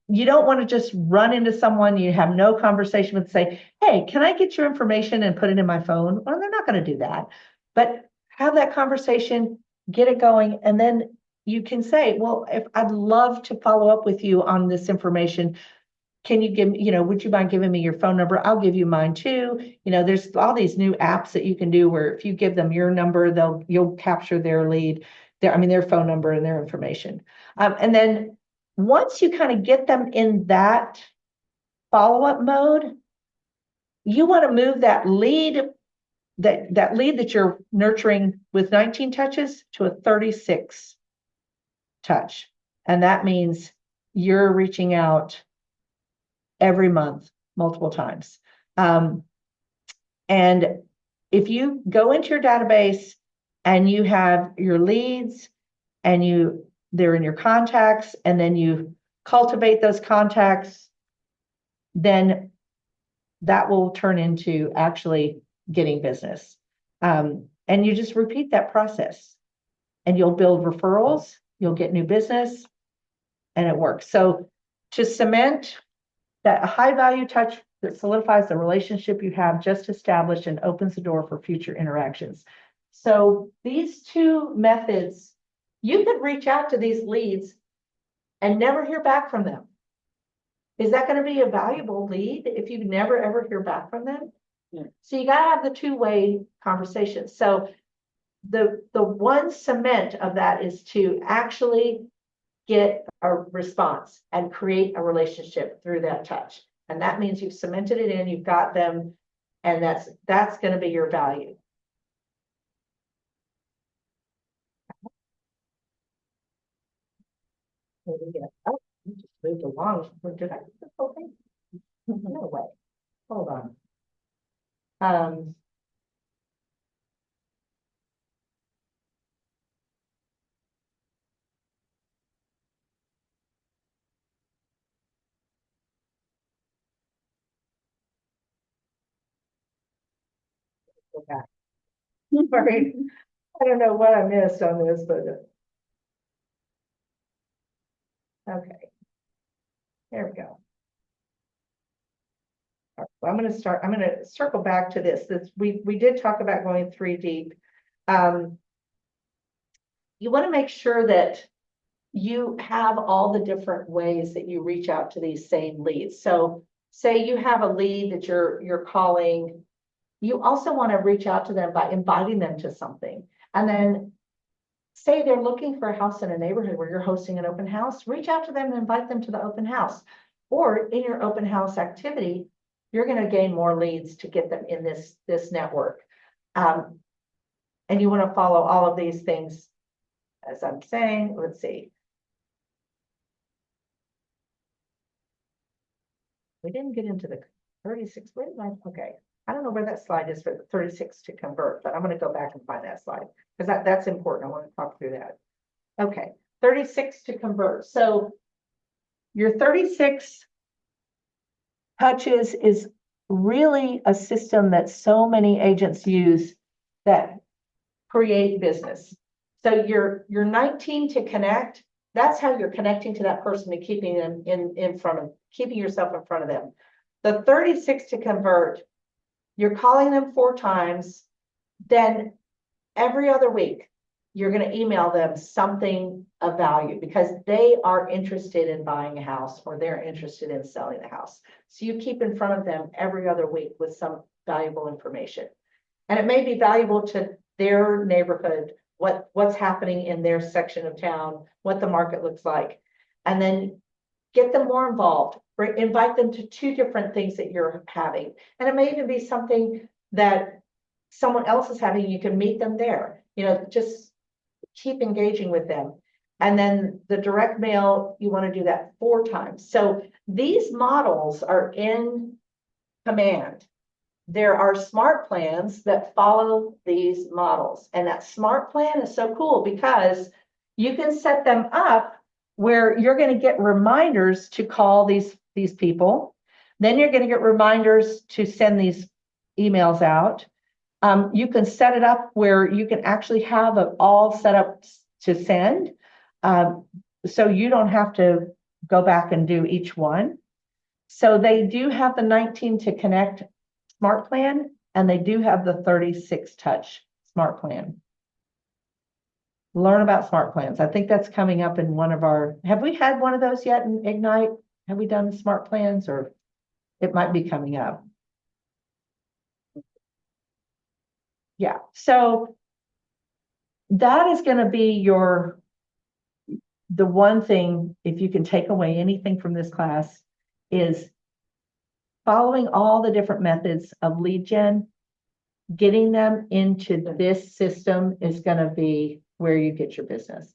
You don't want to just run into someone you have no conversation with, say, hey, can I get your information and put it in my phone? Well, they're not going to do that, but have that conversation, get it going, and then you can say, well, if I'd love to follow up with you on this information, can you give me, would you mind giving me your phone number? I'll give you mine too. There's all these new apps that you can do where if you give them your number, you'll capture their lead, their phone number and their information. And then once you kind of get them in that follow-up mode, you want to move that lead that you're nurturing with 19 touches to a 36 touch. And that means you're reaching out every month, multiple times. And if you go into your database and you have your leads and they're in your contacts, and then you cultivate those contacts, then that will turn into actually getting business. And you just repeat that process and you'll build referrals, you'll get new business, and it works. So to cement that high value touch that solidifies the relationship you have just established and opens the door for future interactions. So these 2 methods, you could reach out to these leads and never hear back from them. Is that going to be a valuable lead if you never ever hear back from them? Yeah. So you got to have the 2-way conversation. So the one cement of that is to actually get a response and create a relationship through that touch. And that means you've cemented it in, you've got them, and that's going to be your value. Oh, you just moved along. Did I do this whole thing? No way. Hold on. Go back. Sorry. I don't know what I missed on this, but okay. There we go. All right, well, I'm going to circle back to this. We did talk about going 3 deep. You want to make sure that you have all the different ways that you reach out to these same leads. So say you have a lead that you're calling, you also want to reach out to them by inviting them to something. And then say they're looking for a house in a neighborhood where you're hosting an open house, reach out to them and invite them to the open house. Or in your open house activity, you're going to gain more leads to get them in this network. And you want to follow all of these things as I'm saying. Let's see. We didn't get into the 36. Where did okay. I don't know where that slide is for the 36 to convert, but I'm going to go back and find that slide because that's important. I want to talk through that. Okay, 36 to convert. So your 36 touches is really a system that so many agents use that create business. So your 19 to connect, that's how you're connecting to that person and keeping them keeping yourself in front of them. The 36 to convert, you're calling them 4 times, then every other week, you're going to email them something of value because they are interested in buying a house or they're interested in selling the house. So you keep in front of them every other week with some valuable information. And it may be valuable to their neighborhood, what's happening in their section of town, what the market looks like. And then get them more involved, invite them to 2 different things that you're having. And it may even be something that someone else is having, you can meet them there, just keep engaging with them. And then the direct mail, you want to do that 4 times. So these models are in command. There are smart plans that follow these models. And that smart plan is so cool because you can set them up where you're going to get reminders to call these people. Then you're going to get reminders to send these emails out. You can set it up where you can actually have it all set up to send. So you don't have to go back and do each one. So they do have the 19 to connect smart plan, and they do have the 36 touch smart plan. Learn about smart plans. I think that's coming up in one of have we had one of those yet in Ignite? Have we done smart plans, or it might be coming up? Yeah, so that is going to be the one thing, if you can take away anything from this class, is following all the different methods of lead gen, getting them into this system is going to be where you get your business.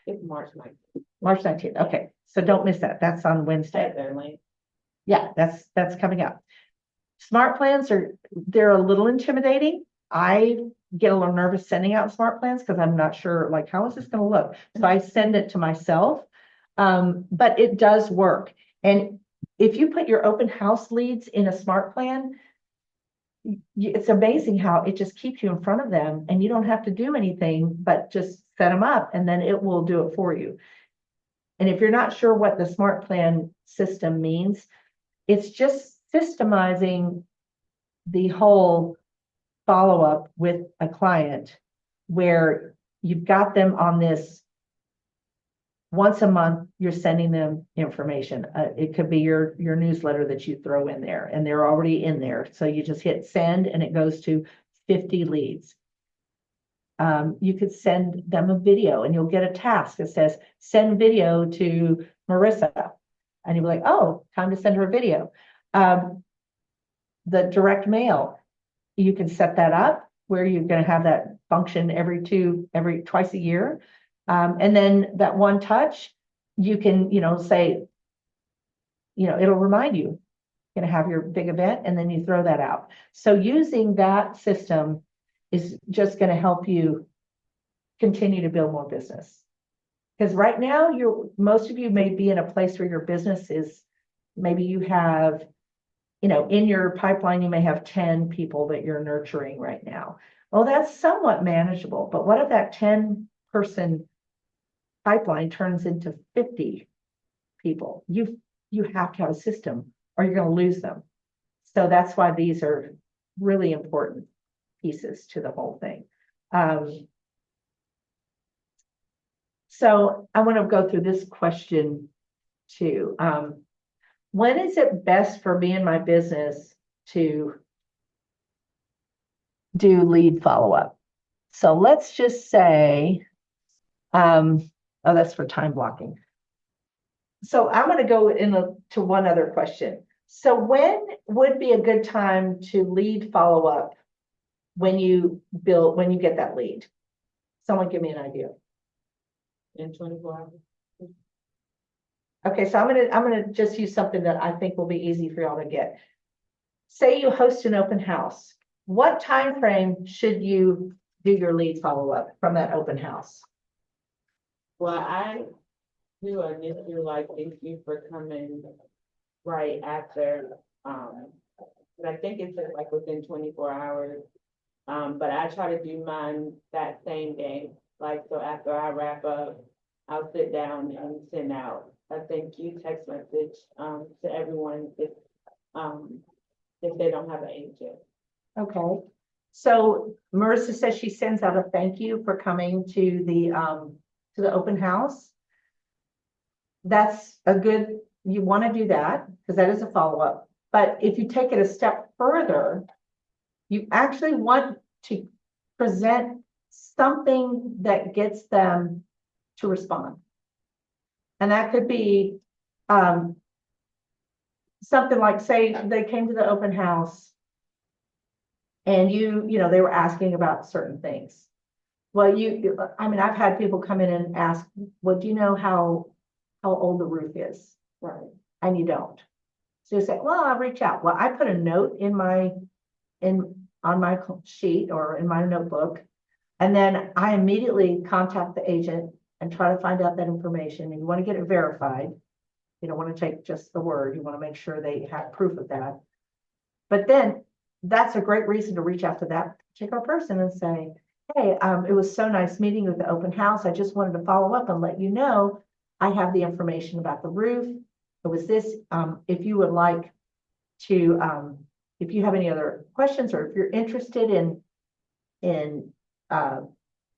It's March 19th. March 19th. Okay, so don't miss that. That's on Wednesday. Yeah, that's coming up. Smart plans they're a little intimidating. I get a little nervous sending out smart plans because I'm not sure, like, how is this going to look? So I send it to myself, but it does work. And if you put your open house leads in a smart plan, it's amazing how it just keeps you in front of them and you don't have to do anything but just set them up and then it will do it for you. And if you're not sure what the smart plan system means, it's just systemizing the whole follow-up with a client where you've got them on this once a month, you're sending them information. It could be your newsletter that you throw in there and they're already in there. So you just hit send and it goes to 50 leads. You could send them a video and you'll get a task that says, send video to Marissa. And you'll be like, oh, time to send her a video. The direct mail, you can set that up where you're going to have that function twice a year. And then that one touch, you can, say, it'll remind you, you're going to have your big event, and then you throw that out. So using that system is just going to help you continue to build more business. Because right now, most of you may be in a place where your business is, maybe you have, in your pipeline, you may have 10 people that you're nurturing right now. Well, that's somewhat manageable, but what if that 10-person pipeline turns into 50 people? You have to have a system or you're going to lose them. So that's why these are really important pieces to the whole thing. So I want to go through this question too. When is it best for me and my business to do lead follow-up? So let's just say, oh, that's for time blocking. So I'm going to go to one other question. So when would be a good time to lead follow-up when you get that lead? Someone give me an idea. In 24 hours. Okay, so I'm gonna just use something that I think will be easy for y'all to get. Say you host an open house. What time frame should you do your lead follow-up from that open house? Well, I do initially like thank you for coming right after, but I think it's like within 24 hours. But I try to do mine that same day. Like, so after I wrap up, I'll sit down and send out a thank you text message to everyone if they don't have an agent. Okay. So Marissa says she sends out a thank you for coming to the open house. That's you want to do that because that is a follow-up. But if you take it a step further, you actually want to present something that gets them to respond. And that could be something like, say they came to the open house and they were asking about certain things. Well, I've had people come in and ask, well, do you know how old the roof is? Right. And you don't. So you say, well, I'll reach out. Well, I put a note on my sheet or in my notebook, and then I immediately contact the agent and try to find out that information. And you want to get it verified. You don't want to take just the word. You want to make sure they have proof of that. But then that's a great reason to reach out to that particular person and say, hey, it was so nice meeting you at the open house. I just wanted to follow up and let you know I have the information about the roof. It was this. If you would like to, if you have any other questions or if you're interested in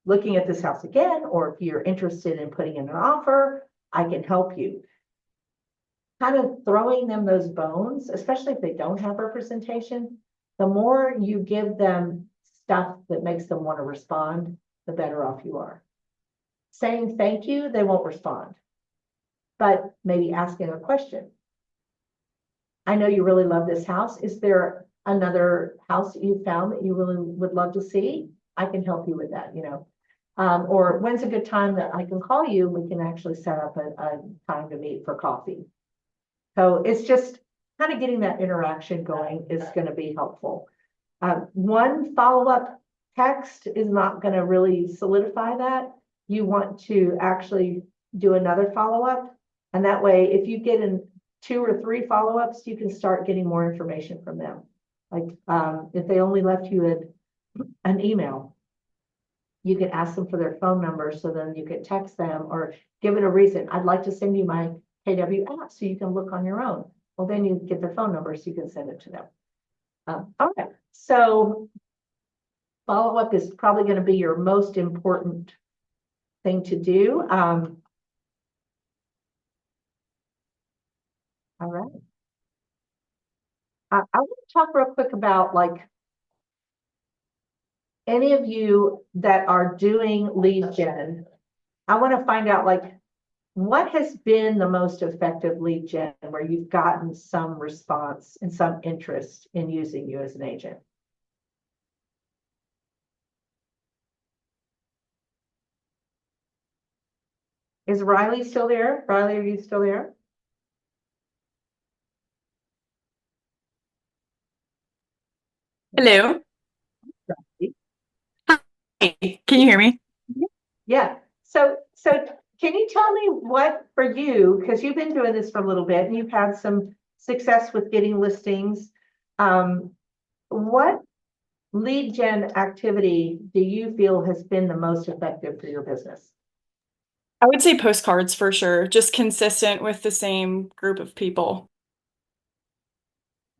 looking at this house again, or if you're interested in putting in an offer, I can help you. Kind of throwing them those bones, especially if they don't have representation, the more you give them stuff that makes them want to respond, the better off you are. Saying thank you, they won't respond, but maybe asking a question. I know you really love this house. Is there another house that you found that you really would love to see? I can help you with that, or when's a good time that I can call you? We can actually set up a time to meet for coffee. So it's just kind of getting that interaction going is going to be helpful. One follow-up text is not going to really solidify that. You want to actually do another follow-up. And that way, if you get in 2 or 3 follow-ups, you can start getting more information from them. Like if they only left you an email, you can ask them for their phone number, so then you can text them or give it a reason. I'd like to send you my KW app so you can look on your own. Well, then you get their phone number so you can send it to them. Okay, so follow-up is probably going to be your most important thing to do. All right. I want to talk real quick about any of you that are doing lead gen, I want to find out like what has been the most effective lead gen where you've gotten some response and some interest in using you as an agent? Is Riley still there? Riley, are you still there? Hello. Hi. Can you hear me? Yeah. So can you tell me what for you, because you've been doing this for a little bit and you've had some success with getting listings. What lead gen activity do you feel has been the most effective for your business? I would say postcards for sure, just consistent with the same group of people.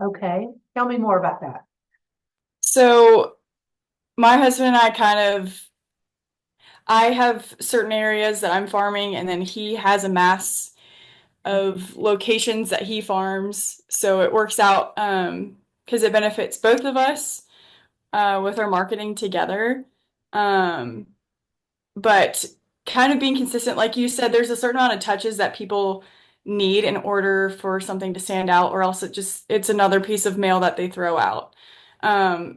Okay. Tell me more about that. So my husband and I have certain areas that I'm farming, and then he has a mass of locations that he farms. So it works out because it benefits both of us with our marketing together. Um, but kind of being consistent, like you said, there's a certain amount of touches that people need in order for something to stand out, or else it's another piece of mail that they throw out.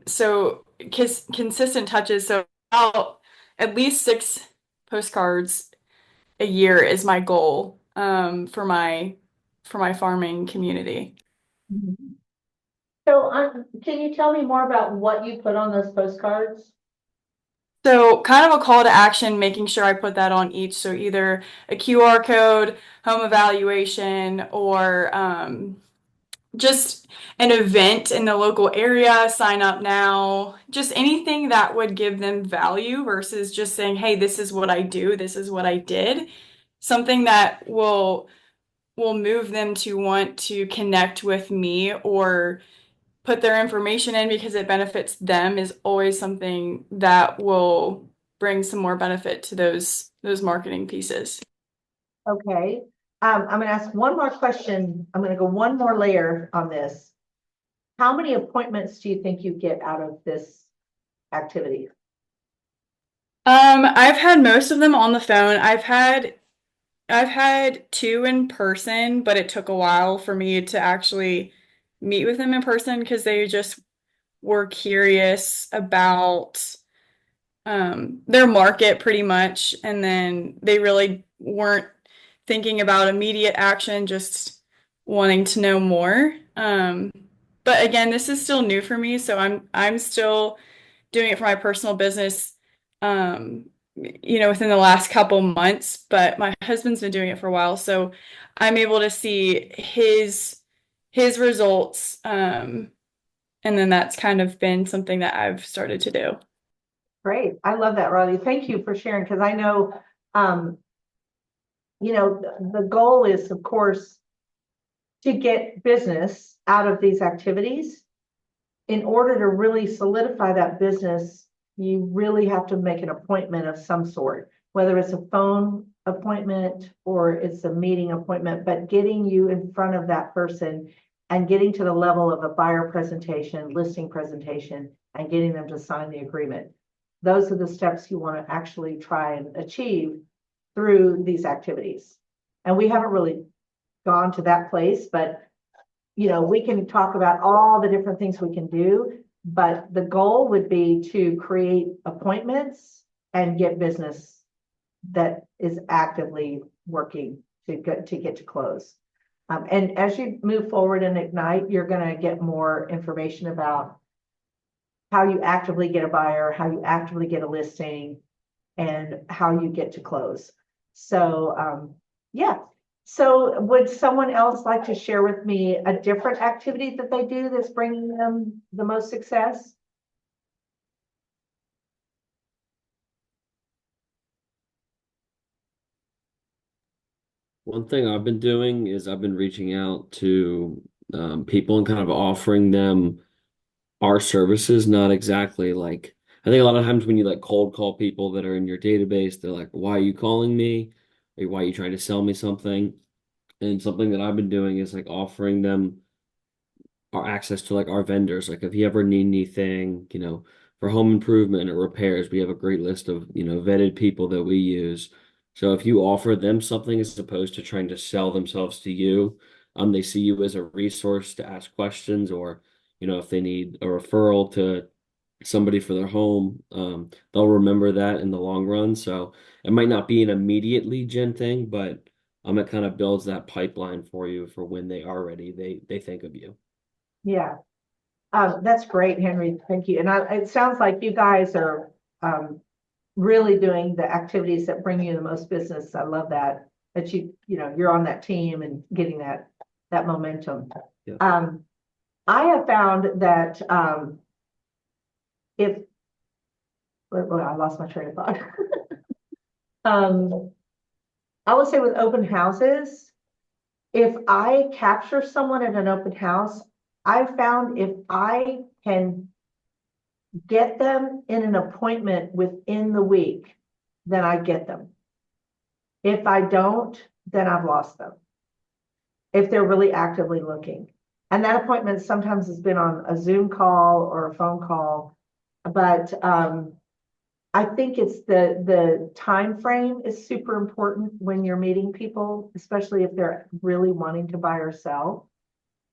So consistent touches. So about at least 6 postcards a year is my goal for my farming community. Mhm. So can you tell me more about what you put on those postcards? So kind of a call to action, making sure I put that on each. So either a QR code, home evaluation, or just an event in the local area, sign up now, just anything that would give them value versus just saying, hey, this is what I do, this is what I did. Something that will move them to want to connect with me or put their information in because it benefits them is always something that will bring some more benefit to those marketing pieces. Okay. I'm going to ask one more question. I'm going to go one more layer on this. How many appointments do you think you get out of this activity? I've had most of them on the phone. I've had 2 in person, but it took a while for me to actually meet with them in person because they just were curious about their market pretty much, and then they really weren't thinking about immediate action, just wanting to know more. But again, this is still new for me, so I'm still doing it for my personal business, within the last couple months, but my husband's been doing it for a while, so I'm able to see his results, and then that's kind of been something that I've started to do. Great. I love that, Riley. Thank you for sharing because I know, um, the goal is, of course, to get business out of these activities. In order to really solidify that business, you really have to make an appointment of some sort, whether it's a phone appointment or it's a meeting appointment, but getting you in front of that person and getting to the level of a buyer presentation, listing presentation, and getting them to sign the agreement. Those are the steps you want to actually try and achieve through these activities. And we haven't really gone to that place, but we can talk about all the different things we can do, but the goal would be to create appointments and get business that is actively working to get to close. And as you move forward and Ignite, you're going to get more information about how you actively get a buyer, how you actively get a listing, and how you get to close. So, yeah. So would someone else like to share with me a different activity that they do that's bringing them the most success? One thing I've been doing is I've been reaching out to people and kind of offering them our services, not exactly like I think a lot of times when you like cold call people that are in your database, they're like, why are you calling me? Or why are you trying to sell me something? And something that I've been doing is like offering them our access to like our vendors. Like if you ever need anything, for home improvement and repairs, we have a great list of, vetted people that we use. So if you offer them something as opposed to trying to sell themselves to you, they see you as a resource to ask questions, or, if they need a referral to somebody for their home, they'll remember that in the long run. So it might not be an immediate lead gen thing, but it kind of builds that pipeline for you for when they are ready, they think of you. Yeah. That's great, Henry. Thank you. And it sounds like you guys are really doing the activities that bring you the most business. I love that you're on that team and getting that momentum. Yeah. I have found that I lost my train of thought. I would say with open houses, if I capture someone at an open house, I've found if I can get them in an appointment within the week, then I get them. If I don't, then I've lost them. If they're really actively looking. And that appointment sometimes has been on a Zoom call or a phone call, but I think it's the time frame is super important when you're meeting people, especially if they're really wanting to buy or sell.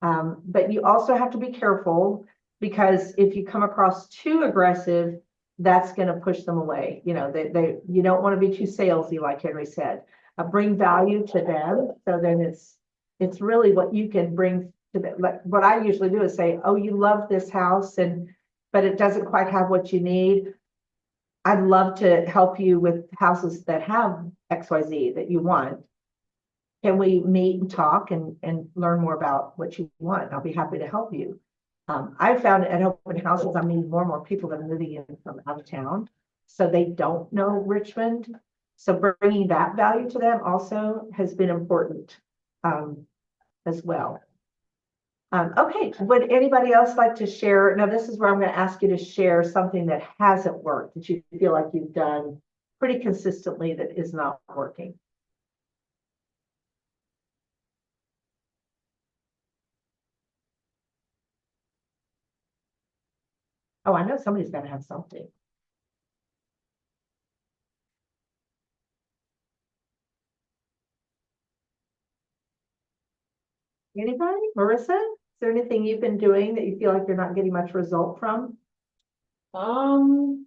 But you also have to be careful, because if you come across too aggressive, that's going to push them away. You don't want to be too salesy, like Henry said. Bring value to them. So then it's really what you can bring to them. Like what I usually do is say, oh, you love this house, but it doesn't quite have what you need. I'd love to help you with houses that have XYZ that you want. Can we meet and talk and learn more about what you want? I'll be happy to help you. I found at open houses, I'm meeting more and more people that are moving in from out of town, so they don't know Richmond. So bringing that value to them also has been important as well. Okay, would anybody else like to share? Now, this is where I'm going to ask you to share something that hasn't worked, that you feel like you've done pretty consistently that is not working. Oh, I know somebody's got to have something. Anybody? Marissa? Is there anything you've been doing that you feel like you're not getting much result from? I'm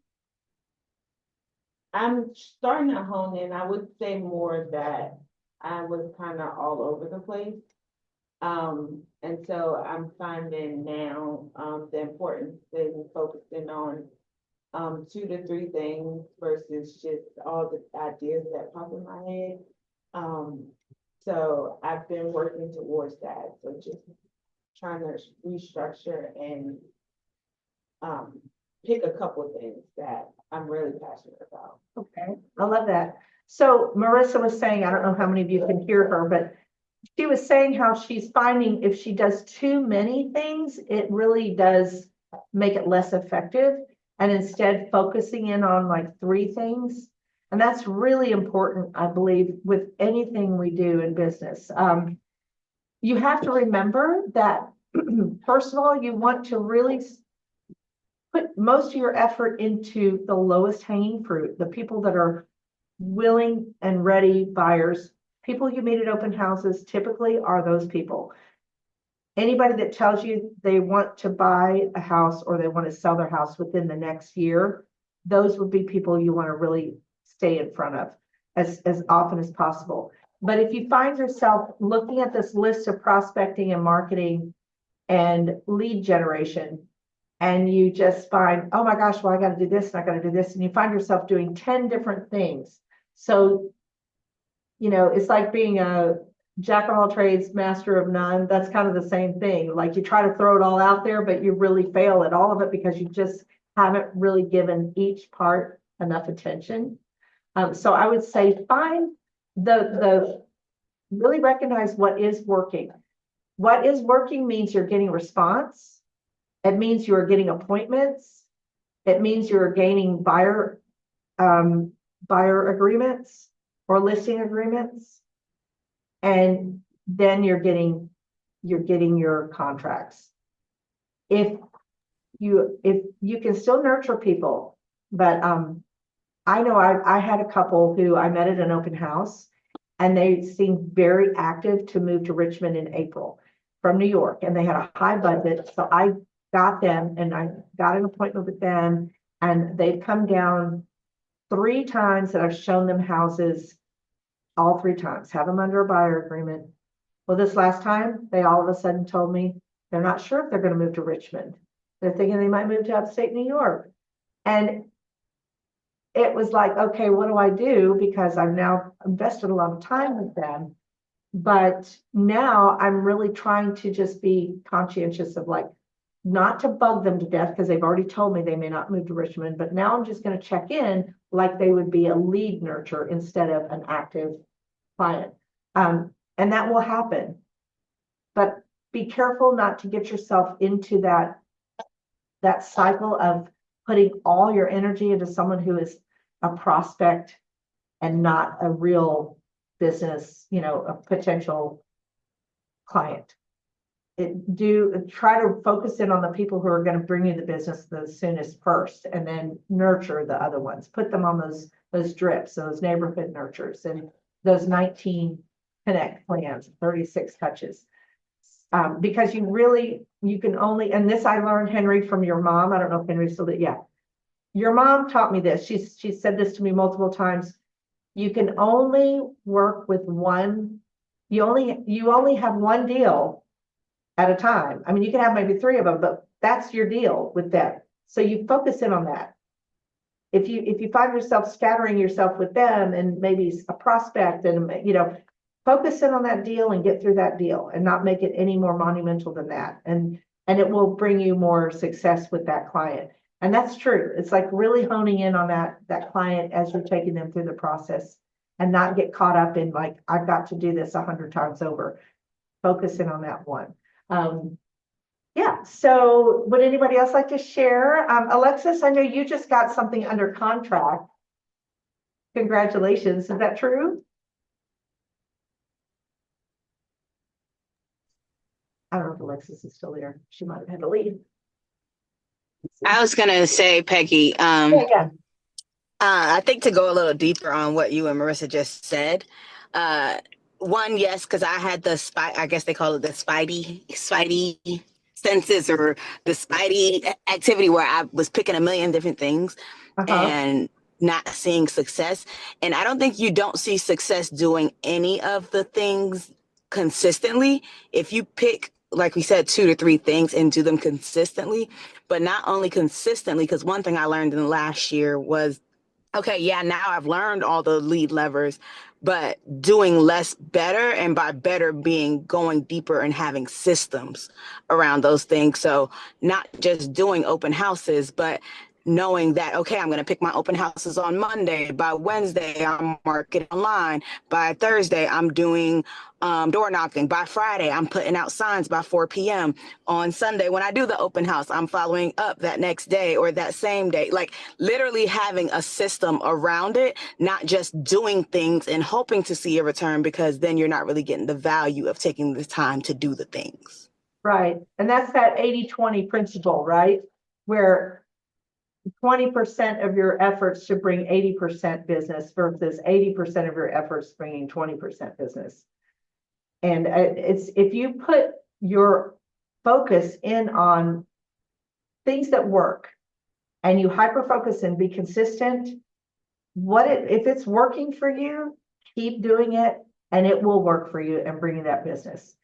starting to hone in. I would say more that I was kind of all over the place. And so I'm finding now the importance in focusing on 2 to 3 things versus just all the ideas that pop in my head. So I've been working towards that. So just trying to restructure and pick a couple of things that I'm really passionate about. Okay, I love that. So Marissa was saying, I don't know how many of you can hear her, but she was saying how she's finding if she does too many things, it really does make it less effective, and instead focusing in on like 3 things. And that's really important, I believe, with anything we do in business. You have to remember that, first of all, you want to really put most of your effort into the lowest hanging fruit, the people that are willing and ready buyers. People you meet at open houses typically are those people. Anybody that tells you they want to buy a house or they want to sell their house within the next year, those would be people you want to really stay in front of as often as possible. But if you find yourself looking at this list of prospecting and marketing and lead generation, and you just find, oh my gosh, well, I got to do this and I got to do this, and you find yourself doing 10 different things. So, it's like being a jack of all trades, master of none. That's kind of the same thing. Like you try to throw it all out there, but you really fail at all of it because you just haven't really given each part enough attention. So I would say find really recognize what is working. What is working means you're getting response. It means you're getting appointments. It means you're gaining buyer agreements or listing agreements. And then you're getting your contracts. If if you can still nurture people, but I know I had a couple who I met at an open house, and they seemed very active to move to Richmond in April from New York, and they had a high budget. So I got them and I got an appointment with them, and they've come down 3 times that I've shown them houses, all 3 times, have them under a buyer agreement. Well, this last time, they all of a sudden told me they're not sure if they're going to move to Richmond. They're thinking they might move to upstate New York. And it was like, okay, what do I do? Because I've now invested a lot of time with them. But now I'm really trying to just be conscientious of like, not to bug them to death because they've already told me they may not move to Richmond. But now I'm just going to check in like they would be a lead nurture instead of an active client. And that will happen. But be careful not to get yourself into that cycle of putting all your energy into someone who is a prospect and not a real business, a potential client. Try to focus in on the people who are going to bring you the business the soonest first, and then nurture the other ones. Put them on those drips, those neighborhood nurtures, and those 19 connect plans, 36 touches. Because you can only, and this I learned, Henry, from your mom. I don't know if Henry still did. Yeah. Your mom taught me this. She said this to me multiple times. You can only work with one. You only have one deal at a time. I mean, you can have maybe 3 of them, but that's your deal with them. So you focus in on that. If you find yourself scattering yourself with them and maybe a prospect and, focus in on that deal and get through that deal and not make it any more monumental than that. And it will bring you more success with that client. And that's true. It's like really honing in on that client as you're taking them through the process, and not get caught up in like, I've got to do this 100 times over. Focus in on that one. Yeah. So would anybody else like to share? Alexis, I know you just got something under contract. Congratulations. Is that true? I don't know if Alexis is still there. She might have had to leave. I was gonna say, Peggy, Yeah. I think to go a little deeper on what you and Marissa just said, one, yes, because I had I guess they call it the spidey senses, or the spidey activity, where I was picking a million different things and not seeing success. And I don't think you don't see success doing any of the things consistently. If you pick, like we said, 2 to 3 things and do them consistently, but not only consistently, because one thing I learned in the last year was, okay, yeah, now I've learned all the lead levers, but doing less better, and by better being going deeper and having systems around those things. So not just doing open houses, but knowing that, okay, I'm going to pick my open houses on Monday. By Wednesday, I'm marketing online. By Thursday, I'm doing door knocking. By Friday, I'm putting out signs by 4 p.m. On Sunday, when I do the open house, I'm following up that next day or that same day. Like literally having a system around it, not just doing things and hoping to see a return, because then you're not really getting the value of taking the time to do the things. Right. And that's that 80-20 principle, right? Where 20% of your efforts should bring 80% business versus 80% of your efforts bringing 20% business. And it's, if you put your focus in on things that work and you hyper focus and be consistent, if it's working for you, keep doing it and it will work for you and bring you that business.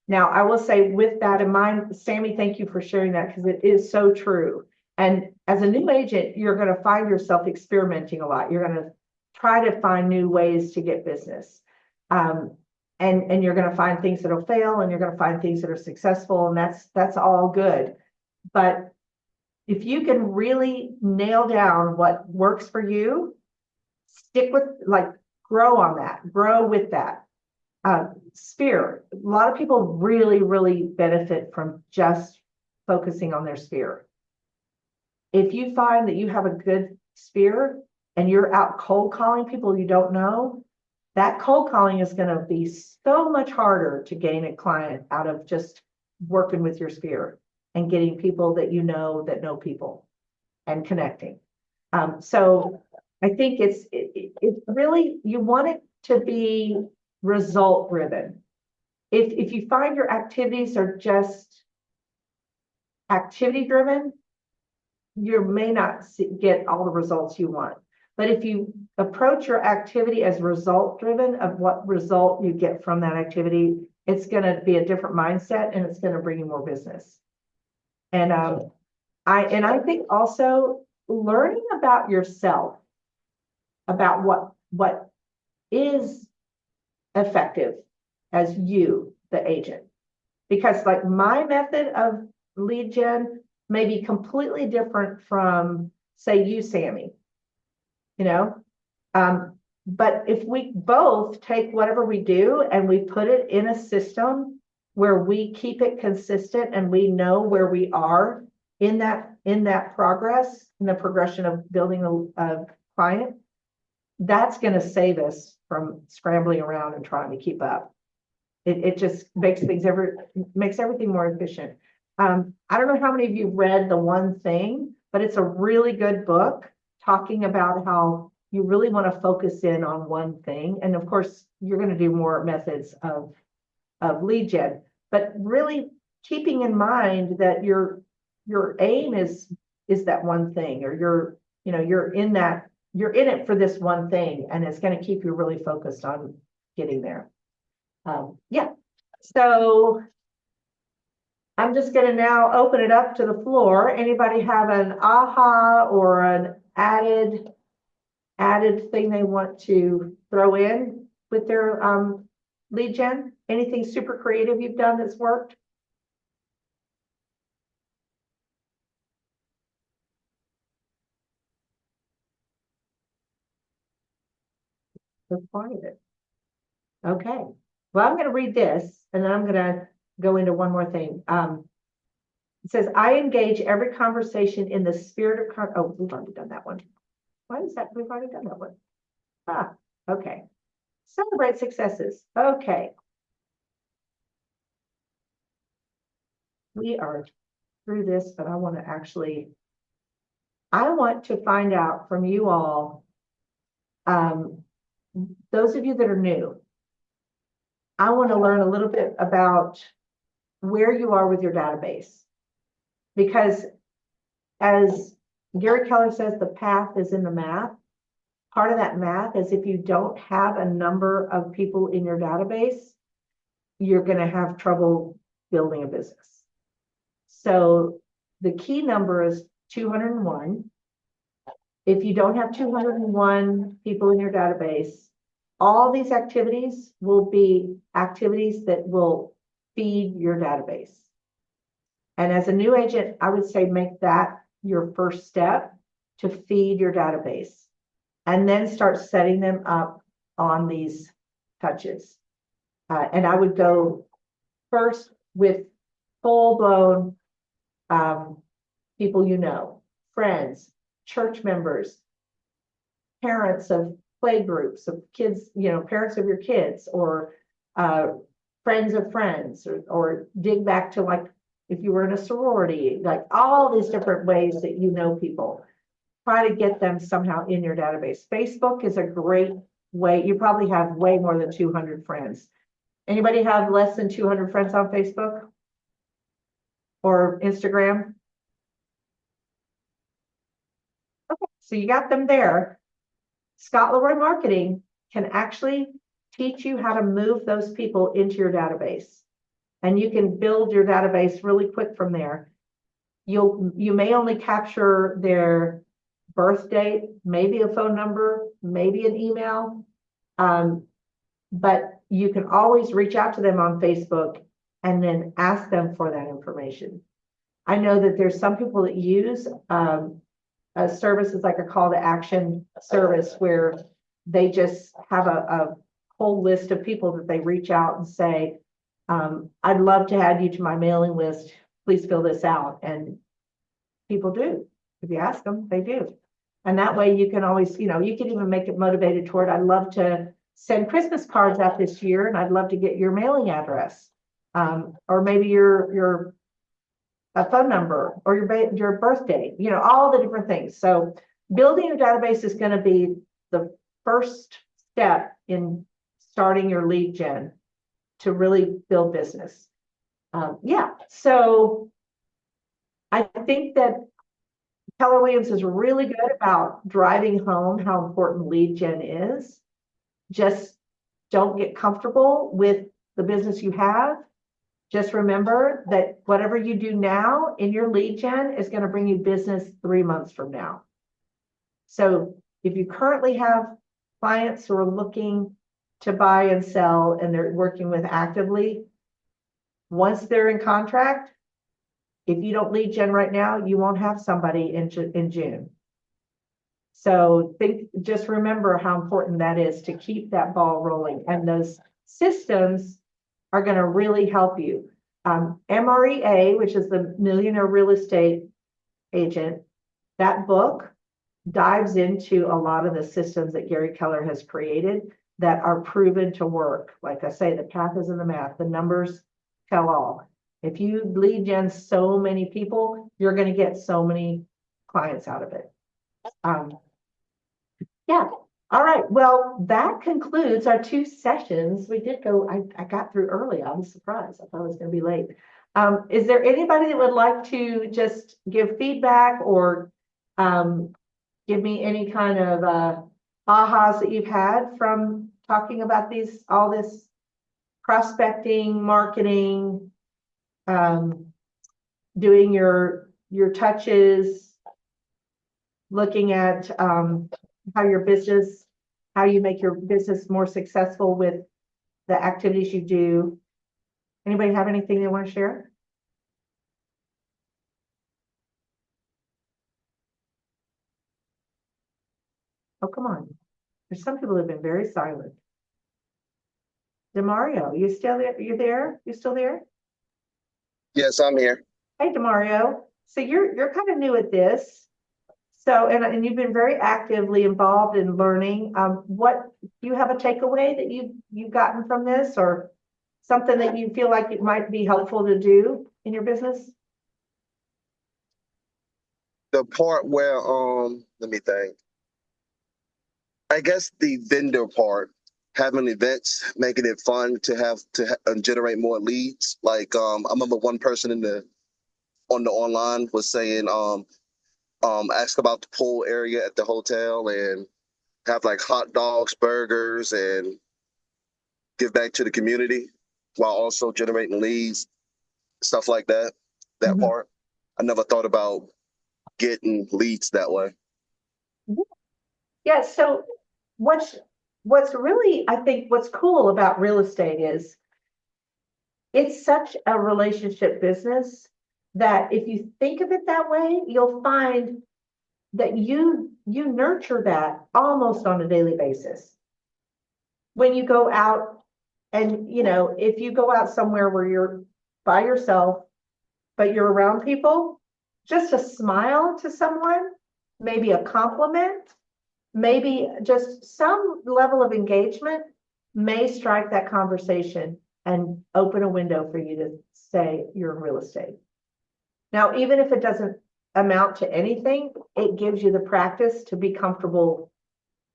Now, I will say, with that in mind, Sammy, thank you for sharing that, because it is so true. And as a new agent, you're going to find yourself experimenting a lot. You're going to try to find new ways to get business. And you're going to find things that'll fail, and you're going to find things that are successful, and that's all good. But if you can really nail down what works for you, stick with, grow on that, grow with that. Sphere. A lot of people really, really benefit from just focusing on their sphere. If you find that you have a good sphere and you're out cold calling people you don't know, that cold calling is going to be so much harder to gain a client out of just working with your sphere. and getting people that you know that know people and connecting. So I think it's really, you want it to be result driven. If you find your activities are just activity driven, you may not get all the results you want. But if you approach your activity as result driven of what result you get from that activity, it's going to be a different mindset and it's going to bring you more business. And I think also learning about yourself, about what is effective as you, the agent. Because like my method of lead gen may be completely different from, say, you, Sammy, you know? But if we both take whatever we do and we put it in a system where we keep it consistent and we know where we are in that progress, in the progression of building a client, that's going to save us from scrambling around and trying to keep up. It just makes makes everything more efficient. I don't know how many of you read The One Thing, but it's a really good book talking about how you really want to focus in on one thing. And of course, you're going to do more methods of lead gen, but really keeping in mind that your aim is that one thing, or you're in it for this one thing, and it's going to keep you really focused on getting there. Yeah, so I'm just going to now open it up to the floor. Anybody have an aha or an added thing they want to throw in with their lead gen? Anything super creative you've done that's worked? So quiet. Okay. Well, I'm going to read this, and then I'm going to go into one more thing. It says, I engage every conversation in the spirit of, oh, we've already done that one. Why is that? We've already done that one. Ah, okay. Celebrate successes. Okay. We are through this, but I want to find out from you all, those of you that are new, I want to learn a little bit about where you are with your database. Because as Gary Keller says, the path is in the math. Part of that math is if you don't have a number of people in your database, you're going to have trouble building a business. So the key number is 201. If you don't have 201 people in your database, all these activities will be activities that will feed your database. And as a new agent, I would say make that your first step to feed your database, and then start setting them up on these touches. And I would go first with full-blown people you know, friends, church members, parents of play groups of kids, parents of your kids, or friends of friends, or dig back to, like, if you were in a sorority, like all these different ways that you know people. Try to get them somehow in your database. Facebook is a great way. You probably have way more than 200 friends. Anybody have less than 200 friends on Facebook or Instagram? Okay, so you got them there. Scott Leroy Marketing can actually teach you how to move those people into your database. And you can build your database really quick from there. You may only capture their birth date, maybe a phone number, maybe an email. But you can always reach out to them on Facebook and then ask them for that information. I know that there's some people that use a service is like a call to action service, where they just have a whole list of people that they reach out and say, I'd love to add you to my mailing list. Please fill this out. And people do. If you ask them, they do. And that way you can always, you can even make it motivated toward, I'd love to send Christmas cards out this year, and I'd love to get your mailing address. Or maybe you're a phone number or your birthday, all the different things. So building a database is going to be the first step in starting your lead gen to really build business. Yeah, so I think that Keller Williams is really good about driving home how important lead gen is. Just don't get comfortable with the business you have. Just remember that whatever you do now in your lead gen is going to bring you business 3 months from now. So if you currently have clients who are looking to buy and sell and they're working with actively, once they're in contract, if you don't lead gen right now, you won't have somebody in June. So just remember how important that is to keep that ball rolling. And those systems are going to really help you. MREA, which is the Millionaire Real Estate Agent, that book dives into a lot of the systems that Gary Keller has created that are proven to work. Like I say, the path is in the math. The numbers tell all. If you lead gen so many people, you're going to get so many clients out of it. Yeah. All right. Well, that concludes our 2 sessions. We did go, I got through early. I was surprised. I thought it was going to be late. Is there anybody that would like to just give feedback or give me any kind of ahas that you've had from talking about all this prospecting, marketing, doing your touches, looking at how you make your business more successful with the activities you do. Anybody have anything they want to share? Oh, come on. There's some people who have been very silent. Demario, you still there? You there? You still there? Yes, I'm here. Hey, Demario. So you're kind of new at this. So, and you've been very actively involved in learning. What do you have a takeaway that you've gotten from this, or something that you feel like it might be helpful to do in your business? The part where, let me think. I guess the vendor part, having events, making it fun to have generate more leads. Like, I remember one person on the online was saying, ask about the pool area at the hotel and have like hot dogs, burgers, and give back to the community while also generating leads, stuff like that. That part. I never thought about getting leads that way. Yeah. So what's really, I think what's cool about real estate is it's such a relationship business that if you think of it that way, you'll find that you nurture that almost on a daily basis. When you go out and, if you go out somewhere where you're by yourself, but you're around people, just a smile to someone, maybe a compliment, maybe just some level of engagement may strike that conversation and open a window for you to say you're in real estate. Now, even if it doesn't amount to anything, it gives you the practice to be comfortable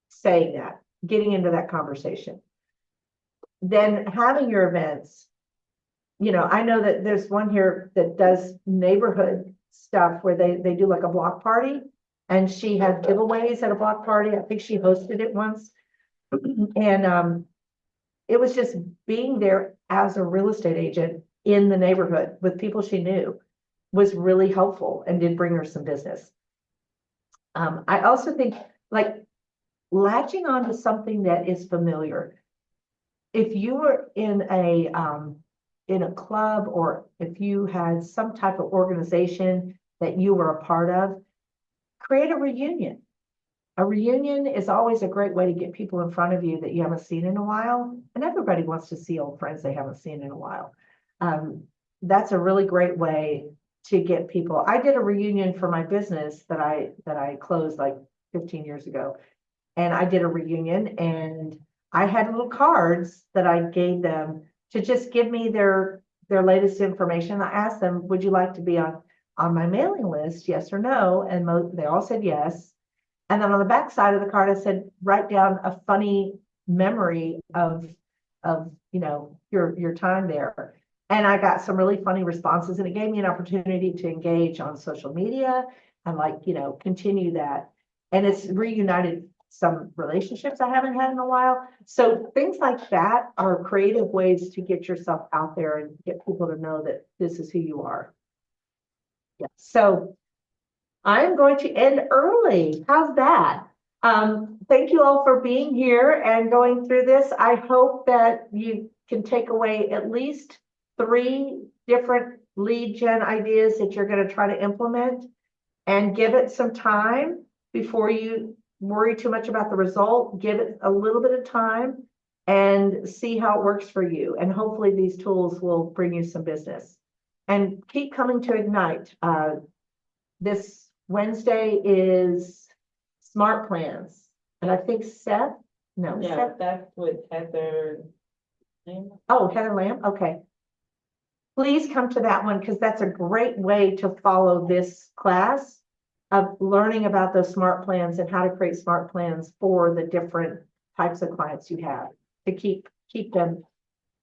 saying that, getting into that conversation. Then having your events, I know that there's one here that does neighborhood stuff where they do like a block party, and she had giveaways at a block party. I think she hosted it once. And it was just being there as a real estate agent in the neighborhood with people she knew was really helpful and did bring her some business. I also think like latching on to something that is familiar. If you were in a club, or if you had some type of organization that you were a part of, create a reunion. A reunion is always a great way to get people in front of you that you haven't seen in a while. And everybody wants to see old friends they haven't seen in a while. That's a really great way to get people. I did a reunion for my business that I closed like 15 years ago. And I did a reunion, and I had little cards that I gave them to just give me their latest information. I asked them, would you like to be on on my mailing list, yes or no? And they all said yes. And then on the back side of the card, I said, write down a funny memory of your time there. And I got some really funny responses, and it gave me an opportunity to engage on social media and continue that. And it's reunited some relationships I haven't had in a while. So things like that are creative ways to get yourself out there and get people to know that this is who you are. Yeah. So I'm going to end early. How's that? Thank you all for being here and going through this. I hope that you can take away at least 3 different lead gen ideas that you're going to try to implement, and give it some time before you worry too much about the result. Give it a little bit of time and see how it works for you. And hopefully these tools will bring you some business. And keep coming to Ignite. This Wednesday is Smart Plans. And I think Seth, no, Yeah, Seth. that's with Heather. Oh, Heather Lamb. Okay. Please come to that one, because that's a great way to follow this class of learning about those smart plans and how to create smart plans for the different types of clients you have to keep them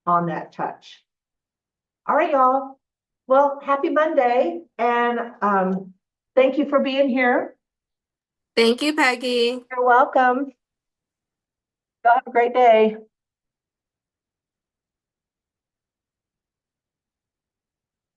on that touch. All right, y'all. Well, happy Monday, and thank you for being here. Thank you, Peggy. You're welcome. Y'all have a great day.